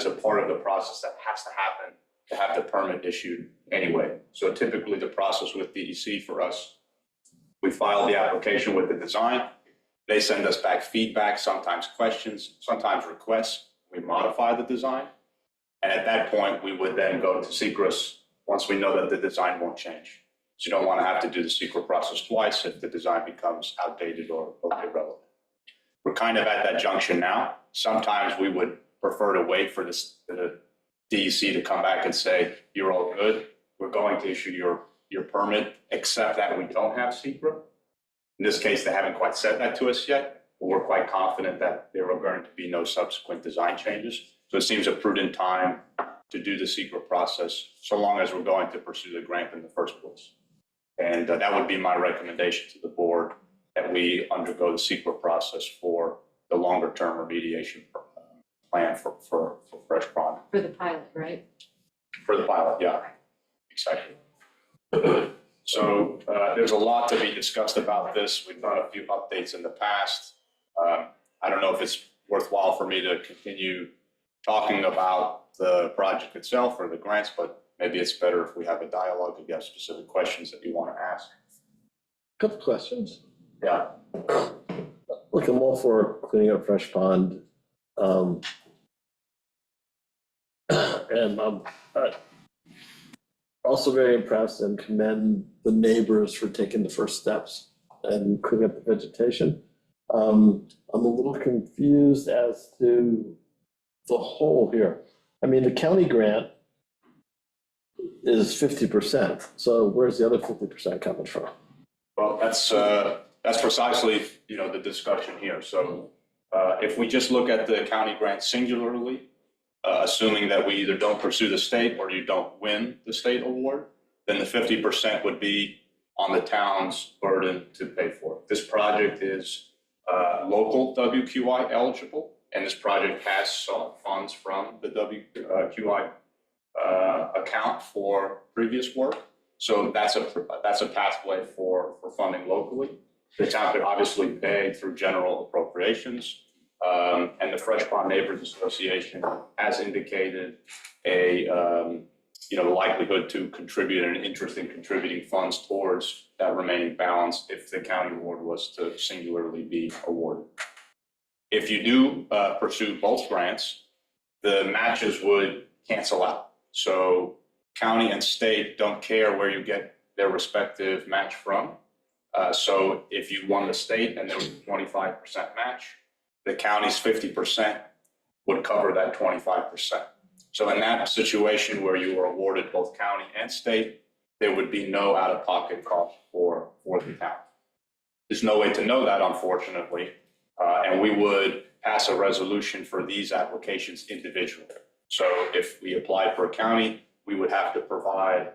a part of the process that has to happen to have the permit issued anyway. So typically the process with DEC for us, we file the application with the design. They send us back feedback, sometimes questions, sometimes requests. We modify the design. And at that point, we would then go to SECRES once we know that the design won't change. So you don't want to have to do the secret process twice if the design becomes outdated or irrelevant. We're kind of at that junction now. Sometimes we would prefer to wait for the DEC to come back and say, you're all good. We're going to issue your permit, except that we don't have secret. In this case, they haven't quite said that to us yet, but we're quite confident that there are going to be no subsequent design changes. So it seems a prudent time to do the secret process, so long as we're going to pursue the grant in the first place. And that would be my recommendation to the board, that we undergo the secret process for the longer term remediation plan for Fresh Pond. For the pilot, right? For the pilot, yeah, exactly. So there's a lot to be discussed about this. We've done a few updates in the past. I don't know if it's worthwhile for me to continue talking about the project itself or the grants, but maybe it's better if we have a dialogue if you have specific questions that you want to ask. Couple questions. Yeah. Look, I'm all for cleaning up Fresh Pond. And also very impressed and commend the neighbors for taking the first steps and cleaning up the vegetation. I'm a little confused as to the whole here. I mean, the county grant is 50%, so where's the other 50% coming from? Well, that's precisely, the discussion here. So if we just look at the county grant singularly, assuming that we either don't pursue the state or you don't win the state award, then the 50% would be on the town's burden to pay for it. This project is local WQI eligible, and this project has sought funds from the WQI account for previous work. So that's a pathway for funding locally. The town could obviously pay through general appropriations. And the Fresh Pond Neighbors Association has indicated the likelihood to contribute and an interest in contributing funds towards that remaining balance if the county award was to singularly be awarded. If you do pursue both grants, the matches would cancel out. So county and state don't care where you get their respective match from. So if you won the state and there was a 25% match, the county's 50% would cover that 25%. So in that situation where you were awarded both county and state, there would be no out-of-pocket cost for the town. There's no way to know that, unfortunately, and we would pass a resolution for these applications individually. So if we applied for a county, we would have to provide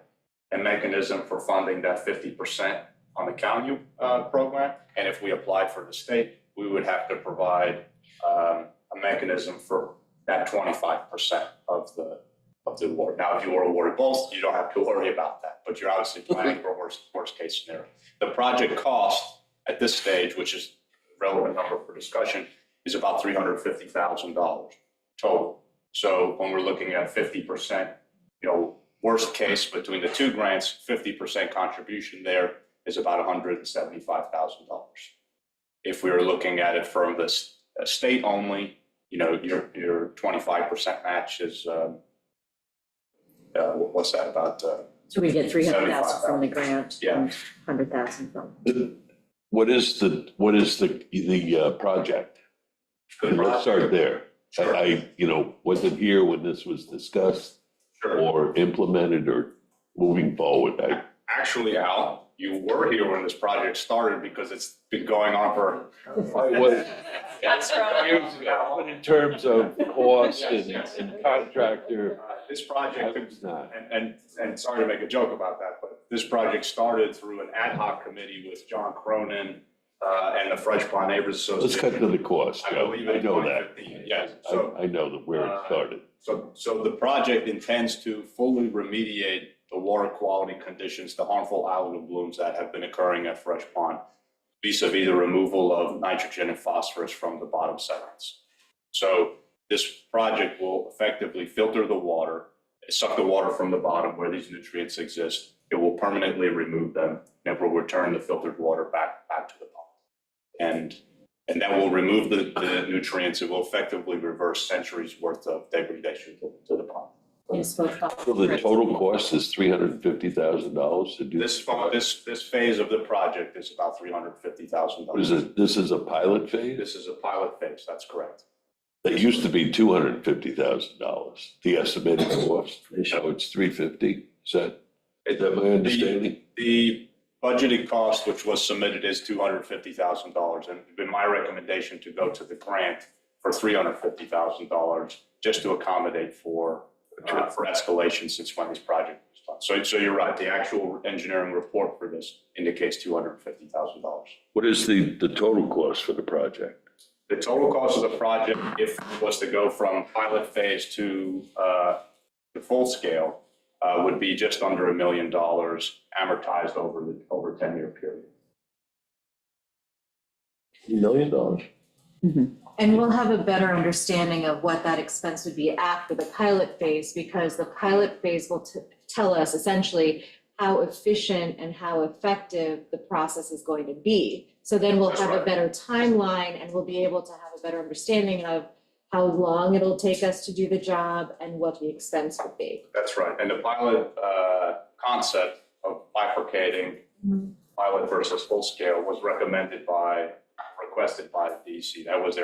a mechanism for funding that 50% on the county program. And if we applied for the state, we would have to provide a mechanism for that 25% of the award. Now, if you were awarded both, you don't have to worry about that, but you're obviously planning for worst case scenario. The project cost at this stage, which is a relevant number for discussion, is about $350,000 total. So when we're looking at 50%, worst case between the two grants, 50% contribution there is about $175,000. If we were looking at it from the state only, your 25% match is, what's that about? So we get 300,000 from the grant Yeah. and 100,000 from. What is the project? Let's start there. Sure. I wasn't here when this was discussed Sure. or implemented or moving forward. Actually, Al, you were here when this project started because it's been going on for. I was years ago, but in terms of cost and contractor, This I project, was not. and sorry to make a joke about that, but this project started through an ad hoc committee with John Cronin and the Fresh Pond Neighbors Association. Let's cut to the cost, I Joe. believe I in know that. 2015, yes. So, I know where it started. so the project intends to fully remediate the water quality conditions, the harmful algal blooms that have been occurring at Fresh Pond, vis-a-vis the removal of nitrogen and phosphorus from the bottom sediments. So this project will effectively filter the water, suck the water from the bottom where these nutrients exist. It will permanently remove them, and it will return the filtered water back to the pond. And that will remove the nutrients. It will effectively reverse centuries worth of degradation to the pond. So the total cost is $350,000 to do This phase of the project is about $350,000. This is a pilot phase? This is a pilot phase, that's correct. It used to be $250,000, the estimated cost. Now it's $350,000. Is that my understanding? The budgeted cost, which was submitted, is $250,000, and it's been my recommendation to go to the grant for $350,000 just to accommodate for escalation since when this project was done. So you're right, the actual engineering report for this indicates $250,000. What is the total cost for the project? The total cost of the project, if it was to go from pilot phase to the full scale, would be just under $1 million amortized over a 10-year period. $1 million? And we'll have a better understanding of what that expense would be after the pilot phase, because the pilot phase will tell us essentially how efficient and how effective the process is going to be. So then we'll have a better timeline and we'll be able to have a better understanding of how long it'll take us to do the job and what the expense would be. That's right. And the pilot concept of bifurcating pilot versus full scale was requested by DEC. That was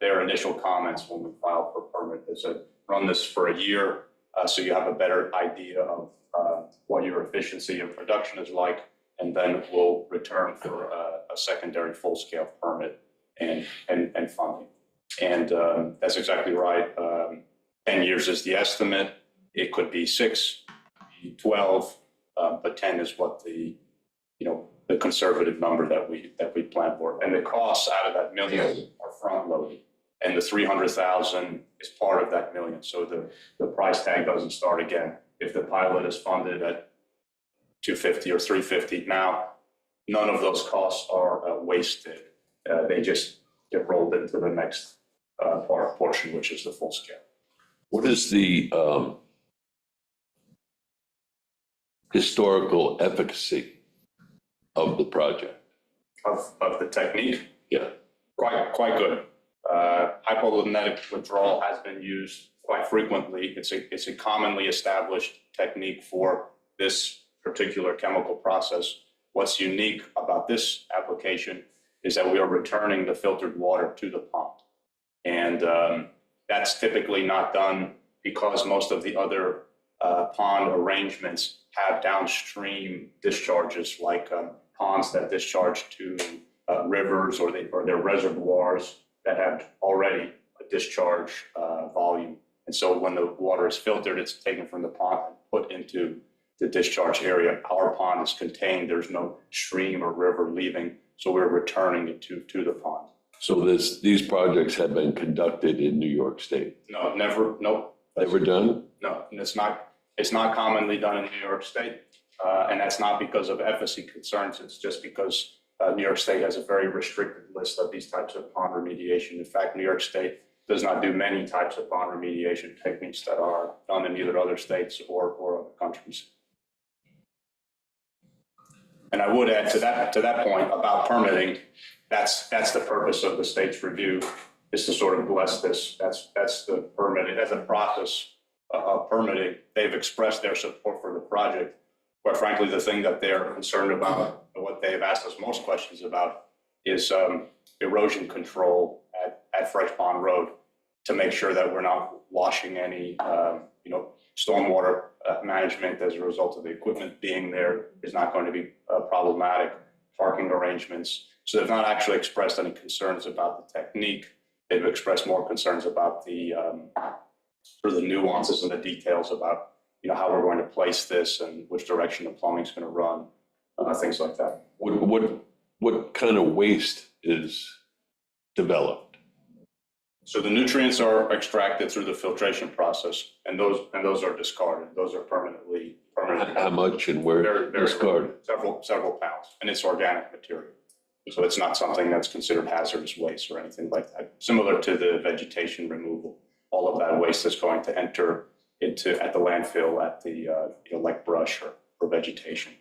their initial comments when we filed for permit. They said, run this for a year so you have a better idea of what your efficiency of production is like, and then we'll return for a secondary full scale permit and funding. And that's exactly right. 10 years is the estimate. It could be 6, 12, but 10 is what the conservative number that we plan for. And the costs out of that million are front loaded. And the 300,000 is part of that million. So the price tag doesn't start again. If the pilot is funded at 250 or 350 now, none of those costs are wasted. They just get rolled into the next portion, which is the full scale. What is the historical efficacy of the project? Of the technique? Yeah. Quite good. Hypolytic withdrawal has been used quite frequently. It's a commonly established technique for this particular chemical process. What's unique about this application is that we are returning the filtered water to the pond. And that's typically not done because most of the other pond arrangements have downstream discharges, like ponds that discharge to rivers or their reservoirs that have already a discharge volume. And so when the water is filtered, it's taken from the pond and put into the discharge area. Our pond is contained. There's no stream or river leaving, so we're returning it to the pond. So these projects have been conducted in New York State? No, never, nope. Never done? No, and it's not commonly done in New York State. And that's not because of efficacy concerns. It's just because New York State has a very restricted list of these types of pond remediation. In fact, New York State does not do many types of pond remediation techniques that are done in either other states or other countries. And I would add to that point about permitting, that's the purpose of the state's review, is to sort of bless this. That's the permitting, that's a process of permitting. They've expressed their support for the project. Quite frankly, the thing that they're concerned about, and what they've asked us most questions about, is erosion control at Fresh Pond Road, to make sure that we're not washing any stormwater management as a result of the equipment being there is not going to be problematic. Parking arrangements. So they've not actually expressed any concerns about the technique. They've expressed more concerns about the sort of the nuances and the details about how we're going to place this and which direction the plumbing's going to run, things like that. What kind of waste is developed? So the nutrients are extracted through the filtration process, and those are discarded. Those are permanently. How much and where discarded? Several pounds, and it's organic material. So it's not something that's considered hazardous waste or anything like that. Similar to the vegetation removal, all of that waste is going to enter at the landfill at the like brush or vegetation.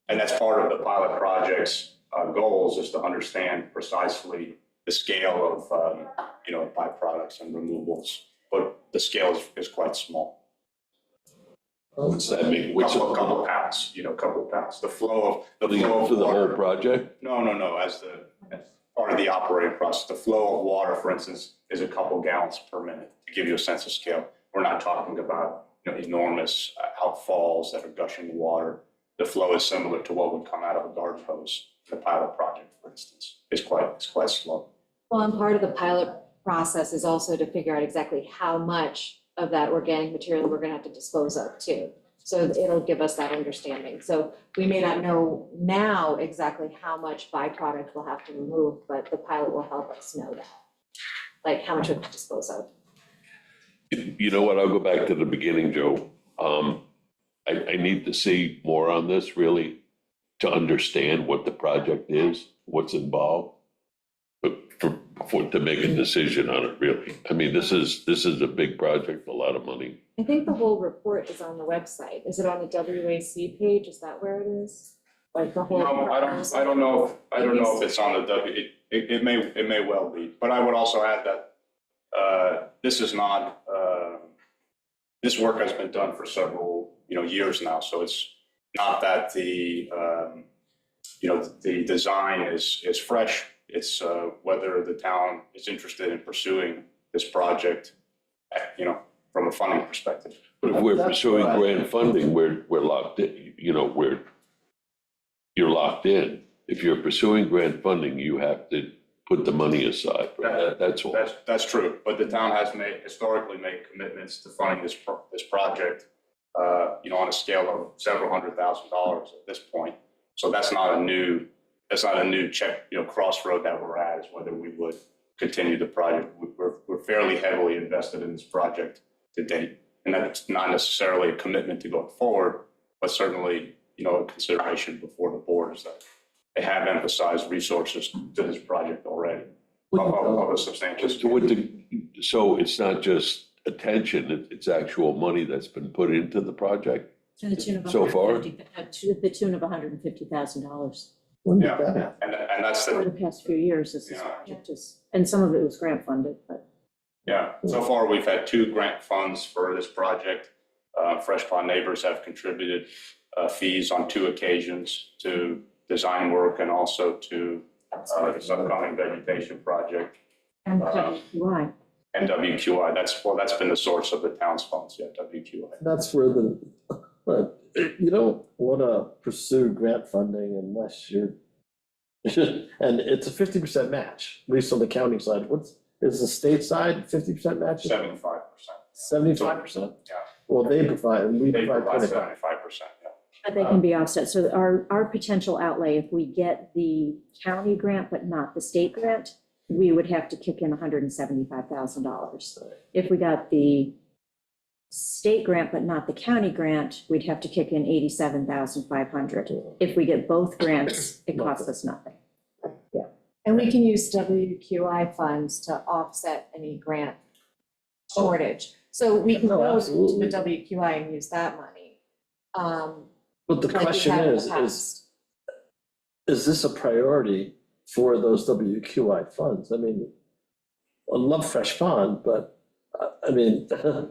And that's part of the pilot project's goals, is to understand precisely the scale of byproducts and removals, but the scale is quite small. What's that mean? Couple pounds, couple pounds. The flow of For the whole project? No. As part of the operating process, the flow of water, for instance, is a couple gallons per minute. To give you a sense of scale, we're not talking about enormous outfalls that are gushing water. The flow is similar to what would come out of a garden hose. The pilot project, for instance, is quite slow. Well, and part of the pilot process is also to figure out exactly how much of that organic material we're gonna have to dispose of too. So it'll give us that understanding. So we may not know now exactly how much byproduct we'll have to remove, but the pilot will help us know that. Like how much we have to dispose of. You know what, I'll go back to the beginning, Joe. I need to see more on this, really, to understand what the project is, what's involved. But to make a decision on it, really. I mean, this is a big project, a lot of money. I think the whole report is on the website. Is it on the WAC page? Is that where it is? Like the whole. No, I don't know if it's on the W. It may well be, but I would also add that This is not, this work has been done for several, years now, so it's not that the, the design is fresh. It's whether the town is interested in pursuing this project, from a funding perspective. But if we're pursuing grant funding, we're locked in, you're locked in. If you're pursuing grant funding, you have to put the money aside, right? That's all. That's true, but the town has historically made commitments to funding this project, on a scale of several $100,000 at this point. So that's not a new check, crossroad that we're at, is whether we would continue the project. We're fairly heavily invested in this project to date, and that's not necessarily a commitment to go forward, but certainly, a consideration before the board is that they have emphasized resources to this project already of a substantial. So it's not just attention, it's actual money that's been put into the project To the tune of so far? to the tune of $150,000 Yeah, and that's for the past few years. This project is, and some of it was grant funded, but. Yeah, so far we've had 2 grant funds for this project. Fresh Pond Neighbors have contributed fees on 2 occasions to design work and also to this upcoming vegetation project. And WQI. And WQI, that's been the source of the town's funds, yeah, WQI. That's where you don't want to pursue grant funding unless you're, and it's a 50% match, at least on the county side. Is the state side 50% match? 75%. 75%? Yeah. Well, they provide, and we They provide provide 25%. 75%, yeah. But they can be offset. So our potential outlay, if we get the county grant but not the state grant, we would have to kick in $175,000. If we got the state grant but not the county grant, we'd have to kick in $87,500. If we get both grants, it costs us nothing. And we can use WQI funds to offset any grant shortage. So we can No, go to absolutely. the WQI and use that money. But the like we question have in the is past. this a priority for those WQI funds? I mean, I love Fresh Pond, but I mean, the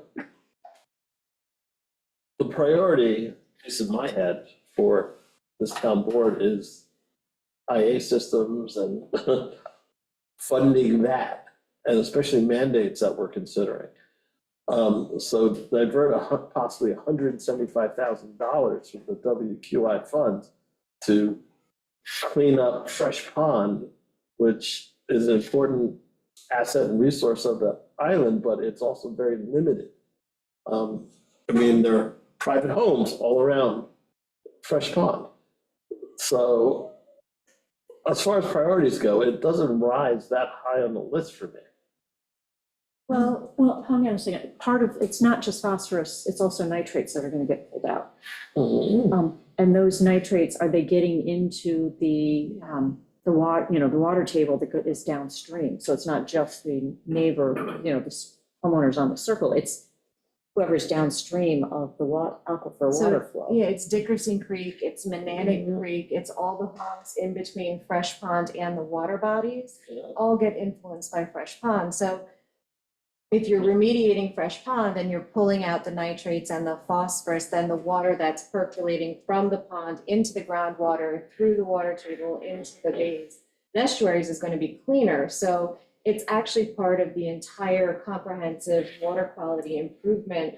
priority, at least in my head, for this town board is IA systems and funding that, and especially mandates that we're considering. So divert possibly $175,000 from the WQI funds to clean up Fresh Pond, which is an important asset and resource of the island, but it's also very limited. I mean, there are private homes all around Fresh Pond. So as far as priorities go, it doesn't rise that high on the list for me. Well, hang on a second. Part of, it's not just phosphorus, it's also nitrates that are going to get pulled out. And those nitrates, are they getting into the water, the water table that is downstream? So it's not just the neighbor, the homeowners on the circle, it's whoever's downstream of the aquifer So, water flow. yeah, it's Dickerson Creek, it's Mananic Creek, it's all the homes in between Fresh Pond and the water bodies, all get influenced by Fresh Pond. So if you're remediating Fresh Pond and you're pulling out the nitrates and the phosphorus, then the water that's percolating from the pond into the groundwater, through the water table, into the bays and estuaries is going to be cleaner. So it's actually part of the entire comprehensive water quality improvement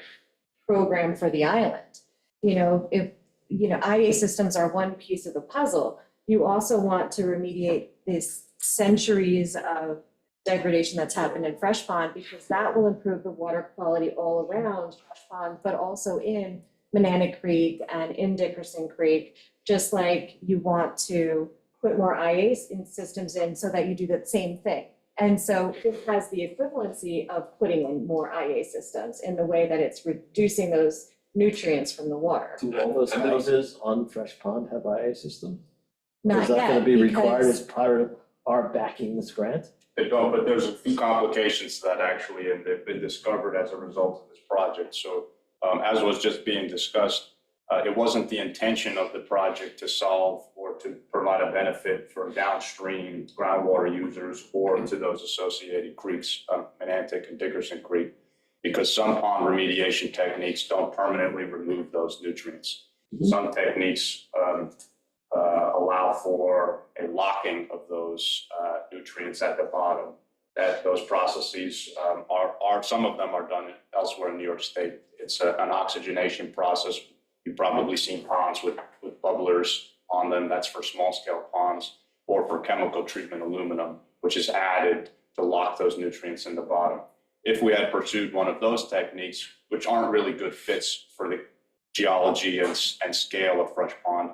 program for the island. If IA systems are one piece of the puzzle, you also want to remediate this centuries of degradation that's happened in Fresh Pond, because that will improve the water quality all around Fresh Pond, but also in Mananic Creek and in Dickerson Creek, just like you want to put more IA systems in so that you do the same thing. And so this has the equivalency of putting in more IA systems in the way that it's reducing those nutrients from the water. Do all those houses on Fresh Pond have IA systems? Not Is that yet, gonna be required because- as part of our backing this grant? They don't, but there's a few complications to that actually, and they've been discovered as a result of this project. So as was just being discussed, it wasn't the intention of the project to solve or to provide provide a benefit for downstream groundwater users or to those associated creeks, Menantic and Dickerson Creek, because some pond remediation techniques don't permanently remove those nutrients. Some techniques allow for a locking of those nutrients at the bottom. That those processes are some of them are done elsewhere in New York State. It's an oxygenation process. You've probably seen ponds with bubblers on them. That's for small scale ponds, or for chemical treatment aluminum, which is added to lock those nutrients in the bottom. If we had pursued one of those techniques, which aren't really good fits for the geology and scale of fresh pond,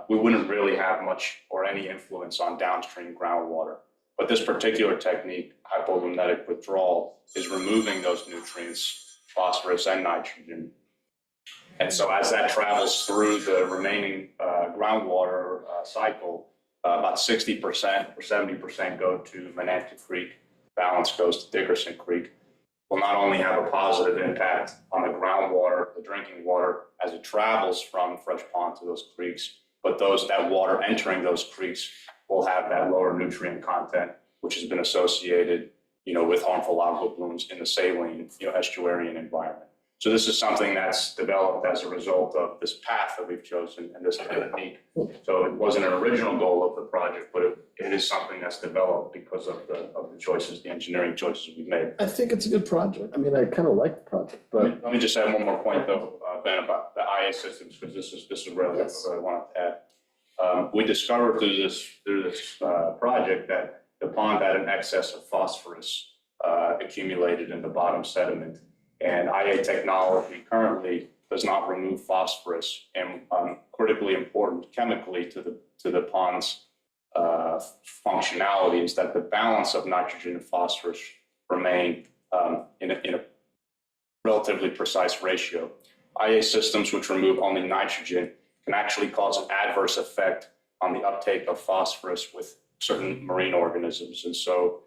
we wouldn't really have much or any influence on downstream groundwater. But this particular technique, hypoluminetic withdrawal, is removing those nutrients, phosphorus and nitrogen. And so as that travels through the remaining groundwater cycle, about 60% or 70% go to Menantic Creek, balance goes to Dickerson Creek. Will not only have a positive impact on the groundwater, the drinking water, as it travels from fresh pond to those creeks, but that water entering those creeks will have that lower nutrient content, which has been associated, with harmful algal blooms in the saline, estuarine environment. So this is something that's developed as a result of this path that we've chosen and this technique. So it wasn't an original goal of the project, but it is something that's developed because of the choices, the engineering choices we've made. I think it's a good project. I mean, I kind of like the project, but Let me just add one more point though, Ben, about the IA systems, because this is relevant, what I wanted to add. We discovered through this project that the pond had an excess of phosphorus accumulated in the bottom sediment. And IA technology currently does not remove phosphorus, and critically important chemically to the pond's functionality is that the balance of nitrogen and phosphorus remain in a relatively precise ratio. IA systems which remove only nitrogen can actually cause an adverse effect on the uptake of phosphorus with certain marine organisms. And so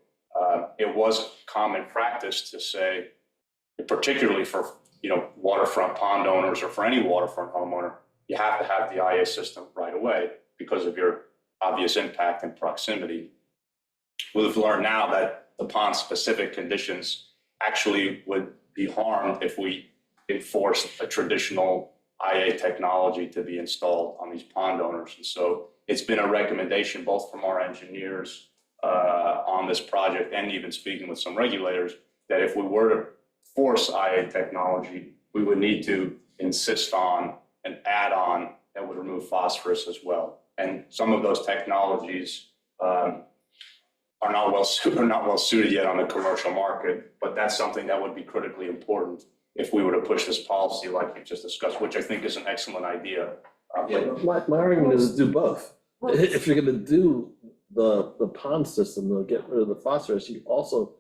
it was common practice to say, particularly for waterfront pond owners or for any waterfront homeowner, you have to have the IA system right away because of your obvious impact and proximity. We've learned now that the pond specific conditions actually would be harmed if we enforced a traditional IA technology to be installed on these pond owners. And so it's been a recommendation both from our engineers on this project and even speaking with some regulators that if we were to force IA technology, we would need to insist on an add-on that would remove phosphorus as well. And some of those technologies are not well suited yet on the commercial market, but that's something that would be critically important if we were to push this policy like you just discussed, which I think is an excellent idea. my argument is do both. If you're gonna do the pond system, to get rid of the phosphorus, you also,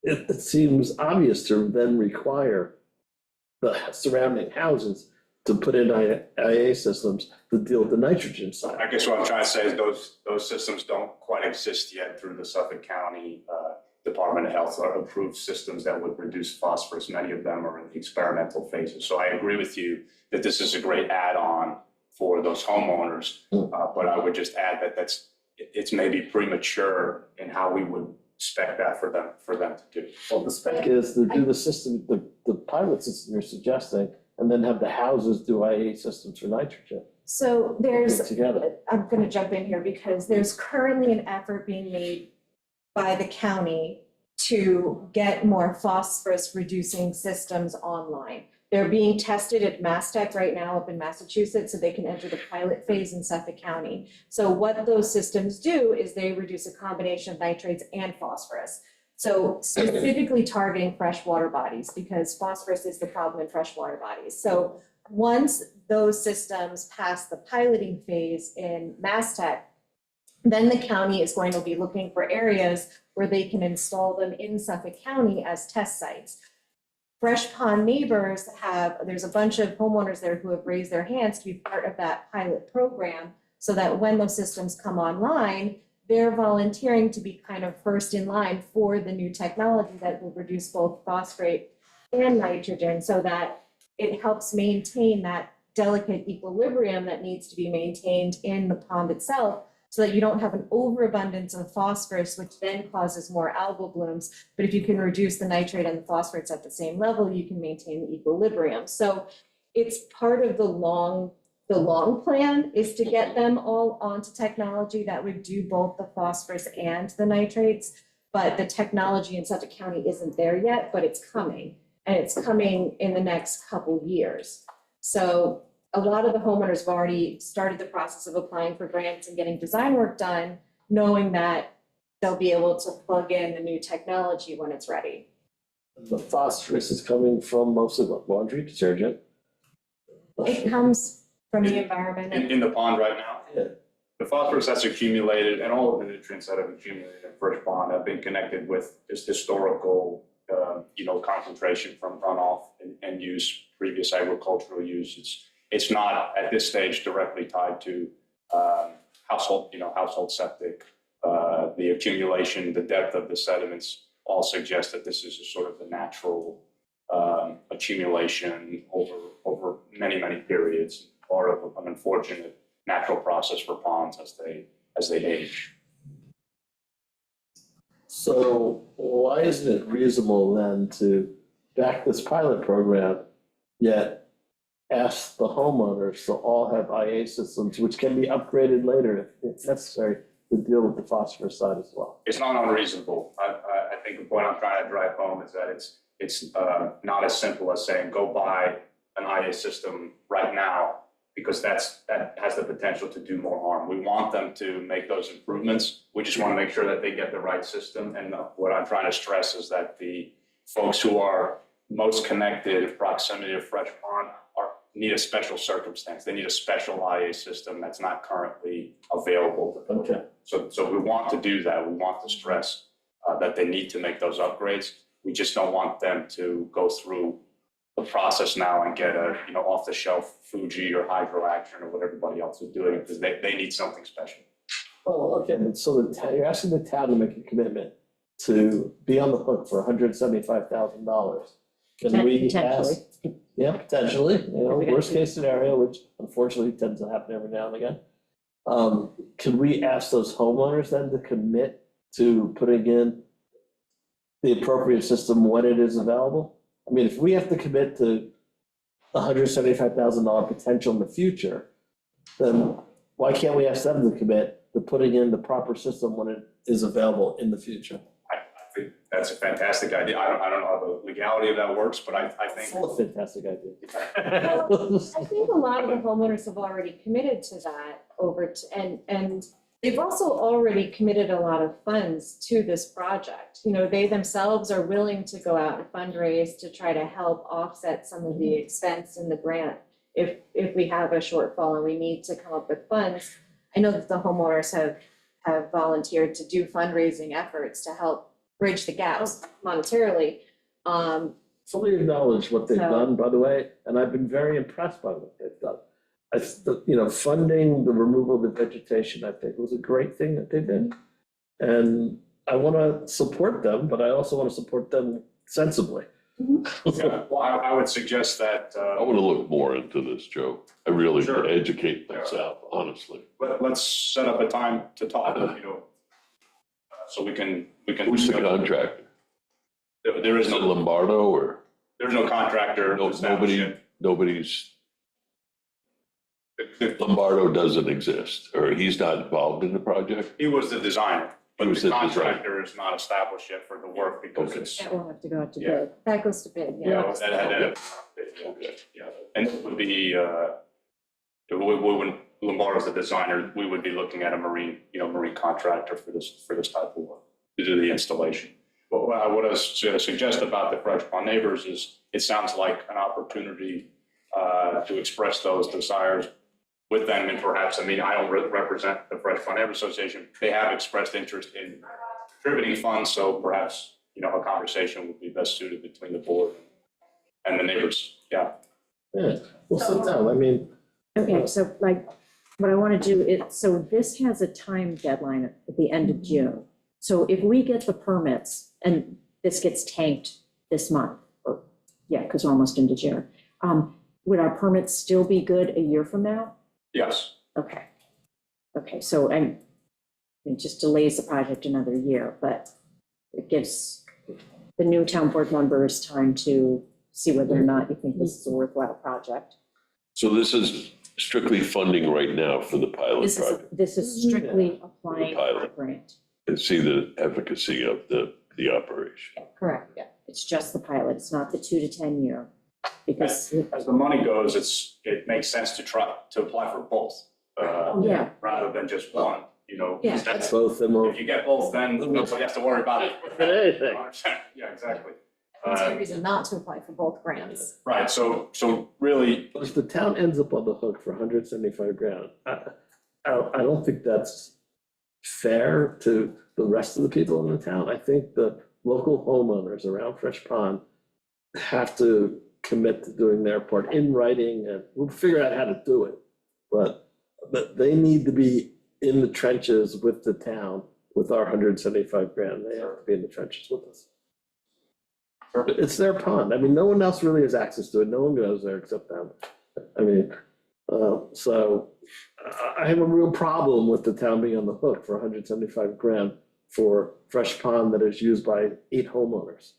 it seems obvious to then require the surrounding houses to put in IA systems to deal with the nitrogen side. I guess what I'm trying to say is those systems don't quite exist yet through the Suffolk County Department of Health or approved systems that would reduce phosphorus. Many of them are in the experimental phases. So I agree with you that this is a great add-on for those homeowners, but I would just add that it's maybe premature in how we would spec that for them to do. Well, the spec is to do the system, the pilot system you're suggesting, and then have the houses do IA systems for nitrogen. So there's, Together. I'm gonna jump in here because there's currently an effort being made by the county to get more phosphorus reducing systems online. They're being tested at MassTech right now up in Massachusetts, so they can enter the pilot phase in Suffolk County. So what those systems do is they reduce a combination of nitrates and phosphorus. So specifically targeting freshwater bodies because phosphorus is the problem in freshwater bodies. So once those systems pass the piloting phase in MassTech, then the county is going to be looking for areas where they can install them in Suffolk County as test sites. Fresh Pond Neighbors there's a bunch of homeowners there who have raised their hands to be part of that pilot program so that when those systems come online, they're volunteering to be kind of first in line for the new technology that will reduce both phosphate and nitrogen so that it helps maintain that delicate equilibrium that needs to be maintained in the pond itself so that you don't have an overabundance of phosphorus, which then causes more algal blooms. But if you can reduce the nitrate and the phosphorus at the same level, you can maintain the equilibrium. So it's part of the long plan is to get them all onto technology that would do both the phosphorus and the nitrates. But the technology in Suffolk County isn't there yet, but it's coming. And it's coming in the next couple years. So a lot of the homeowners have already started the process of applying for grants and getting design work done, knowing that they'll be able to plug in the new technology when it's ready. The phosphorus is coming from mostly what, laundry detergent? It comes from the environment. In the pond right now? Yeah. The phosphorus that's accumulated and all of the nutrients that have accumulated in Fresh Pond have been connected with this historical, concentration from runoff and use, previous agricultural use. It's not at this stage directly tied to household septic. The accumulation, the depth of the sediments all suggest that this is a sort of the natural accumulation over many, many periods, part of an unfortunate natural process for ponds as they age. So why isn't it reasonable then to back this pilot program, yet ask the homeowners to all have IA systems, which can be upgraded later if necessary, to deal with the phosphorus side as well? It's not unreasonable. I think the point I'm trying to drive home is that it's not as simple as saying, go buy an IA system right now, because that has the potential to do more harm. We want them to make those improvements. We just want to make sure that they get the right system. And what I'm trying to stress is that the folks who are most connected in proximity to Fresh Pond need a special circumstance. They need a special IA system that's not currently available. Okay. So we want to do that. We want to stress that they need to make those upgrades. We just don't want them to go through the process now and get a, off the shelf Fuji or Hydro Action or what everybody else is doing, because they need something special. Well, okay, and so you're asking the town to make a commitment to be on the hook for $175,000. Can we ask? Yeah, potentially, worst case scenario, which unfortunately tends to happen every now and again. Can we ask those homeowners then to commit to putting in the appropriate system when it is available? I mean, if we have to commit to $175,000 potential in the future, then why can't we ask them to commit to putting in the proper system when it is available in the future? I think that's a fantastic idea. I don't know how the legality of that works, but I think. Full of fantastic idea. I think a lot of the homeowners have already committed to that and they've also already committed a lot of funds to this project. They themselves are willing to go out and fundraise to try to help offset some of the expense in the grant if we have a shortfall and we need to come up with funds. I know that the homeowners have volunteered to do fundraising efforts to help bridge the gaps monetarily. Fully acknowledge what they've done, by the way, and I've been very impressed by what they've done. Funding the removal of the vegetation, I think, was a great thing that they did. And I want to support them, but I also want to support them sensibly. Yeah, well, I would suggest that. I want to look more into this, Joe. I really Sure. want to educate myself, honestly. Let's set up a time to talk, so we can. Who's the contractor? There is Is it no, Lombardo or there's no contractor. nobody's, Lombardo doesn't exist, or he's not involved in the project? He was the designer, but He was the the designer. contractor is not established yet for the work because Okay. it's. That will have to go out to Yeah. bid. That goes to bid, Yeah, yeah. and it would be, when Lombardo's the designer, we would be looking at a marine contractor for this type of work, to do the installation. But what I would suggest about the Fresh Pond Neighbors is, it sounds like an opportunity to express those desires with them, and perhaps, I don't represent the Fresh Pond Neighbors Association. They have expressed interest in contributing funds, so perhaps, a conversation would be best suited between the board and the neighbors, yeah. Yeah, we'll sit down, Okay, so what I want to do is, so this has a time deadline at the end of June. So if we get the permits and this gets tanked this month, because we're almost into June, would our permits still be good a year from now? Yes, Okay. Okay, so it just delays the project another year, but it gives the new town board members time to see whether or not you think this is a worthwhile project. So this is strictly funding right now for the pilot project, This is strictly applying for a Pilot. grant. and see the efficacy of the operation. Correct, yeah. It's just the pilot, it's not the 2 to 10 year, because, as the money goes, it makes sense to apply for both. yeah. Rather than just one, you know. Yeah. That's- Both of them are. If you get both, then nobody has to worry about it. Anything. Yeah, exactly. That's a reason not to apply for both grants. Right, so really, But if the town ends up on the hook for 175 grand, I don't think that's fair to the rest of the people in the town. I think the local homeowners around Fresh Pond have to commit to doing their part in writing, and we'll figure out how to do it. But they need to be in the trenches with the town with our 175 grand. They have to be in the trenches with us. It's their pond. I mean, no one else really has access to it. No one goes there except them. I mean, so I have a real problem with the town being on the hook for 175 grand for Fresh Pond that is used by 8 homeowners.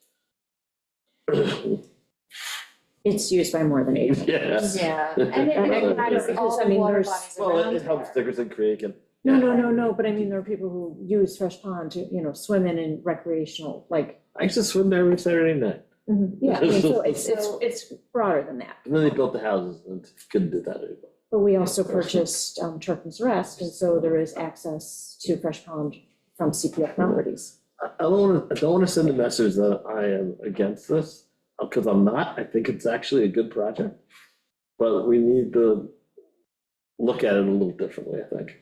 It's used by more than 8. Yes. Yeah, and it impacts all I the mean, water there's- bodies Well, around it helps there. Dickerson Creek and. No, but I mean, there are people who use Fresh Pond to, swim in recreational, like, I used to swim there every Saturday night. yeah, I mean, so it's broader than that. And then they built the houses and couldn't do that anymore. But we also purchased Turpin's Rest, and so there is access to Fresh Pond from CPF properties. I don't wanna send a message that I am against this, because I'm not. I think it's actually a good project. But we need to look at it a little differently, I think.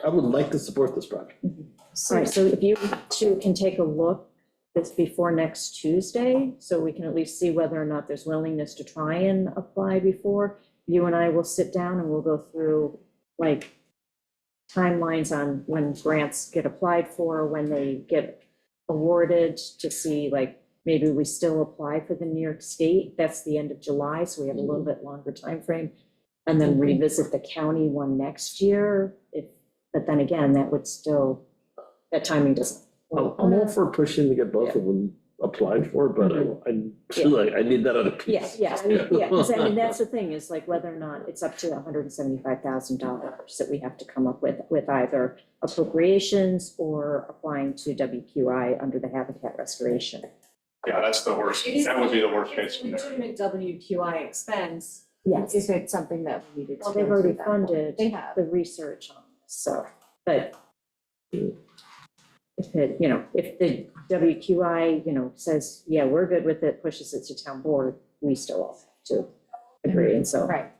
I would like to support this project. All right, so if you two can take a look this before next Tuesday, so we can at least see whether or not there's willingness to try and apply before, you and I will sit down and we'll go through like timelines on when grants get applied for, when they get awarded, to see like, maybe we still apply for the New York State. That's the end of July, so we have a little bit longer time frame, and then revisit the county one next year. But then again, that would still, that timing doesn't. I'm all for pushing to get both of them applied for, but I feel like I need that other piece. Yeah, because I mean, that's the thing, is like whether or not it's up to $175,000 that we have to come up with either appropriations or applying to WQI under the Habitat Restoration. yeah, that's the worst, It is- that would be the worst case It's a scenario. legitimate WQI expense, Yes, if it's something that we needed to. well, they've go already through that. funded They have. the research on this, so, but if it, if the WQI, says, yeah, we're good with it, pushes it to town board, we still all have to agree, and so. Right.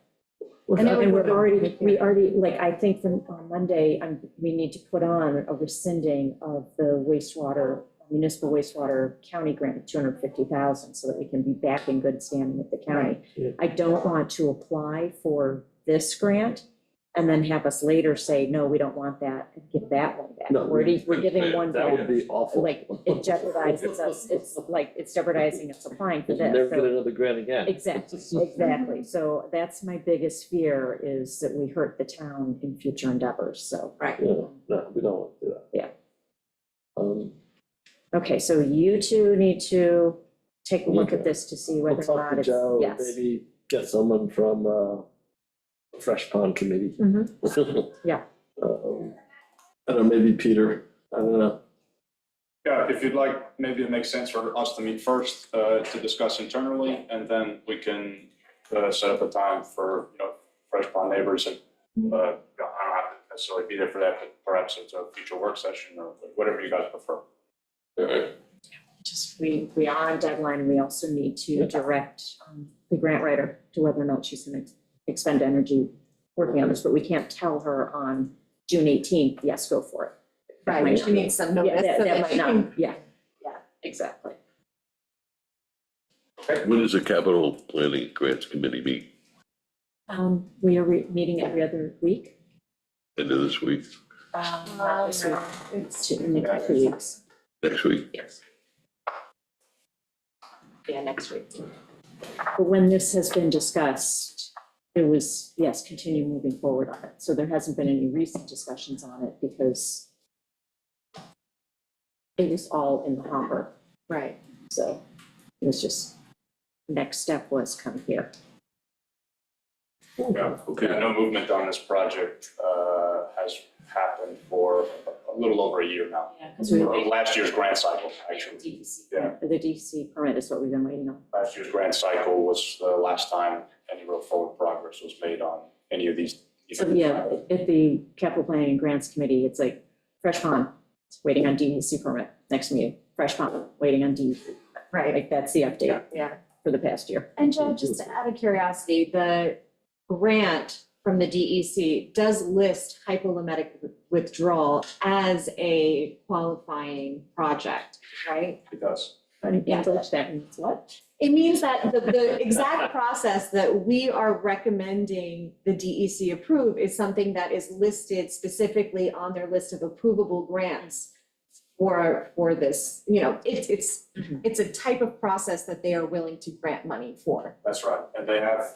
And And it would we already, like, I think from on Monday, we need to put on a rescinding of the municipal wastewater county grant of $250,000, so that we can be back in good standing with the county. Yeah. I don't want to apply for this grant and then have us later say, no, we don't want that, and give that one back. No, We're giving one That would back, be awful. like, it jeopardizes us, it's jeopardizing us applying for You'll this. never So- get another grant again. Exactly. So that's my biggest fear, is that we hurt the town in future endeavors, so. Right. Yeah, no, we don't want to do that. Yeah. Um, Okay, so you two need to take a look at this to see We'll whether or talk not to it's, Joe, yes. maybe get someone from Fresh Pond Committee. Mhm. Yeah. I don't know, maybe Peter, I don't know. Yeah, if you'd like, maybe it makes sense for us to meet first, to discuss internally, and then we can, set up a time for, Fresh Pond neighbors, and, I don't have to necessarily be there for that, but perhaps it's a future work session, or whatever you guys prefer. All right. Just, we are on deadline, and we also need to direct the grant writer to whether or not she's gonna expend energy working on this, but we can't tell her on June 18th, yes, go for it. That might Right, not she be- needs some Yeah, notice. that so that might she not, can- yeah, exactly. When does the capital planning grants committee meet? We are meeting every other week. End of this week, Not this week. It's in the next 2 weeks. next week? Yes. Yeah, next week. But when this has been discussed, it was, yes, continue moving forward on it. So there hasn't been any recent discussions on it because it was all in the hopper. Right. So it was just, next step was come here. Yeah, no movement on this project has happened for a little over a year now. Yeah, because we were waiting. Last year's grant cycle, actually. Yeah. The DC permit is what we've been waiting on. Last year's grant cycle was the last time any real forward progress was made on any of these. So yeah, at the capital planning and grants committee, it's like fresh pond, waiting on DEC permit. Next meeting, fresh pond, waiting on DEC. Right. Like that's the update Yeah. for the past year. And Joe, just out of curiosity, the grant from the DEC does list hypolemetic withdrawal as a qualifying project, right? It does. But in English, that means what? It means that the exact process that we are recommending the DEC approve is something that is listed specifically on their list of approvable grants for this, you know, it's a type of process that they are willing to grant money for. That's right. And they have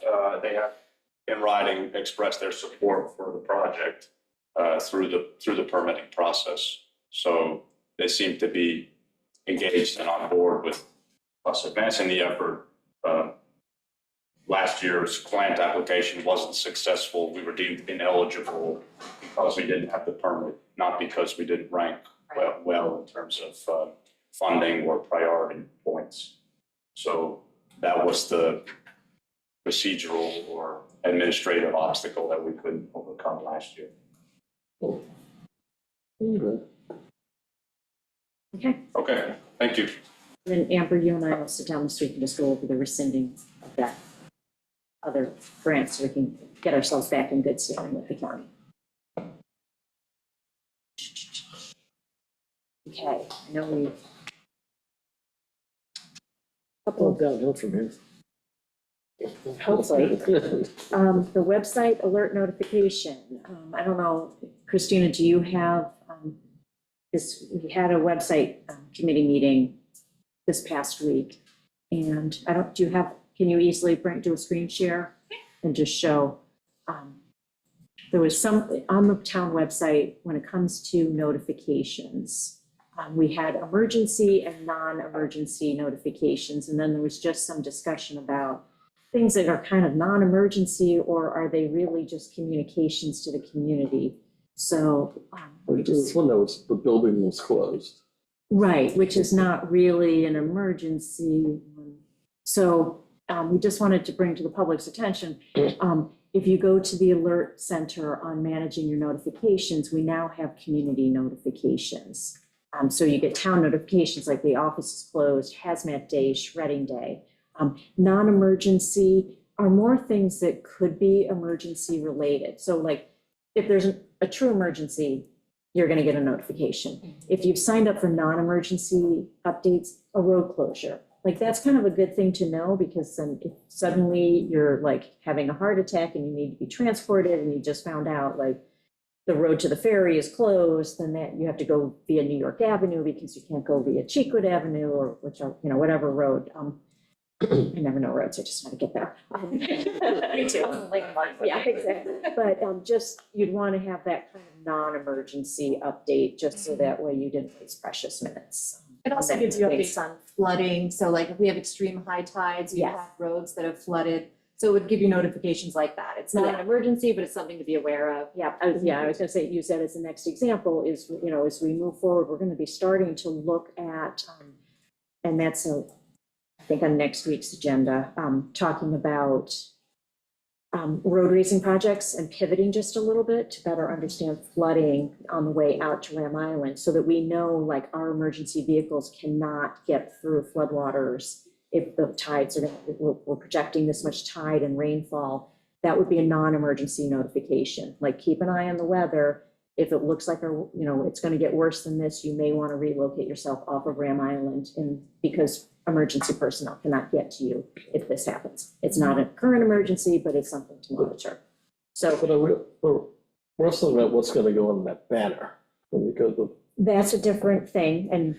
in writing expressed their support for the project through the permitting process. So they seem to be engaged and on board with us advancing the effort. Last year's plant application wasn't successful. We were deemed ineligible because we didn't have the permit, not because we didn't rank well in terms of funding or priority points. So that was the procedural or administrative obstacle that we couldn't overcome last year. Okay. Okay, thank you. And then Amber, you and I will sit down this week and just go over the rescinding of that other grant so we can get ourselves back in good standing with the county. Okay, I know we. Well, downhill from here. Hopefully. The website alert notification, I don't know, Christina, do you have, we had a website committee meeting this past week. And do you have, can you easily do a screen share and just show, there was some, on the town website, when it comes to notifications, we had emergency and non-emergency notifications. And then there was just some discussion about things that are kind of non-emergency, or are they really just communications to the community? So we There was just, one that was, the building was closed. right, which is not really an emergency. So we just wanted to bring to the public's attention, if you go to the alert center on managing your notifications, we now have community notifications. So you get town notifications like the office is closed, hazmat day, shredding day. Non-emergency are more things that could be emergency related. So like if there's a true emergency, you're going to get a notification. If you've signed up for non-emergency updates, a road closure, like that's kind of a good thing to know, because then if suddenly you're like having a heart attack and you need to be transported and you just found out like the road to the ferry is closed, then that you have to go via New York Avenue because you can't go via Cheekwood Avenue or whatever road. I never know roads, I just want to get there. Me too. Yeah, exactly. But just, you'd want to have that kind of non-emergency update, just so that way you didn't waste precious minutes. It also gives you updates on flooding, so like if we have extreme high tides, you Yes. have roads that have flooded. So it would give you notifications like that. It's not an emergency, but it's something to be aware of. Yeah, I was gonna say, use that as the next example is, as we move forward, we're gonna be starting to look at, and that's I think on next week's agenda, talking about road raising projects and pivoting just a little bit to better understand flooding on the way out to Ram Island, so that we know like our emergency vehicles cannot get through floodwaters if the tides are, we're projecting this much tide and rainfall. That would be a non-emergency notification, like keep an eye on the weather. If it looks like, it's going to get worse than this, you may want to relocate yourself off of Ram Island, because emergency personnel cannot get to you if this happens. It's not a current emergency, but it's something to monitor. So We're also about what's gonna go on that banner when you go to. that's a different thing, and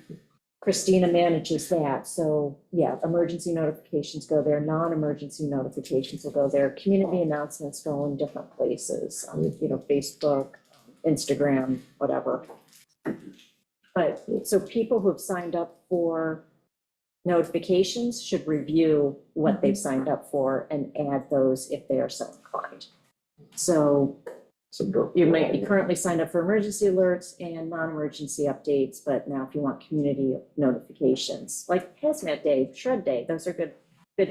Christina manages that, so yeah, emergency notifications go there, non-emergency notifications will go there, community announcements go in different places, Facebook, Instagram, whatever. But, so people who have signed up for notifications should review what they've signed up for and add those if they are so inclined. So you might be currently signed up for emergency alerts and non-emergency updates, but now if you want community notifications, like Hazmat Day, Shred Day, those are good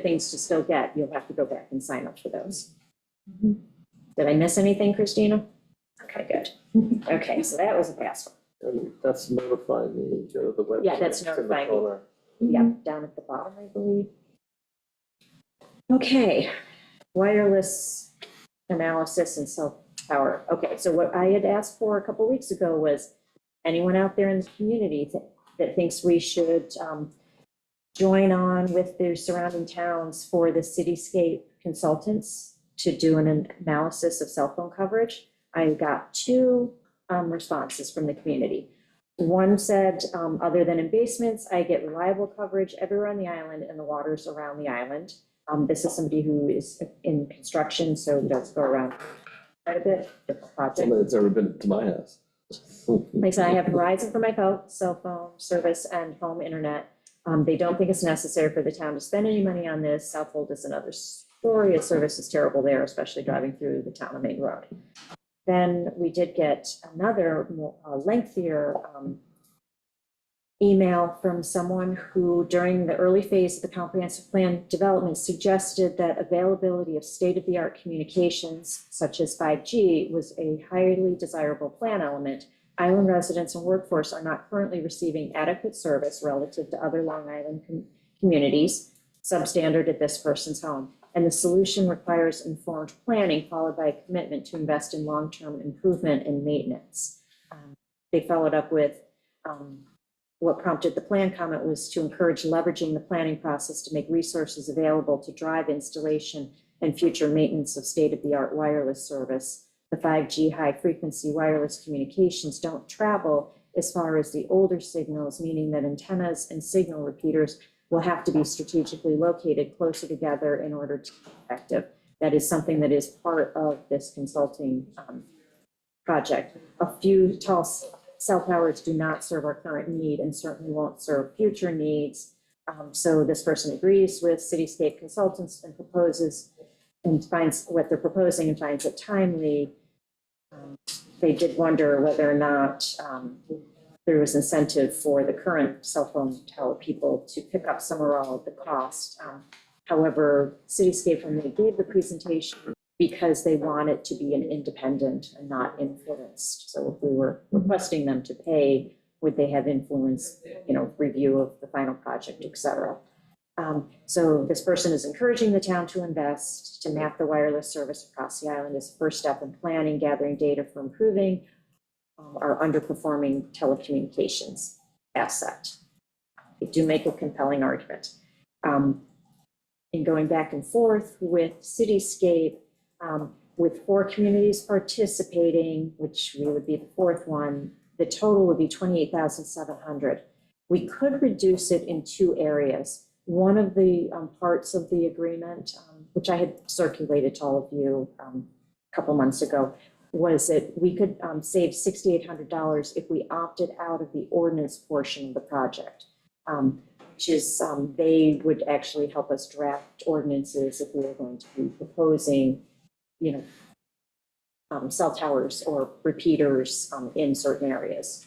things to still get. You'll have to go back and sign up for those. Did I miss anything, Christina? Okay, good. Okay, so that was a fast one. And that's notifying me, go to the website. Yeah, that's It's in the notifying me. corner. Yeah, down at the bottom, I believe. Okay, wireless analysis and cell tower. Okay, so what I had asked for a couple weeks ago was anyone out there in the community that thinks we should join on with the surrounding towns for the cityscape consultants to do an analysis of cell phone coverage. I got two responses from the community. One said, other than in basements, I get reliable coverage everywhere on the island and the waters around the island. This is somebody who is in construction, so does go around quite a bit, different projects. Somebody that's ever been to my house. Like I said, I have Verizon for my cell phone service and home internet. They don't think it's necessary for the town to spend any money on this. Southwold is another story. The service is terrible there, especially driving through the town of Main Road. Then we did get another more lengthier email from someone who, during the early phase of the comprehensive plan development, suggested that availability of state-of-the-art communications, such as 5G, was a highly desirable plan element. Island residents and workforce are not currently receiving adequate service relative to other Long Island communities, substandard at this person's home. And the solution requires informed planning followed by a commitment to invest in long-term improvement and maintenance. They followed up with what prompted the plan comment was to encourage leveraging the planning process to make resources available to drive installation and future maintenance of state-of-the-art wireless service. The 5G high-frequency wireless communications don't travel as far as the older signals, meaning that antennas and signal repeaters will have to be strategically located closer together in order to be effective. That is something that is part of this consulting project. A few tall cell towers do not serve our current need and certainly won't serve future needs. So this person agrees with Cityscape Consultants and proposes and finds what they're proposing and finds it timely. They did wonder whether or not there was incentive for the current cell phone tower people to pick up some or all of the cost. However, Cityscape, when they gave the presentation, because they want it to be an independent and not influenced. So if we were requesting them to pay, would they have influence, review of the final project, et cetera. So this person is encouraging the town to invest to map the wireless service across the island as a first step in planning, gathering data for improving our underperforming telecommunications asset. They do make a compelling argument. In going back and forth with Cityscape, with 4 communities participating, which we would be the 4th one, the total would be $28,700. We could reduce it in 2 areas. One of the parts of the agreement, which I had circulated to all of you a couple months ago, was that we could save $6,800 if we opted out of the ordinance portion of the project, which is they would actually help us draft ordinances if we were going to be proposing, cell towers or repeaters in certain areas.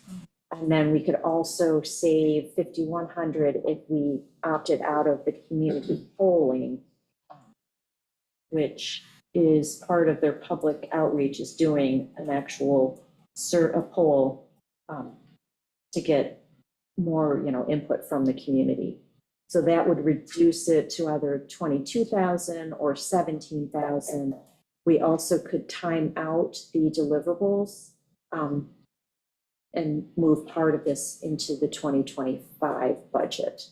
And then we could also save $5,100 if we opted out of the community polling, which is part of their public outreach, is doing an actual a poll to get more, input from the community. So that would reduce it to either 22,000 or 17,000. We also could time out the deliverables and move part of this into the 2025 budget.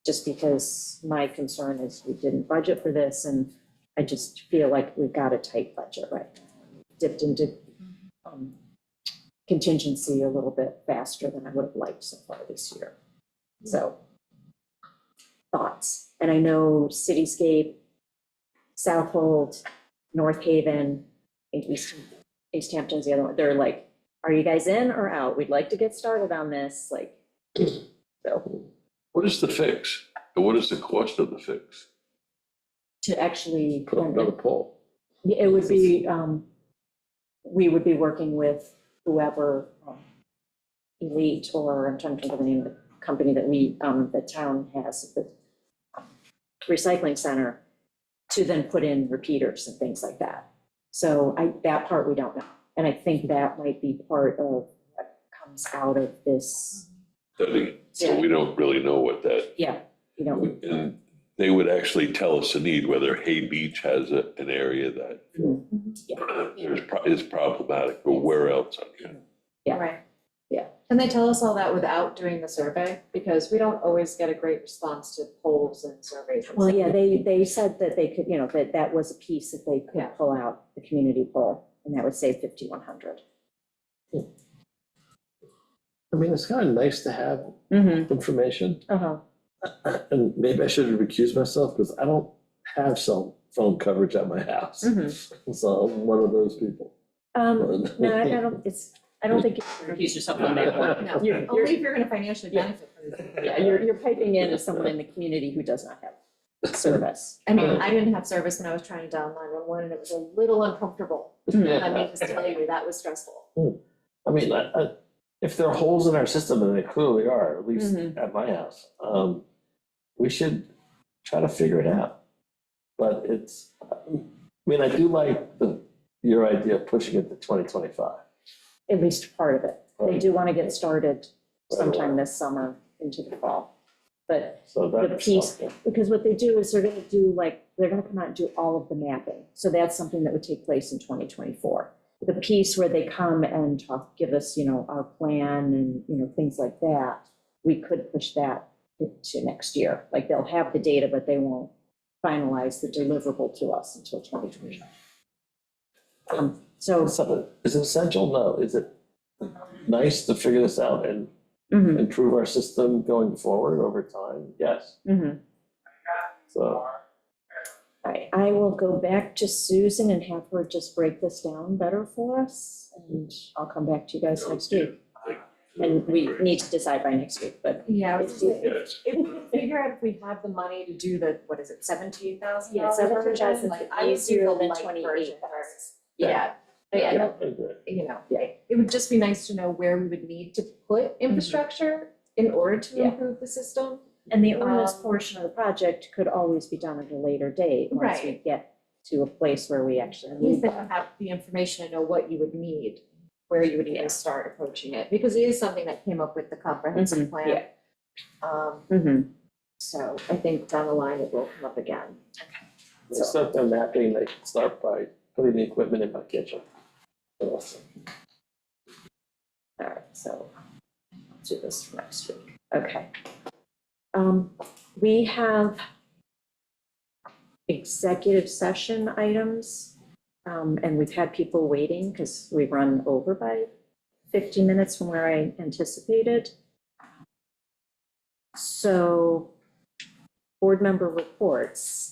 Just because my concern is we didn't budget for this, and I just feel like we've got a tight budget right now. Dipped into contingency a little bit faster than I would have liked so far this year. So, thoughts? And I know Cityscape, Southold, North Haven, I think East Hampton's the other one, they're like, are you guys in or out? We'd like to get started on this, like, so, What is the fix? And what is the cost of the fix? to actually. Put up another pole. Yeah, it would be, we would be working with whoever, Elite, or I'm trying to think of the name of the company that the town has, the recycling center, to then put in repeaters and things like that. So that part we don't know. And I think that might be part of what comes out of this, Study. So we don't really know what that, yeah, you know. and they would actually tell us the need, whether Hay Beach has an area that is problematic, or where else. Yeah. Right. Yeah. And they tell us all that without doing the survey, because we don't always get a great response to polls and surveys. and Well, stuff. yeah, they said that they could, you know, that was a piece that they Yeah. could pull out, the community poll, and that would save 5,100. I mean, it's kind of nice to have Mm-hmm. information, Uh-huh. and maybe I should recuse myself because I don't have cell phone coverage at my house. Mm-hmm. So I'm one of those people. No, I don't think. Recuse yourself on that one. No, You're- only if you're gonna financially benefit from this. Yeah, you're piping in as someone in the community who does not have service. I mean, I didn't have service when I was trying to dial 911, and it was a little uncomfortable. Let me just tell you, that was stressful. I mean, if there are holes in our system, and they clearly are, at least Mhm. at my house, we should try to figure it out. But I mean, I do like your idea of pushing it to 2025. At least part of it. They Right. do want to get started sometime away. this summer into the fall. But So the that's piece, helpful. because what they do is they're gonna do they're gonna come out and do all of the mapping. So that's something that would take place in 2024. The piece where they come and give us, you know, our plan and, you know, things like that, we could push that to next year. Like, they'll have the data, but they won't finalize the deliverable to us until 2025. So. Is it essential? No. Is it nice to figure this out and Mhm, improve our system going forward over time? Yes. mhm. So, All right, I will go back to Susan and have her just break this down better for us, and I'll come back to you guys next week. And we need to decide by next week, but. Yeah, if we could figure out if we have the money to do the, what is it, $17,000? Yeah, 17,000 Like, I would do easier the than light 28,000. version first. Yeah, but yeah, I don't- you know, it would just be nice to know where we would need to put infrastructure in order to Yeah. improve the system. And the earnest Um, portion of the project could always be done at a later date, once we Right. get to a place where we actually At least need then you that. have the information to know what you would need, where you would even start approaching it, because it is something that came up with the comprehensive Mhm, plan. yeah. Mhm. So I think down the line it will come up again. they start their mapping, they can start by putting the equipment in my kitchen. Awesome. All right, so I'll do this for next week. Okay. We have executive session items, and we've had people waiting because we've run over by 15 minutes from where I anticipated. So, board member reports.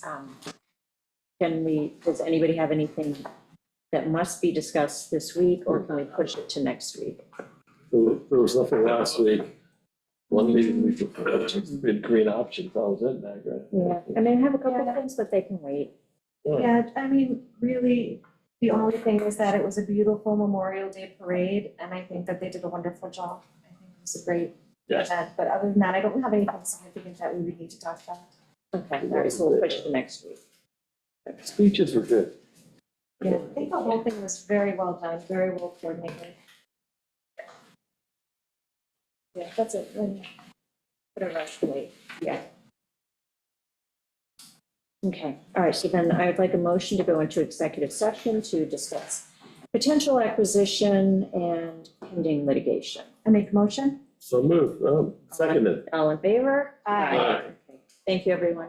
Does anybody have anything that must be discussed this week, or can we push it to next week? There was nothing last week. One meeting we had green options, that was it, Meg, right? Yeah, I mean, I have a couple of things, but they can wait. Yeah, I mean, really, the only thing is that it was a beautiful Memorial Day parade, and I think that they did a wonderful job. I think it was a great Yes. event, but other than that, I don't have anything significant that we would need to talk about. Okay, all right, so we'll push it to next week. Speeches were good. Yeah, I think the whole thing was very well done, very well coordinated. Yeah, that's it, then put a rush away. Yeah. Okay, all right, so then I would like a motion to go into executive session to discuss potential acquisition and pending litigation. I make a motion? So moved, seconded. All in favor? Aye. Okay. Thank you, everyone.